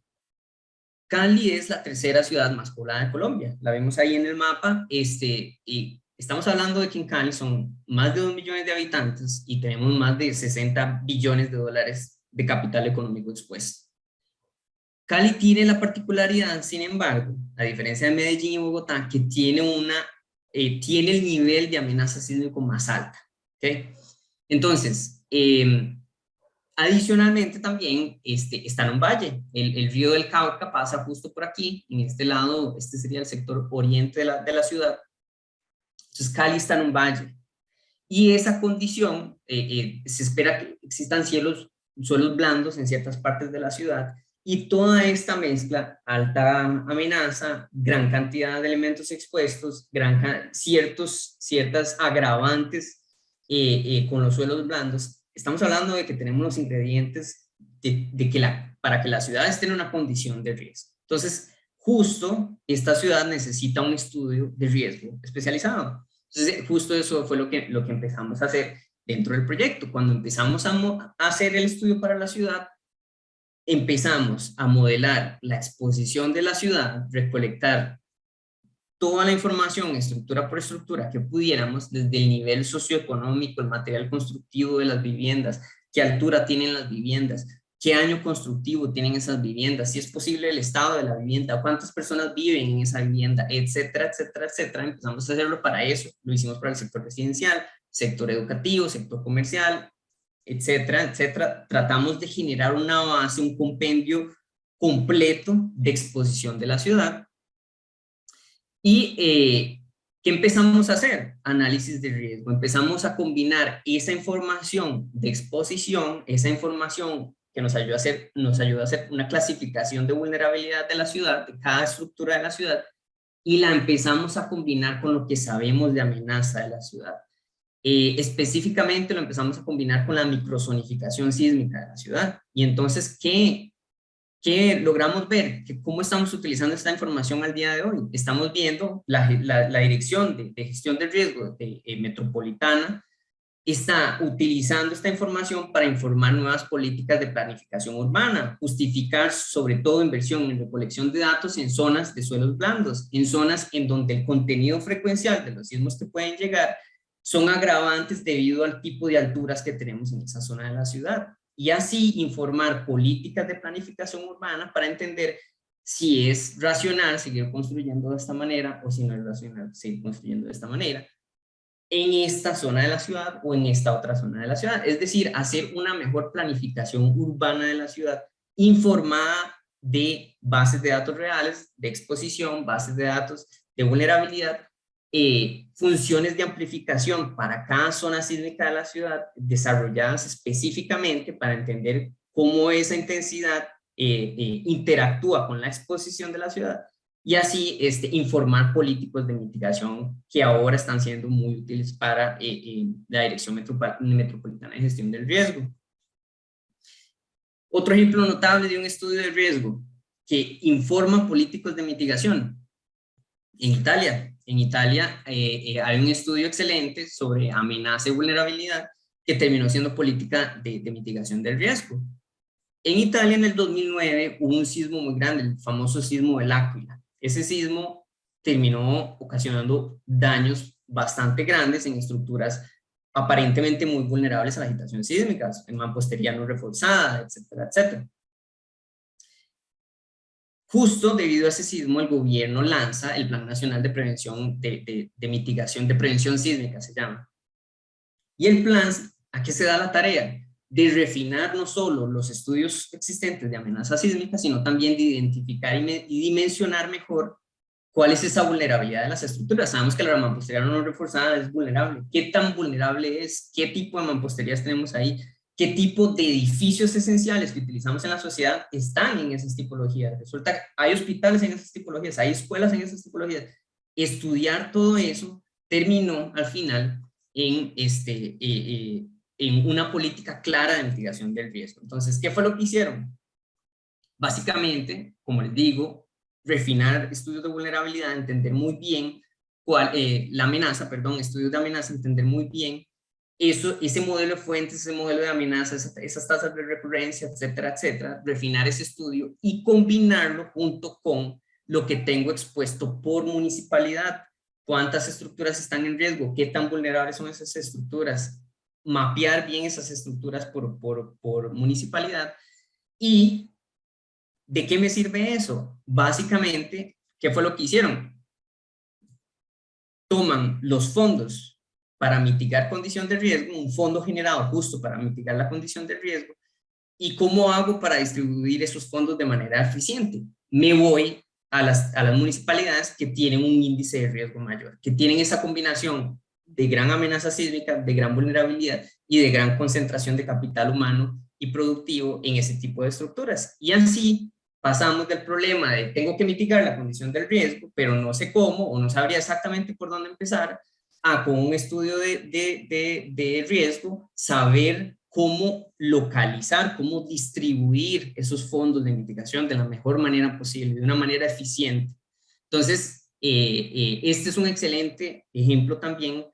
Cali es la tercera ciudad más poblada de Colombia. La vemos ahí en el mapa. Y estamos hablando de que en Cali son más de 2 millones de habitantes y tenemos más de 60 billones de dólares de capital económico expuesto. Cali tiene la particularidad, sin embargo, a diferencia de Medellín y Bogotá, que tiene el nivel de amenaza sísmico más alta. ¿Okay? Entonces, adicionalmente también está en un valle. El río del Cauca pasa justo por aquí, en este lado. Este sería el sector oriente de la ciudad. Entonces Cali está en un valle. Y esa condición, se espera que existan suelos blandos en ciertas partes de la ciudad, y toda esta mezcla, alta amenaza, gran cantidad de elementos expuestos, ciertas agravantes con los suelos blandos. Estamos hablando de que tenemos los ingredientes para que la ciudad esté en una condición de riesgo. Entonces, justo esta ciudad necesita un estudio de riesgo especializado. Entonces, justo eso fue lo que empezamos a hacer dentro del proyecto. Cuando empezamos a hacer el estudio para la ciudad, empezamos a modelar la exposición de la ciudad, recolectar toda la información, estructura por estructura, que pudiéramos, desde el nivel socioeconómico, el material constructivo de las viviendas, qué altura tienen las viviendas, qué año constructivo tienen esas viviendas, si es posible el estado de la vivienda, cuántas personas viven en esa vivienda, etcétera, etcétera, etcétera. Empezamos a hacerlo para eso. Lo hicimos para el sector residencial, sector educativo, sector comercial, etcétera, etcétera. Tratamos de generar una base, un compendio completo de exposición de la ciudad. Y ¿qué empezamos a hacer? Análisis de riesgo. Empezamos a combinar esa información de exposición, esa información que nos ayuda a hacer una clasificación de vulnerabilidad de la ciudad, de cada estructura de la ciudad, y la empezamos a combinar con lo que sabemos de amenaza de la ciudad. Específicamente lo empezamos a combinar con la microzonificación sísmica de la ciudad. Y entonces, ¿qué logramos ver? ¿Cómo estamos utilizando esta información al día de hoy? Estamos viendo la Dirección de Gestión de Riesgo Metropolitana está utilizando esta información para informar nuevas políticas de planificación urbana, justificar sobre todo inversión en recolección de datos en zonas de suelos blandos, en zonas en donde el contenido frecuencial de los sismos que pueden llegar son agravantes debido al tipo de alturas que tenemos en esa zona de la ciudad. Y así informar políticas de planificación urbana para entender si es racional seguir construyendo de esta manera o si no es racional seguir construyendo de esta manera en esta zona de la ciudad o en esta otra zona de la ciudad. Es decir, hacer una mejor planificación urbana de la ciudad informada de bases de datos reales, de exposición, bases de datos de vulnerabilidad, funciones de amplificación para cada zona sísmica de la ciudad desarrolladas específicamente para entender cómo esa intensidad interactúa con la exposición de la ciudad, y así informar políticos de mitigación que ahora están siendo muy útiles para la Dirección Metropolitana de Gestión del Riesgo. Otro ejemplo notable de un estudio de riesgo que informa políticos de mitigación. En Italia hay un estudio excelente sobre amenaza y vulnerabilidad que terminó siendo política de mitigación del riesgo. En Italia, en el 2009, hubo un sismo muy grande, el famoso sismo del Áquila. Ese sismo terminó ocasionando daños bastante grandes en estructuras aparentemente muy vulnerables a la agitación sísmica, en mampostería no reforzada, etcétera, etcétera. Justo debido a ese sismo, el gobierno lanza el Plan Nacional de Prevención de Mitigación de Prevención Sísmica, se llama. Y el plan, ¿a qué se da la tarea? De refinar no solo los estudios existentes de amenaza sísmica, sino también de identificar y dimensionar mejor cuál es esa vulnerabilidad de las estructuras. Sabemos que la mampostería no reforzada es vulnerable. ¿Qué tan vulnerable es? ¿Qué tipo de mamposterías tenemos ahí? ¿Qué tipo de edificios esenciales que utilizamos en la sociedad están en esas tipologías? Resulta que hay hospitales en esas tipologías, hay escuelas en esas tipologías. Estudiar todo eso terminó al final en en una política clara de mitigación del riesgo. Entonces, ¿qué fue lo que hicieron? Básicamente, como les digo, refinar estudios de vulnerabilidad, entender muy bien la amenaza, perdón, estudios de amenaza, entender muy bien ese modelo de fuentes, ese modelo de amenazas, esas tasas de recurrencia, etcétera, etcétera, refinar ese estudio y combinarlo junto con lo que tengo expuesto por municipalidad. ¿Cuántas estructuras están en riesgo? ¿Qué tan vulnerables son esas estructuras? Mapear bien esas estructuras por municipalidad. ¿Y de qué me sirve eso? Básicamente, ¿qué fue lo que hicieron? Toman los fondos para mitigar condición de riesgo, un fondo generado justo para mitigar la condición de riesgo, y cómo hago para distribuir esos fondos de manera eficiente. Me voy a las municipalidades que tienen un índice de riesgo mayor, que tienen esa combinación de gran amenaza sísmica, de gran vulnerabilidad y de gran concentración de capital humano y productivo en ese tipo de estructuras. Y así pasamos del problema de tengo que mitigar la condición del riesgo, pero no sé cómo o no sabría exactamente por dónde empezar, a con un estudio de riesgo saber cómo localizar, cómo distribuir esos fondos de mitigación de la mejor manera posible, de una manera eficiente. Entonces, este es un excelente ejemplo también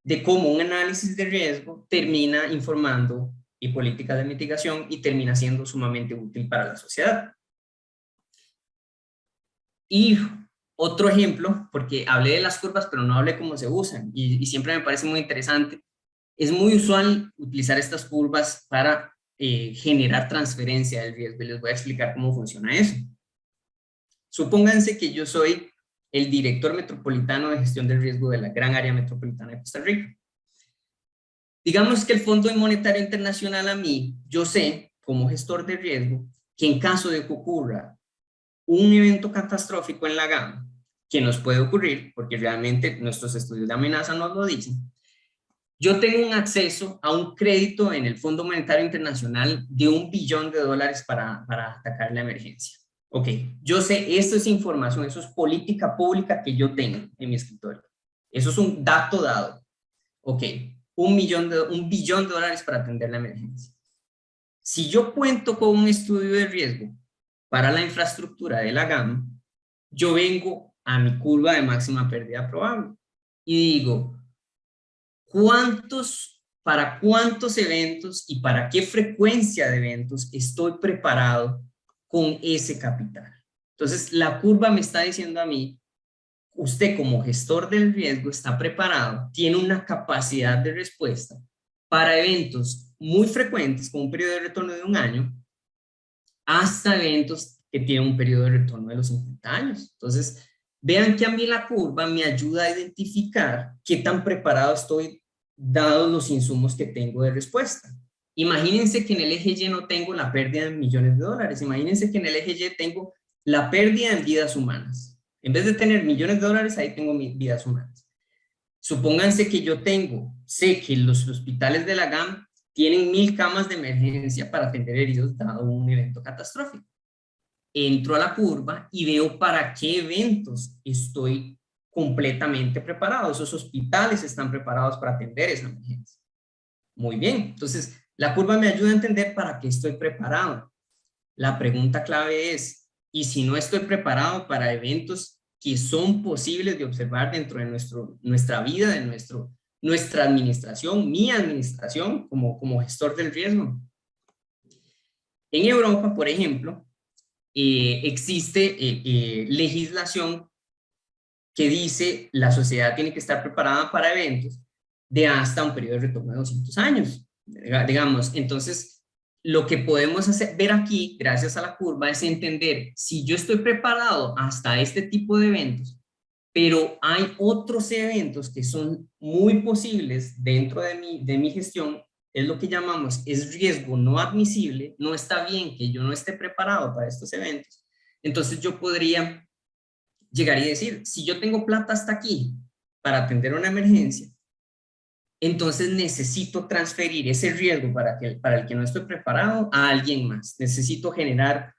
de cómo un análisis de riesgo termina informando y políticas de mitigación y termina siendo sumamente útil para la sociedad. Y otro ejemplo, porque hablé de las curvas, pero no hablé cómo se usan, y siempre me parece muy interesante. Es muy usual utilizar estas curvas para generar transferencia del riesgo, y les voy a explicar cómo funciona eso. Supónganse que yo soy el director metropolitano de gestión del riesgo de la gran área metropolitana de Costa Rica. Digamos que el Fondo Monetario Internacional, a mí, yo sé, como gestor de riesgo, que en caso de que ocurra un evento catastrófico en la GAM, que nos puede ocurrir, porque realmente nuestros estudios de amenaza nos lo dicen, yo tengo un acceso a un crédito en el Fondo Monetario Internacional de $1 billón para atacar la emergencia. Ok, yo sé, esto es información, eso es política pública que yo tengo en mi escritorio. Eso es un dato dado. Ok, $1 billón para atender la emergencia. Si yo cuento con un estudio de riesgo para la infraestructura de la GAM, yo vengo a mi curva de máxima pérdida probable y digo, para cuántos eventos y para qué frecuencia de eventos estoy preparado con ese capital. Entonces, la curva me está diciendo a mí, usted como gestor del riesgo está preparado, tiene una capacidad de respuesta para eventos muy frecuentes con un periodo de retorno de 1 año, hasta eventos que tienen un periodo de retorno de los 50 años. Entonces, vean que a mí la curva me ayuda a identificar qué tan preparado estoy dados los insumos que tengo de respuesta. Imagínense que en el eje Y no tengo la pérdida de millones de dólares. Imagínense que en el eje Y tengo la pérdida en vidas humanas. En vez de tener millones de dólares, ahí tengo vidas humanas. Supónganse que yo sé que los hospitales de la GAM tienen 1000 camas de emergencia para atender heridos dado un evento catastrófico. Entro a la curva y veo para qué eventos estoy completamente preparado. Esos hospitales están preparados para atender esa emergencia. Muy bien, entonces la curva me ayuda a entender para qué estoy preparado. La pregunta clave es, ¿y si no estoy preparado para eventos que son posibles de observar dentro de nuestra vida, de nuestra administración, mi administración como gestor del riesgo? En Europa, por ejemplo, existe legislación que dice la sociedad tiene que estar preparada para eventos de hasta un periodo de retorno de 200 años, digamos. Entonces, lo que podemos ver aquí, gracias a la curva, es entender si yo estoy preparado hasta este tipo de eventos, pero hay otros eventos que son muy posibles dentro de mi gestión, es lo que llamamos, es riesgo no admisible, no está bien que yo no esté preparado para estos eventos. Entonces yo podría llegar y decir, si yo tengo plata hasta aquí para atender una emergencia, entonces necesito transferir ese riesgo para el que no estoy preparado a alguien más. Necesito generar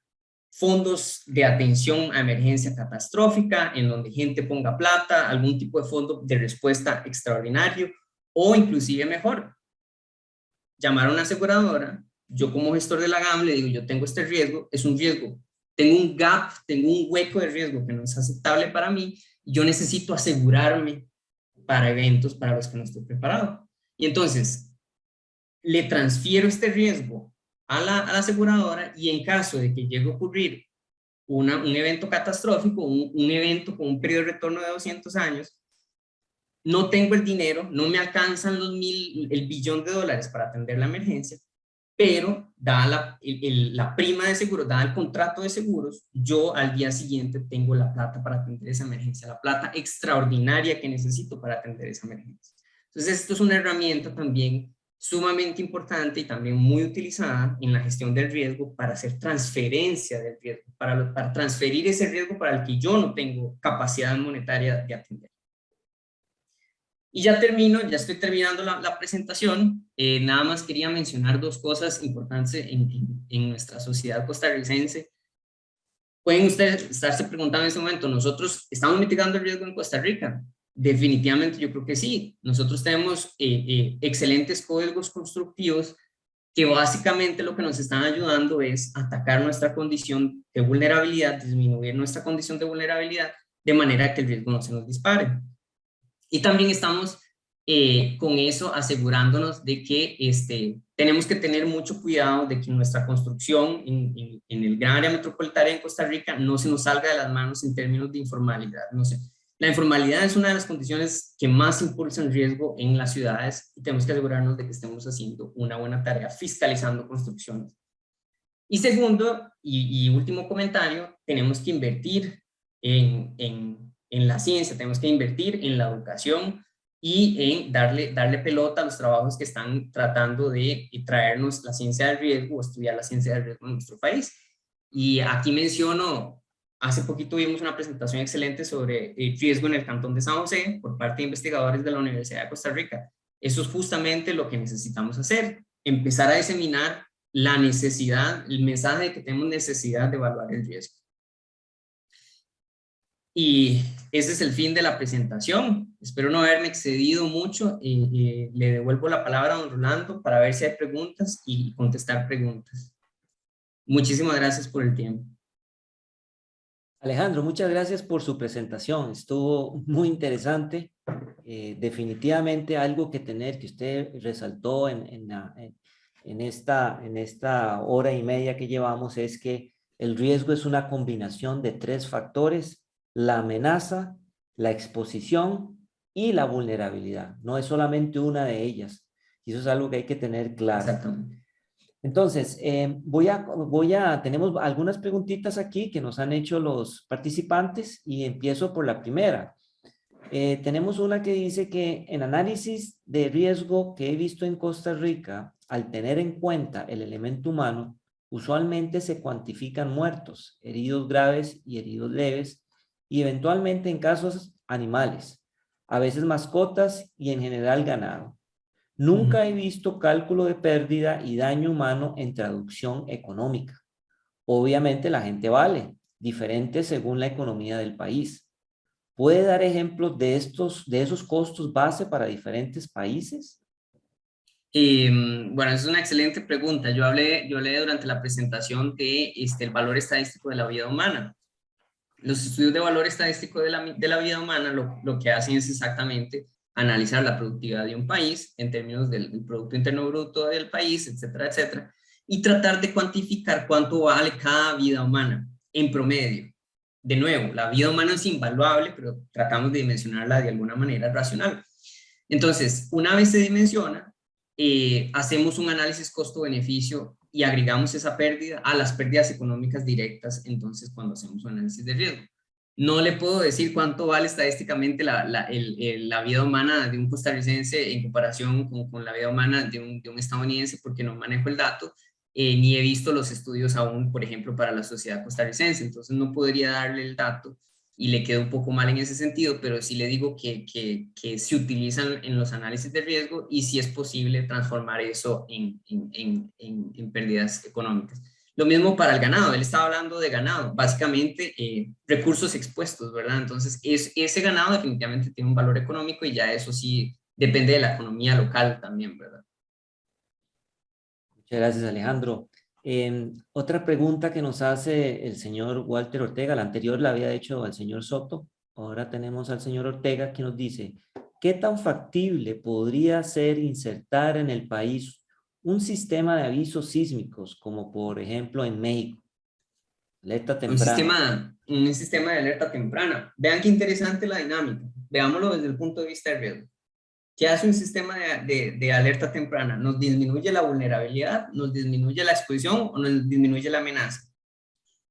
fondos de atención a emergencia catastrófica, en donde gente ponga plata, algún tipo de fondo de respuesta extraordinario, o inclusive mejor, llamar a una aseguradora, yo como gestor de la GAM le digo, yo tengo este riesgo, es un riesgo, tengo un gap, tengo un hueco de riesgo que no es aceptable para mí, yo necesito asegurarme para eventos para los que no estoy preparado. Y entonces, le transfiero este riesgo a la aseguradora y en caso de que llegue a ocurrir un evento catastrófico, un evento con un periodo de retorno de 200 años, no tengo el dinero, no me alcanzan el billón de dólares para atender la emergencia, pero dada la prima de seguros, dada el contrato de seguros, yo al día siguiente tengo la plata para atender esa emergencia, la plata extraordinaria que necesito para atender esa emergencia. Entonces, esto es una herramienta también sumamente importante y también muy utilizada en la gestión del riesgo para hacer transferencia del riesgo, para transferir ese riesgo para el que yo no tengo capacidad monetaria de atender. Y ya termino, ya estoy terminando la presentación. Nada más quería mencionar dos cosas importantes en nuestra sociedad costarricense. Pueden ustedes estarse preguntando en este momento, ¿nosotros estamos mitigando el riesgo en Costa Rica? Definitivamente yo creo que sí. Nosotros tenemos excelentes códigos constructivos que básicamente lo que nos están ayudando es atacar nuestra condición de vulnerabilidad, disminuir nuestra condición de vulnerabilidad de manera que el riesgo no se nos dispare. Y también estamos con eso asegurándonos de que tenemos que tener mucho cuidado de que nuestra construcción en el gran área metropolitana en Costa Rica no se nos salga de las manos en términos de informalidad. No sé. La informalidad es una de las condiciones que más impulsan riesgo en las ciudades y tenemos que asegurarnos de que estemos haciendo una buena tarea fiscalizando construcciones. Y segundo y último comentario, tenemos que invertir en la ciencia, tenemos que invertir en la educación y en darle pelota a los trabajos que están tratando de traernos la ciencia del riesgo o estudiar la ciencia del riesgo en nuestro país. Y aquí menciono, hace poquito vimos una presentación excelente sobre el riesgo en el Cantón de San José por parte de investigadores de la Universidad de Costa Rica. Eso es justamente lo que necesitamos hacer, empezar a diseminar la necesidad, el mensaje de que tenemos necesidad de evaluar el riesgo. Y ese es el fin de la presentación. Espero no haberme excedido mucho. Le devuelvo la palabra a don Rolando para ver si hay preguntas y contestar preguntas. Muchísimas gracias por el tiempo. Alejandro, muchas gracias por su presentación. Estuvo muy interesante. Definitivamente algo que usted resaltó en esta hora y media que llevamos es que el riesgo es una combinación de tres factores: la amenaza, la exposición y la vulnerabilidad. No es solamente una de ellas. Y eso es algo que hay que tener claro. Exactamente. Entonces, tenemos algunas preguntitas aquí que nos han hecho los participantes y empiezo por la primera. Tenemos una que dice que en análisis de riesgo que he visto en Costa Rica, al tener en cuenta el elemento humano, usualmente se cuantifican muertos, heridos graves y heridos leves, y eventualmente en casos animales, a veces mascotas y en general ganado. Nunca he visto cálculo de pérdida y daño humano en traducción económica. Obviamente la gente vale, diferente según la economía del país. ¿Puede dar ejemplos de esos costos base para diferentes países? Bueno, es una excelente pregunta. Yo hablé durante la presentación de el valor estadístico de la vida humana. Los estudios de valor estadístico de la vida humana lo que hacen es exactamente analizar la productividad de un país en términos del Producto Interno Bruto del país, etcétera, etcétera, y tratar de cuantificar cuánto vale cada vida humana en promedio. De nuevo, la vida humana es invaluable, pero tratamos de dimensionarla de alguna manera racional. Entonces, una vez se dimensiona, hacemos un análisis costo-beneficio y agregamos esa pérdida a las pérdidas económicas directas, entonces cuando hacemos un análisis de riesgo. No le puedo decir cuánto vale estadísticamente la vida humana de un costarricense en comparación con la vida humana de un estadounidense porque no manejo el dato, ni he visto los estudios aún, por ejemplo, para la sociedad costarricense, entonces no podría darle el dato y le queda un poco mal en ese sentido, pero sí le digo que se utilizan en los análisis de riesgo y si es posible transformar eso en pérdidas económicas. Lo mismo para el ganado, él estaba hablando de ganado, básicamente recursos expuestos, ¿verdad? Entonces, ese ganado definitivamente tiene un valor económico y ya eso sí depende de la economía local también, ¿verdad? Muchas gracias, Alejandro. Otra pregunta que nos hace el señor Walter Ortega, la anterior la había hecho al señor Soto, ahora tenemos al señor Ortega que nos dice, ¿qué tan factible podría ser insertar en el país un sistema de avisos sísmicos, como por ejemplo en México? Alerta temprana. Un sistema de alerta temprana. Vean qué interesante la dinámica. Veámoslo desde el punto de vista del riesgo. ¿Qué hace un sistema de alerta temprana? ¿Nos disminuye la vulnerabilidad, nos disminuye la exposición o nos disminuye la amenaza?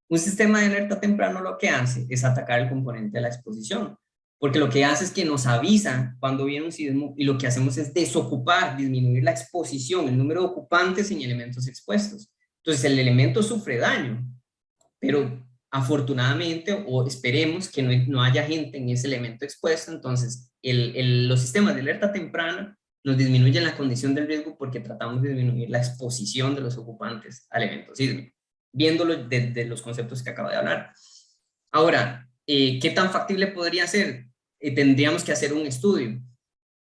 Un sistema de alerta temprano lo que hace es atacar el componente de la exposición, porque lo que hace es que nos avisa cuando viene un sismo y lo que hacemos es desocupar, disminuir la exposición, el número de ocupantes en elementos expuestos. Entonces el elemento sufre daño, pero afortunadamente o esperemos que no haya gente en ese elemento expuesto, entonces los sistemas de alerta temprana nos disminuyen la condición del riesgo porque tratamos de disminuir la exposición de los ocupantes al evento sísmico, viéndolo desde los conceptos que acabo de hablar. Ahora, ¿qué tan factible podría ser? Tendríamos que hacer un estudio.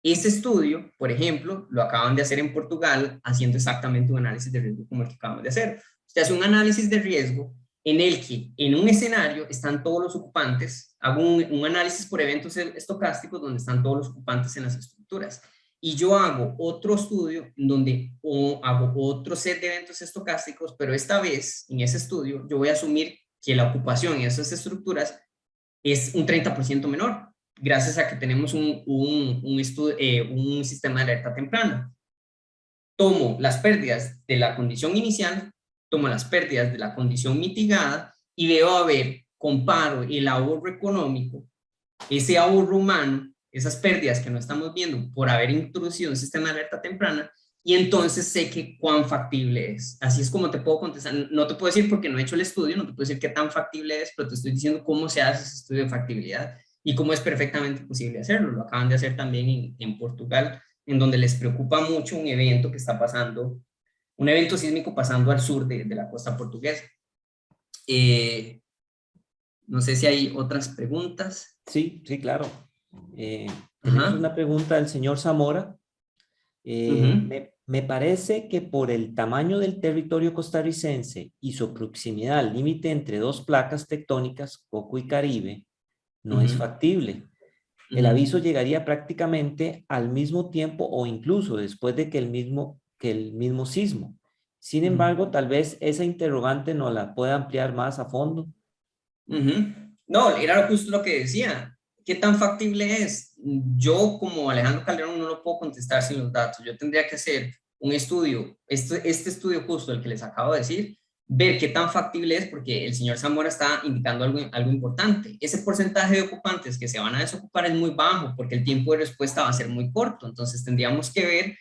Este estudio, por ejemplo, lo acaban de hacer en Portugal, haciendo exactamente un análisis de riesgo como el que acabamos de hacer. Usted hace un análisis de riesgo en el que en un escenario están todos los ocupantes, hago un análisis por eventos estocásticos donde están todos los ocupantes en las estructuras, y yo hago otro estudio donde hago otro set de eventos estocásticos, pero esta vez en ese estudio yo voy a asumir que la ocupación en esas estructuras es un 30% menor, gracias a que tenemos un sistema de alerta temprana. Tomo las pérdidas de la condición inicial, tomo las pérdidas de la condición mitigada y veo a ver, comparo el ahorro económico, ese ahorro humano, esas pérdidas que no estamos viendo por haber introducido un sistema de alerta temprana, y entonces sé que cuán factible es. Así es como te puedo contestar. No te puedo decir porque no he hecho el estudio, no te puedo decir qué tan factible es, pero te estoy diciendo cómo se hace ese estudio de factibilidad y cómo es perfectamente posible hacerlo. Lo acaban de hacer también en Portugal, en donde les preocupa mucho un evento que está pasando, un evento sísmico pasando al sur de la costa portuguesa. No sé si hay otras preguntas. Sí, sí, claro. Tenemos una pregunta del señor Zamora. Me parece que por el tamaño del territorio costarricense y su proximidad al límite entre dos placas tectónicas, Coco y Caribe, no es factible. El aviso llegaría prácticamente al mismo tiempo o incluso después de que el mismo sismo. Sin embargo, tal vez esa interrogante nos la pueda ampliar más a fondo. No, era justo lo que decía. ¿Qué tan factible es? Yo como Alejandro Calderón no lo puedo contestar sin los datos. Yo tendría que hacer un estudio, este estudio justo el que les acabo de decir, ver qué tan factible es, porque el señor Zamora está indicando algo importante. Ese porcentaje de ocupantes que se van a desocupar es muy bajo porque el tiempo de respuesta va a ser muy corto. Entonces tendríamos que ver,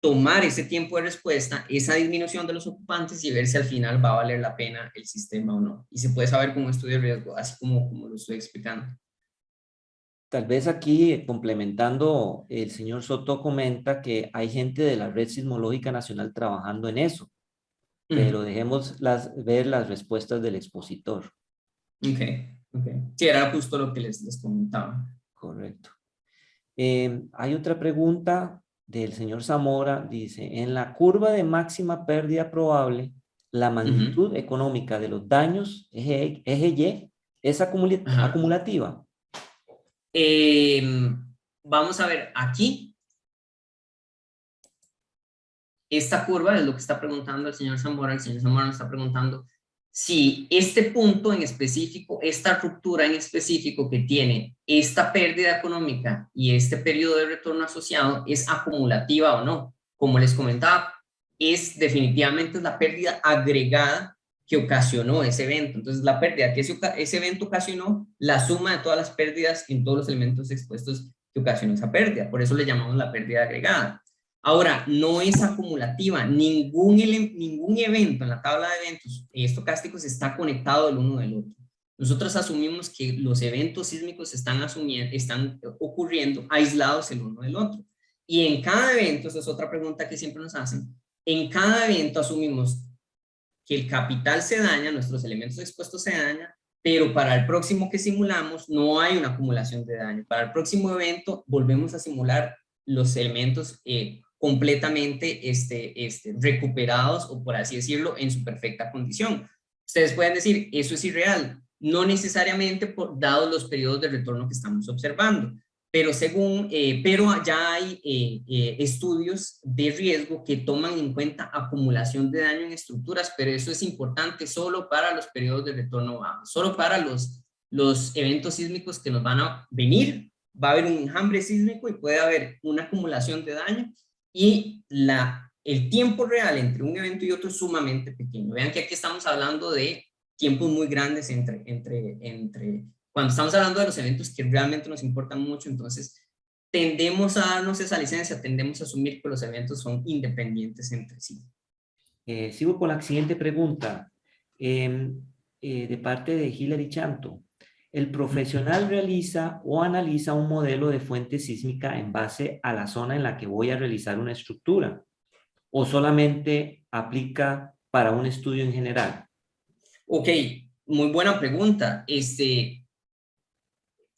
tomar ese tiempo de respuesta, esa disminución de los ocupantes y ver si al final va a valer la pena el sistema o no. Y se puede saber con un estudio de riesgo, así como lo estoy explicando. Tal vez aquí, complementando, el señor Soto comenta que hay gente de la Red Sismológica Nacional trabajando en eso, pero dejemos ver las respuestas del expositor. Ok. Sí, era justo lo que les comentaba. Correcto. Hay otra pregunta del señor Zamora, dice, en la curva de máxima pérdida probable, la magnitud económica de los daños, eje Y, es acumulativa. Vamos a ver, aquí, esta curva es lo que está preguntando el señor Zamora nos está preguntando si este punto en específico, esta ruptura en específico que tiene esta pérdida económica y este periodo de retorno asociado es acumulativa o no. Como les comentaba, definitivamente la pérdida agregada que ocasionó ese evento. Entonces, la pérdida que ese evento ocasionó, la suma de todas las pérdidas en todos los elementos expuestos que ocasionó esa pérdida. Por eso le llamamos la pérdida agregada. Ahora, no es acumulativa. Ningún evento en la tabla de eventos estocásticos está conectado el uno del otro. Nosotros asumimos que los eventos sísmicos están ocurriendo aislados el uno del otro. Y en cada evento, esa es otra pregunta que siempre nos hacen, en cada evento asumimos que el capital se daña, nuestros elementos expuestos se dañan, pero para el próximo que simulamos no hay una acumulación de daño. Para el próximo evento volvemos a simular los elementos completamente recuperados o, por así decirlo, en su perfecta condición. Ustedes pueden decir, eso es irreal, no necesariamente dados los periodos de retorno que estamos observando, pero pero ya hay estudios de riesgo que toman en cuenta acumulación de daño en estructuras, pero eso es importante solo para los periodos de retorno bajos, solo para los eventos sísmicos que nos van a venir. Va a haber un enjambre sísmico y puede haber una acumulación de daño, y el tiempo real entre un evento y otro es sumamente pequeño. Vean que aquí estamos hablando de tiempos muy grandes cuando estamos hablando de los eventos que realmente nos importan mucho. Entonces tendemos a darnos esa licencia, tendemos a asumir que los eventos son independientes entre sí. Sigo con la siguiente pregunta, de parte de Hilary Chanto. ¿El profesional realiza o analiza un modelo de fuente sísmica en base a la zona en la que voy a realizar una estructura? ¿O solamente aplica para un estudio en general? Ok, muy buena pregunta.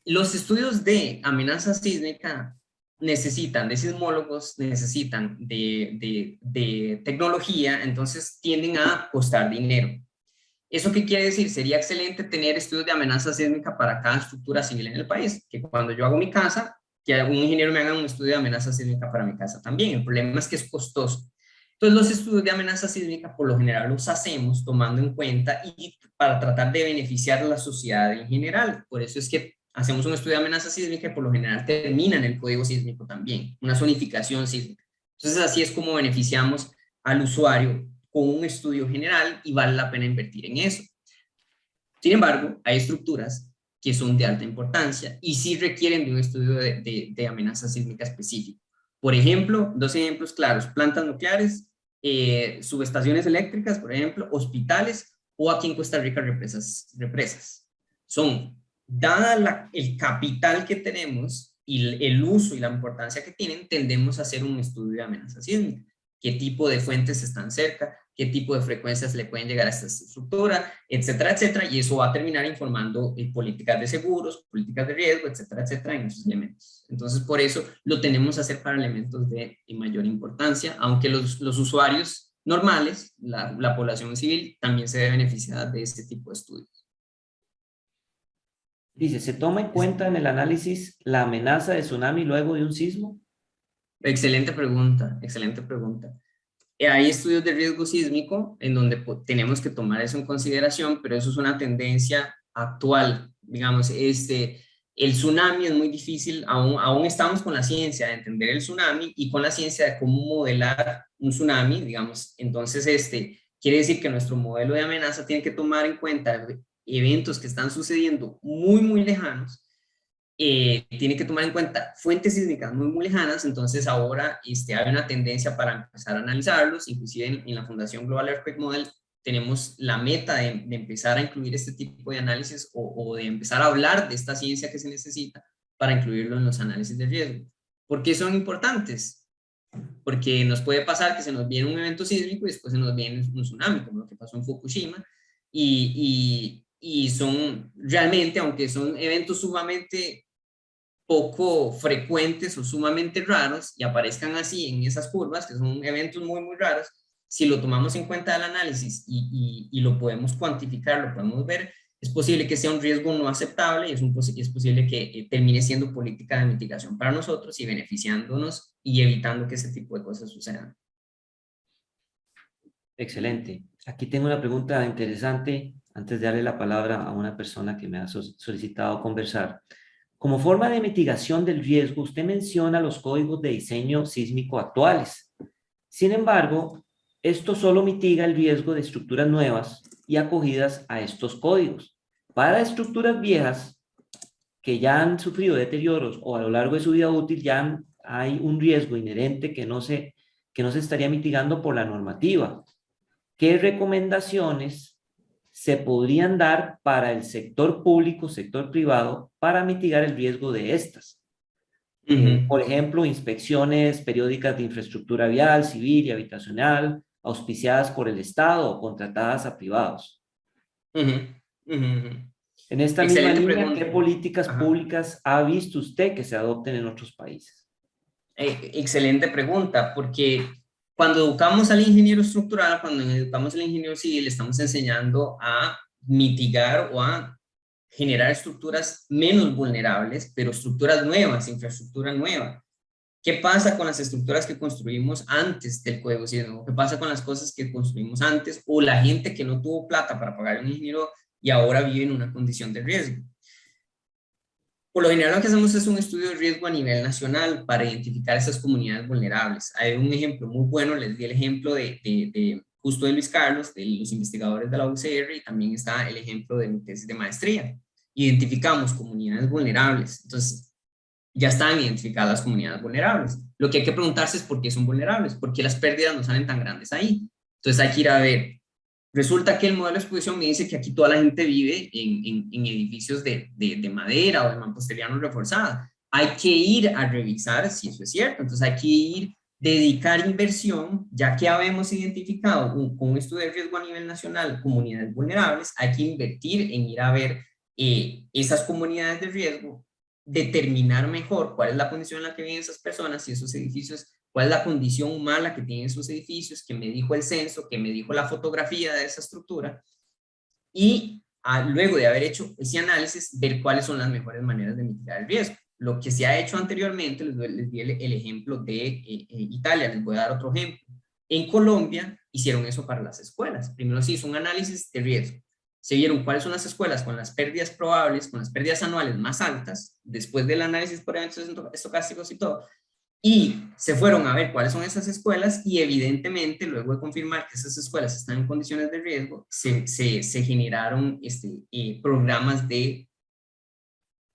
Los estudios de amenaza sísmica necesitan de sismólogos, necesitan de tecnología, entonces tienden a costar dinero. ¿Eso qué quiere decir? Sería excelente tener estudios de amenaza sísmica para cada estructura civil en el país, que cuando yo hago mi casa, que algún ingeniero me haga un estudio de amenaza sísmica para mi casa también. El problema es que es costoso. Entonces, los estudios de amenaza sísmica por lo general los hacemos tomando en cuenta y para tratar de beneficiar a la sociedad en general. Por eso es que hacemos un estudio de amenaza sísmica y por lo general termina en el código sísmico también, una zonificación sísmica. Entonces, así es como beneficiamos al usuario con un estudio general y vale la pena invertir en eso. Sin embargo, hay estructuras que son de alta importancia y sí requieren de un estudio de amenaza sísmica específico. Por ejemplo, dos ejemplos claros: plantas nucleares, subestaciones eléctricas, por ejemplo, hospitales, o aquí en Costa Rica represas. Dada el capital que tenemos y el uso y la importancia que tienen, tendemos a hacer un estudio de amenaza sísmica. ¿Qué tipo de fuentes están cerca? ¿Qué tipo de frecuencias le pueden llegar a esta estructura? Etcétera, etcétera. Y eso va a terminar informando políticas de seguros, políticas de riesgo, etcétera, etcétera, en esos elementos. Entonces, por eso lo tenemos que hacer para elementos de mayor importancia, aunque los usuarios normales, la población civil, también se debe beneficiar de este tipo de estudios. Dice, ¿se toma en cuenta en el análisis la amenaza de tsunami luego de un sismo? Excelente pregunta, excelente pregunta. Hay estudios de riesgo sísmico en donde tenemos que tomar eso en consideración, pero eso es una tendencia actual. Digamos, el tsunami es muy difícil, aún estamos con la ciencia de entender el tsunami y con la ciencia de cómo modelar un tsunami, digamos. Entonces, quiere decir que nuestro modelo de amenaza tiene que tomar en cuenta eventos que están sucediendo muy, muy lejanos. Tiene que tomar en cuenta fuentes sísmicas muy, muy lejanas. Entonces ahora hay una tendencia para empezar a analizarlos. Inclusive en la Fundación Global Earthquake Model tenemos la meta de empezar a incluir este tipo de análisis o de empezar a hablar de esta ciencia que se necesita para incluirlo en los análisis de riesgo. ¿Por qué son importantes? Porque nos puede pasar que se nos viene un evento sísmico y después se nos viene un tsunami, como lo que pasó en Fukushima, y son realmente, aunque son eventos sumamente poco frecuentes o sumamente raros y aparezcan así en esas curvas, que son eventos muy, muy raros, si lo tomamos en cuenta del análisis y lo podemos cuantificar, lo podemos ver, es posible que sea un riesgo no aceptable y es posible que termine siendo política de mitigación para nosotros y beneficiándonos y evitando que ese tipo de cosas sucedan. Excelente. Aquí tengo una pregunta interesante antes de darle la palabra a una persona que me ha solicitado conversar. Como forma de mitigación del riesgo, usted menciona los códigos de diseño sísmico actuales. Sin embargo, esto solo mitiga el riesgo de estructuras nuevas y acogidas a estos códigos. Para estructuras viejas que ya han sufrido deterioros o a lo largo de su vida útil, ya hay un riesgo inherente que no se estaría mitigando por la normativa. ¿Qué recomendaciones se podrían dar para el sector público, sector privado, para mitigar el riesgo de estas? Por ejemplo, inspecciones periódicas de infraestructura vial, civil y habitacional, auspiciadas por el Estado o contratadas a privados. En esta misma Excelente línea, ¿qué pregunta. políticas Ajá. públicas ha visto usted que se adopten en otros países? Excelente pregunta, porque cuando educamos al ingeniero estructural, cuando educamos al ingeniero civil, estamos enseñando a mitigar o a generar estructuras menos vulnerables, pero estructuras nuevas, infraestructura nueva. ¿Qué pasa con las estructuras que construimos antes del Código Sísmico? ¿Qué pasa con las cosas que construimos antes o la gente que no tuvo plata para pagar a un ingeniero y ahora vive en una condición de riesgo? Por lo general lo que hacemos es un estudio de riesgo a nivel nacional para identificar esas comunidades vulnerables. Hay un ejemplo muy bueno, les di el ejemplo de justo de Luis Carlos, de los investigadores de la UCR, y también está el ejemplo de mi tesis de maestría. Identificamos comunidades vulnerables. Entonces, ya están identificadas las comunidades vulnerables. Lo que hay que preguntarse es por qué son vulnerables, por qué las pérdidas no salen tan grandes ahí. Entonces hay que ir a ver. Resulta que el modelo de exposición me dice que aquí toda la gente vive en edificios de madera o de mampostería no reforzada. Hay que ir a revisar si eso es cierto. Entonces hay que ir, dedicar inversión, ya que habemos identificado con un estudio de riesgo a nivel nacional comunidades vulnerables, hay que invertir en ir a ver esas comunidades de riesgo, determinar mejor cuál es la condición en la que viven esas personas y esos edificios, cuál es la condición mala que tienen esos edificios, que me dijo el censo, que me dijo la fotografía de esa estructura, y luego de haber hecho ese análisis, ver cuáles son las mejores maneras de mitigar el riesgo. Lo que se ha hecho anteriormente, les di el ejemplo de Italia, les voy a dar otro ejemplo. En Colombia hicieron eso para las escuelas. Primero se hizo un análisis de riesgo. Se vieron cuáles son las escuelas con las pérdidas probables, con las pérdidas anuales más altas, después del análisis por eventos estocásticos y todo, y se fueron a ver cuáles son esas escuelas y evidentemente luego de confirmar que esas escuelas están en condiciones de riesgo, se generaron programas de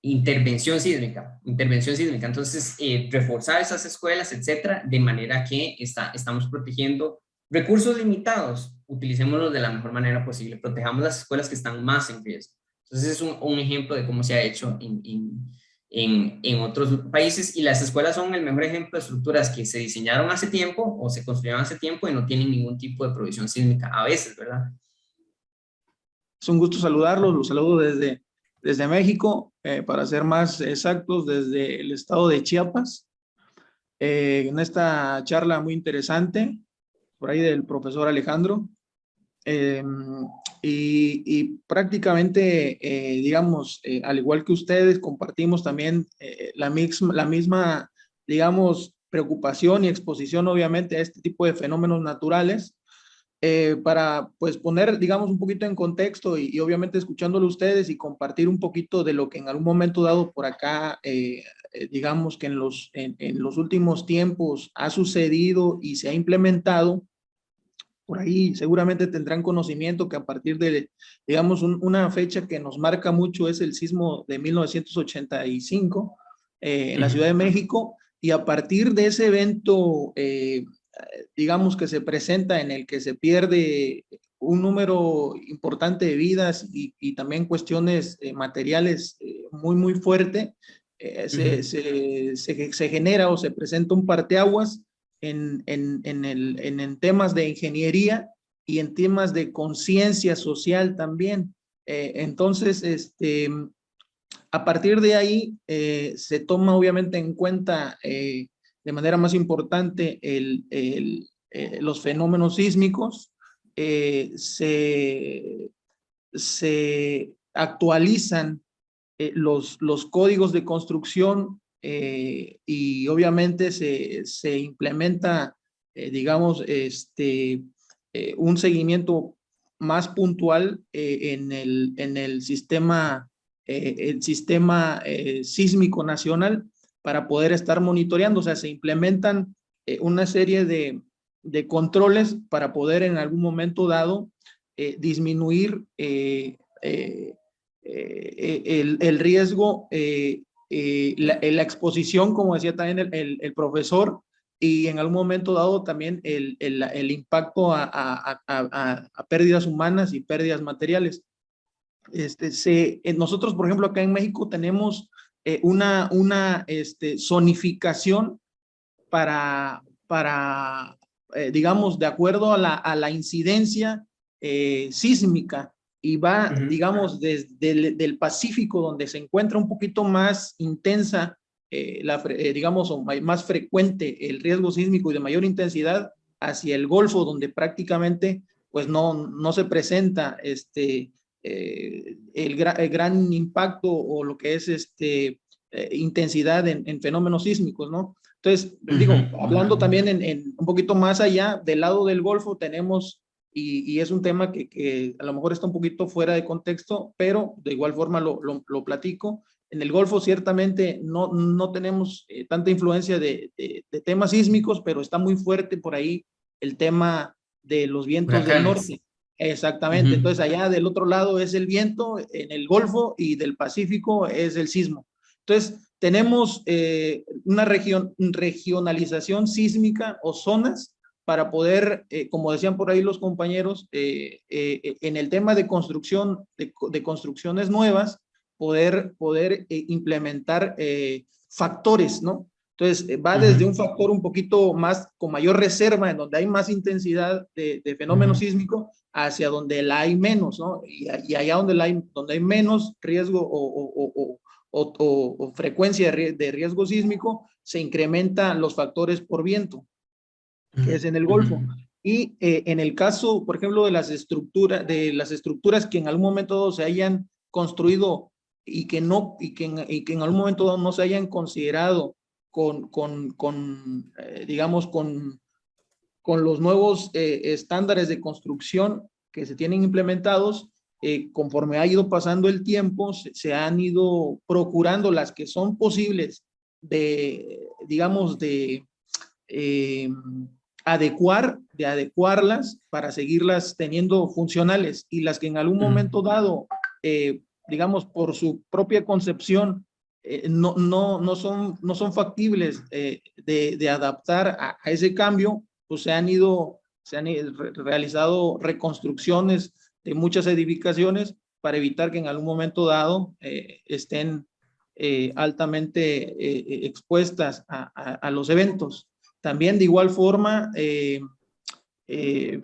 intervención sísmica. Entonces, reforzar esas escuelas, etcétera, de manera que estamos protegiendo recursos limitados, utilicémoslos de la mejor manera posible, protejamos las escuelas que están más en riesgo. Entonces, es un ejemplo de cómo se ha hecho en otros países, y las escuelas son el mejor ejemplo de estructuras que se diseñaron hace tiempo o se construyeron hace tiempo y no tienen ningún tipo de provisión sísmica, a veces, ¿verdad? Es un gusto saludarlos, los saludo desde México, para ser más exactos, desde el estado de Chiapas, en esta charla muy interesante, por ahí del profesor Alejandro, y prácticamente, digamos, al igual que ustedes, compartimos también la misma, digamos, preocupación y exposición, obviamente, a este tipo de fenómenos naturales, para pues poner, digamos, un poquito en contexto y obviamente escuchándolo ustedes y compartir un poquito de lo que en algún momento dado por acá, digamos que en los últimos tiempos ha sucedido y se ha implementado. Por ahí seguramente tendrán conocimiento que a partir de, digamos, una fecha que nos marca mucho es el sismo de 1985 en la Ciudad de México, y a partir de ese evento, digamos, que se presenta, en el que se pierde un número importante de vidas y también cuestiones materiales muy fuerte, se genera o se presenta un parteaguas en temas de ingeniería y en temas de conciencia social también. Entonces, a partir de ahí se toma obviamente en cuenta de manera más importante los fenómenos sísmicos, se actualizan los códigos de construcción, y obviamente se implementa, digamos, un seguimiento más puntual en el sistema sísmico nacional, para poder estar monitoreando. O sea, se implementan una serie de controles para poder en algún momento dado disminuir el riesgo, la exposición, como decía también el profesor, y en algún momento dado también el impacto a pérdidas humanas y pérdidas materiales. Nosotros, por ejemplo, acá en México tenemos una zonificación para digamos, de acuerdo a la incidencia sísmica, y va, digamos, desde del Pacífico, donde se encuentra un poquito más intensa digamos, o más frecuente el riesgo sísmico y de mayor intensidad hacia el Golfo, donde prácticamente pues no se presenta el gran impacto o lo que es intensidad en fenómenos sísmicos, ¿no? Entonces, digo, hablando también un poquito más allá, del lado del Golfo tenemos, y es un tema que a lo mejor está un poquito fuera de contexto, pero de igual forma lo platico. En el Golfo ciertamente no tenemos tanta influencia de temas sísmicos, pero está muy fuerte por ahí el tema de los vientos del Huracanes. norte. Exactamente. Entonces allá del otro lado es el viento en el Golfo y del Pacífico es el sismo. Entonces tenemos una regionalización sísmica o zonas para poder, como decían por ahí los compañeros, en el tema de construcción, de construcciones nuevas, poder implementar factores, ¿no? Entonces, va desde un factor un poquito más, con mayor reserva, en donde hay más intensidad de fenómeno sísmico, hacia donde la hay menos, ¿no? Y allá donde hay menos riesgo o frecuencia de riesgo sísmico, se incrementan los factores por viento, que es en el Golfo. Y en el caso, por ejemplo, de las estructuras que en algún momento se hayan construido y que en algún momento no se hayan considerado digamos, con los nuevos estándares de construcción que se tienen implementados, conforme ha ido pasando el tiempo, se han ido procurando las que son posibles digamos, eh, adecuarlas para seguirlas teniendo funcionales, y las que en algún momento dado, digamos, por su propia concepción, no son factibles de adaptar a ese cambio, pues se han realizado reconstrucciones de muchas edificaciones para evitar que en algún momento dado estén altamente expuestas a los eventos. También de igual forma,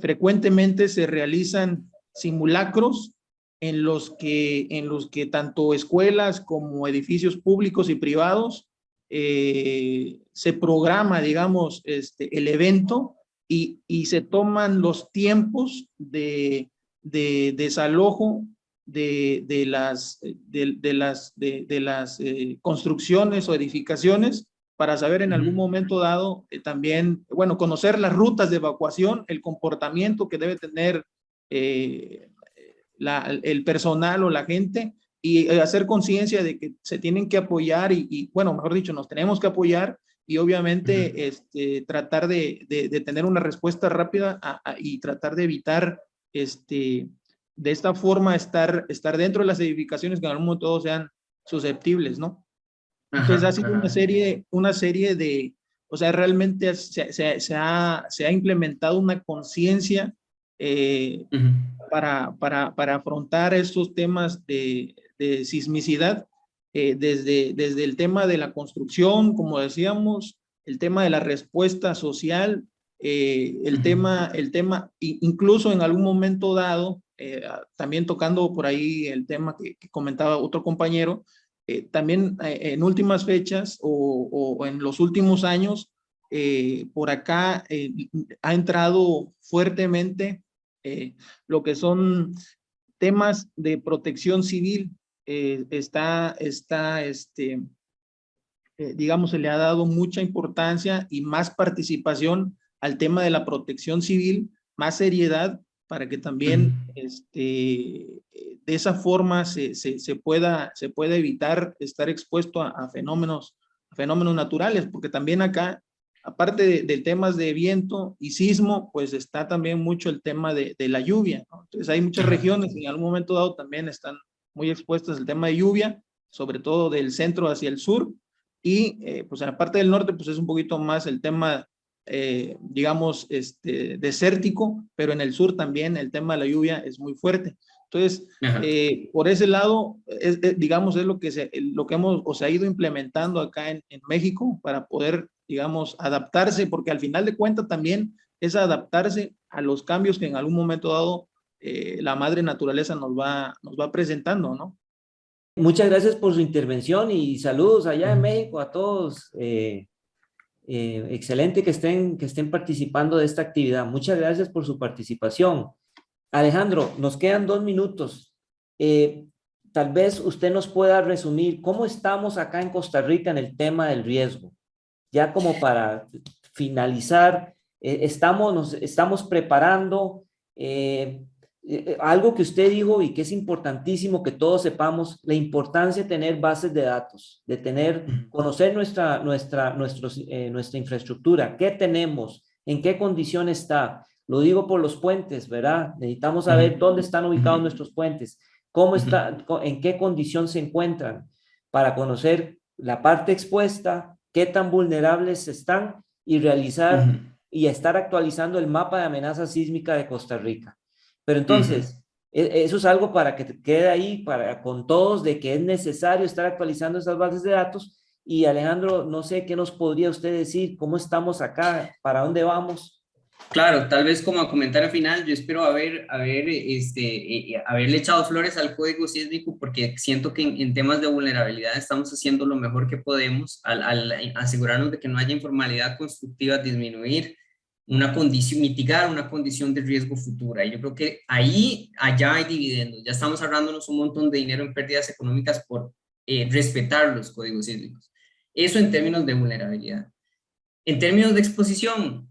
frecuentemente se realizan simulacros en los que tanto escuelas como edificios públicos y privados se programa, digamos, el evento, y se toman los tiempos de desalojo de las construcciones o edificaciones, para saber en algún momento dado también, bueno, conocer las rutas de evacuación, el comportamiento que debe tener el personal o la gente, y hacer conciencia de que se tienen que apoyar bueno, mejor dicho, nos tenemos que apoyar, y obviamente tratar de tener una respuesta rápida y tratar de evitar de esta forma estar dentro de las edificaciones que en algún momento sean susceptibles, ¿no? Entonces ha sido una serie de, o sea, realmente se ha implementado una conciencia para afrontar estos temas de sismicidad, desde el tema de la construcción, como decíamos, el tema de la respuesta social, el tema, incluso en algún momento dado, también tocando por ahí el tema que comentaba otro compañero, también en últimas fechas o en los últimos años, por acá ha entrado fuertemente lo que son temas de protección civil. Digamos, se le ha dado mucha importancia y más participación al tema de la protección civil, más seriedad, para que también de esa forma se pueda evitar estar expuesto a fenómenos naturales, porque también acá, aparte de temas de viento y sismo, pues está también mucho el tema de la lluvia, ¿no? Entonces hay muchas regiones que en algún momento dado también están muy expuestas al tema de lluvia, sobre todo del centro hacia el sur, y pues en la parte del norte pues es un poquito más el tema digamos desértico, pero en el sur también el tema de la lluvia es muy fuerte. Entonces por ese lado digamos es lo que hemos o se ha ido implementando acá en México, para poder, digamos, adaptarse, porque al final de cuentas también es adaptarse a los cambios que en algún momento dado la madre naturaleza nos va presentando, ¿no? Muchas gracias por su intervención y saludos allá en México a todos. Excelente que estén participando de esta actividad. Muchas gracias por su participación. Alejandro, nos quedan 2 minutos. Tal vez usted nos pueda resumir cómo estamos acá en Costa Rica en el tema del riesgo. Ya como para finalizar, nos estamos preparando. Algo que usted dijo y que es importantísimo que todos sepamos, la importancia de tener bases de datos, de conocer nuestra infraestructura, qué tenemos, en qué condición está. Lo digo por los puentes, ¿verdad? Necesitamos saber dónde están ubicados nuestros puentes, en qué condición se encuentran, para conocer la parte expuesta, qué tan vulnerables están y realizar y estar actualizando el mapa de amenaza sísmica de Costa Rica. Pero entonces, eso es algo para que quede ahí con todos de que es necesario estar actualizando esas bases de datos. Y Alejandro, no sé qué nos podría usted decir, cómo estamos acá, para dónde vamos. Claro, tal vez como comentario final, yo espero haberle echado flores al código sísmico, porque siento que en temas de vulnerabilidad estamos haciendo lo mejor que podemos al asegurarnos de que no haya informalidad constructiva, disminuir una condición, mitigar una condición de riesgo futura. Y yo creo que allá hay dividendos. Ya estamos ahorrándonos un montón de dinero en pérdidas económicas por respetar los códigos sísmicos. Eso en términos de vulnerabilidad. En términos de exposición,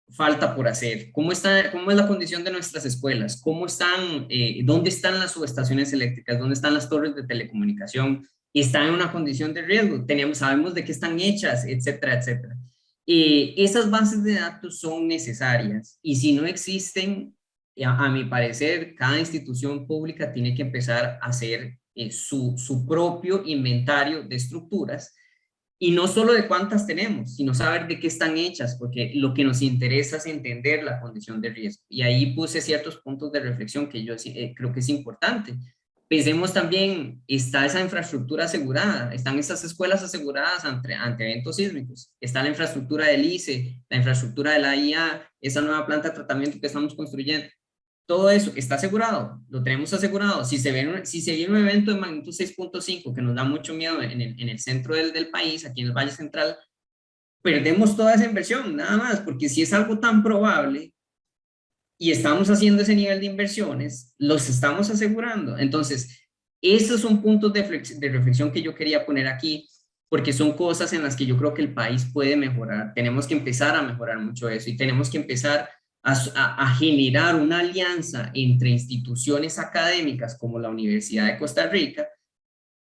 falta por hacer. ¿Cómo es la condición de nuestras escuelas? ¿Dónde están las subestaciones eléctricas? ¿Dónde están las torres de telecomunicación? ¿Están en una condición de riesgo? Sabemos de qué están hechas, etcétera, etcétera. Esas bases de datos son necesarias, y si no existen, a mi parecer, cada institución pública tiene que empezar a hacer su propio inventario de estructuras. Y no solo de cuántas tenemos, sino saber de qué están hechas, porque lo que nos interesa es entender la condición de riesgo. Y ahí puse ciertos puntos de reflexión que yo creo que es importante. Pensemos también, ¿está esa infraestructura asegurada? ¿Están esas escuelas aseguradas ante eventos sísmicos? ¿Está la infraestructura del ICE, la infraestructura de la IA, esa nueva planta de tratamiento que estamos construyendo? Todo eso está asegurado, lo tenemos asegurado. Si se viene un evento de magnitud 6.5 que nos da mucho miedo en el centro del país, aquí en el Valle Central, perdemos toda esa inversión, nada más, porque si es algo tan probable y estamos haciendo ese nivel de inversiones, los estamos asegurando. Entonces, esos son puntos de reflexión que yo quería poner aquí, porque son cosas en las que yo creo que el país puede mejorar. Tenemos que empezar a mejorar mucho eso, y tenemos que empezar a generar una alianza entre instituciones académicas como la Universidad de Costa Rica,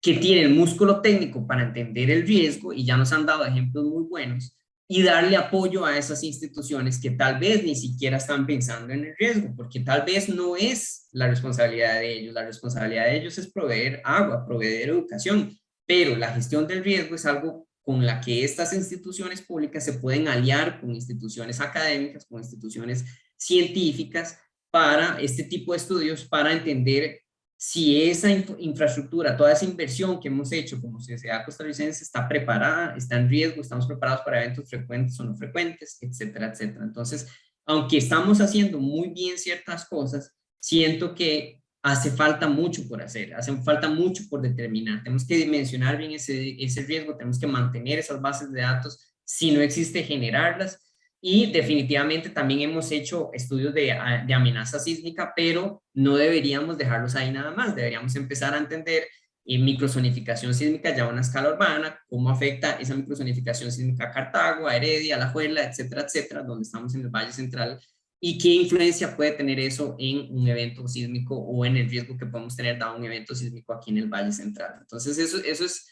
que tienen músculo técnico para entender el riesgo, y ya nos han dado ejemplos muy buenos, y darle apoyo a esas instituciones que tal vez ni siquiera están pensando en el riesgo, porque tal vez no es la responsabilidad de ellos. La responsabilidad de ellos es proveer agua, proveer educación, pero la gestión del riesgo es algo con la que estas instituciones públicas se pueden aliar con instituciones académicas, con instituciones científicas, para este tipo de estudios, para entender si esa infraestructura, toda esa inversión que hemos hecho como sociedad costarricense está preparada, está en riesgo, estamos preparados para eventos frecuentes o no frecuentes, etcétera, etcétera. Entonces, aunque estamos haciendo muy bien ciertas cosas, siento que hace falta mucho por hacer, hace falta mucho por determinar. Tenemos que dimensionar bien ese riesgo, tenemos que mantener esas bases de datos, si no existe, generarlas. Y definitivamente también hemos hecho estudios de amenaza sísmica, pero no deberíamos dejarlos ahí nada más. Deberíamos empezar a entender microzonificación sísmica ya a una escala urbana, cómo afecta esa microzonificación sísmica a Cartago, a Heredia, a La etcétera, etcétera, donde estamos en el Valle Central, y qué influencia puede tener eso en un evento sísmico o en el riesgo que podemos tener dado un evento sísmico aquí en el Valle Central. Entonces eso es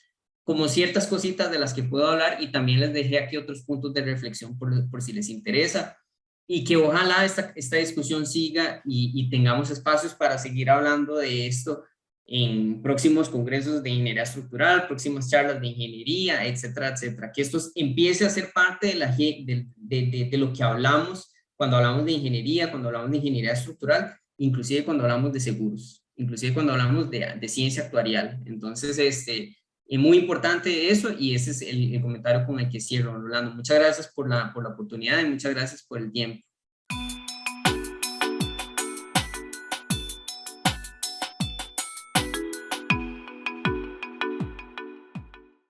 como ciertas cositas de las que puedo hablar, y también les dejé aquí otros puntos de reflexión por si les interesa, y que ojalá esta discusión siga y tengamos espacios para seguir hablando de esto en próximos congresos de ingeniería estructural, próximas charlas de ingeniería, etcétera, etcétera. Que esto empiece a ser parte de lo que hablamos cuando hablamos de ingeniería, cuando hablamos de ingeniería estructural, inclusive cuando hablamos de seguros, inclusive cuando hablamos de ciencia actuarial. Entonces, es muy importante eso, y ese es el comentario con el que cierro, Rolando. Muchas gracias por la oportunidad, y muchas gracias por el tiempo.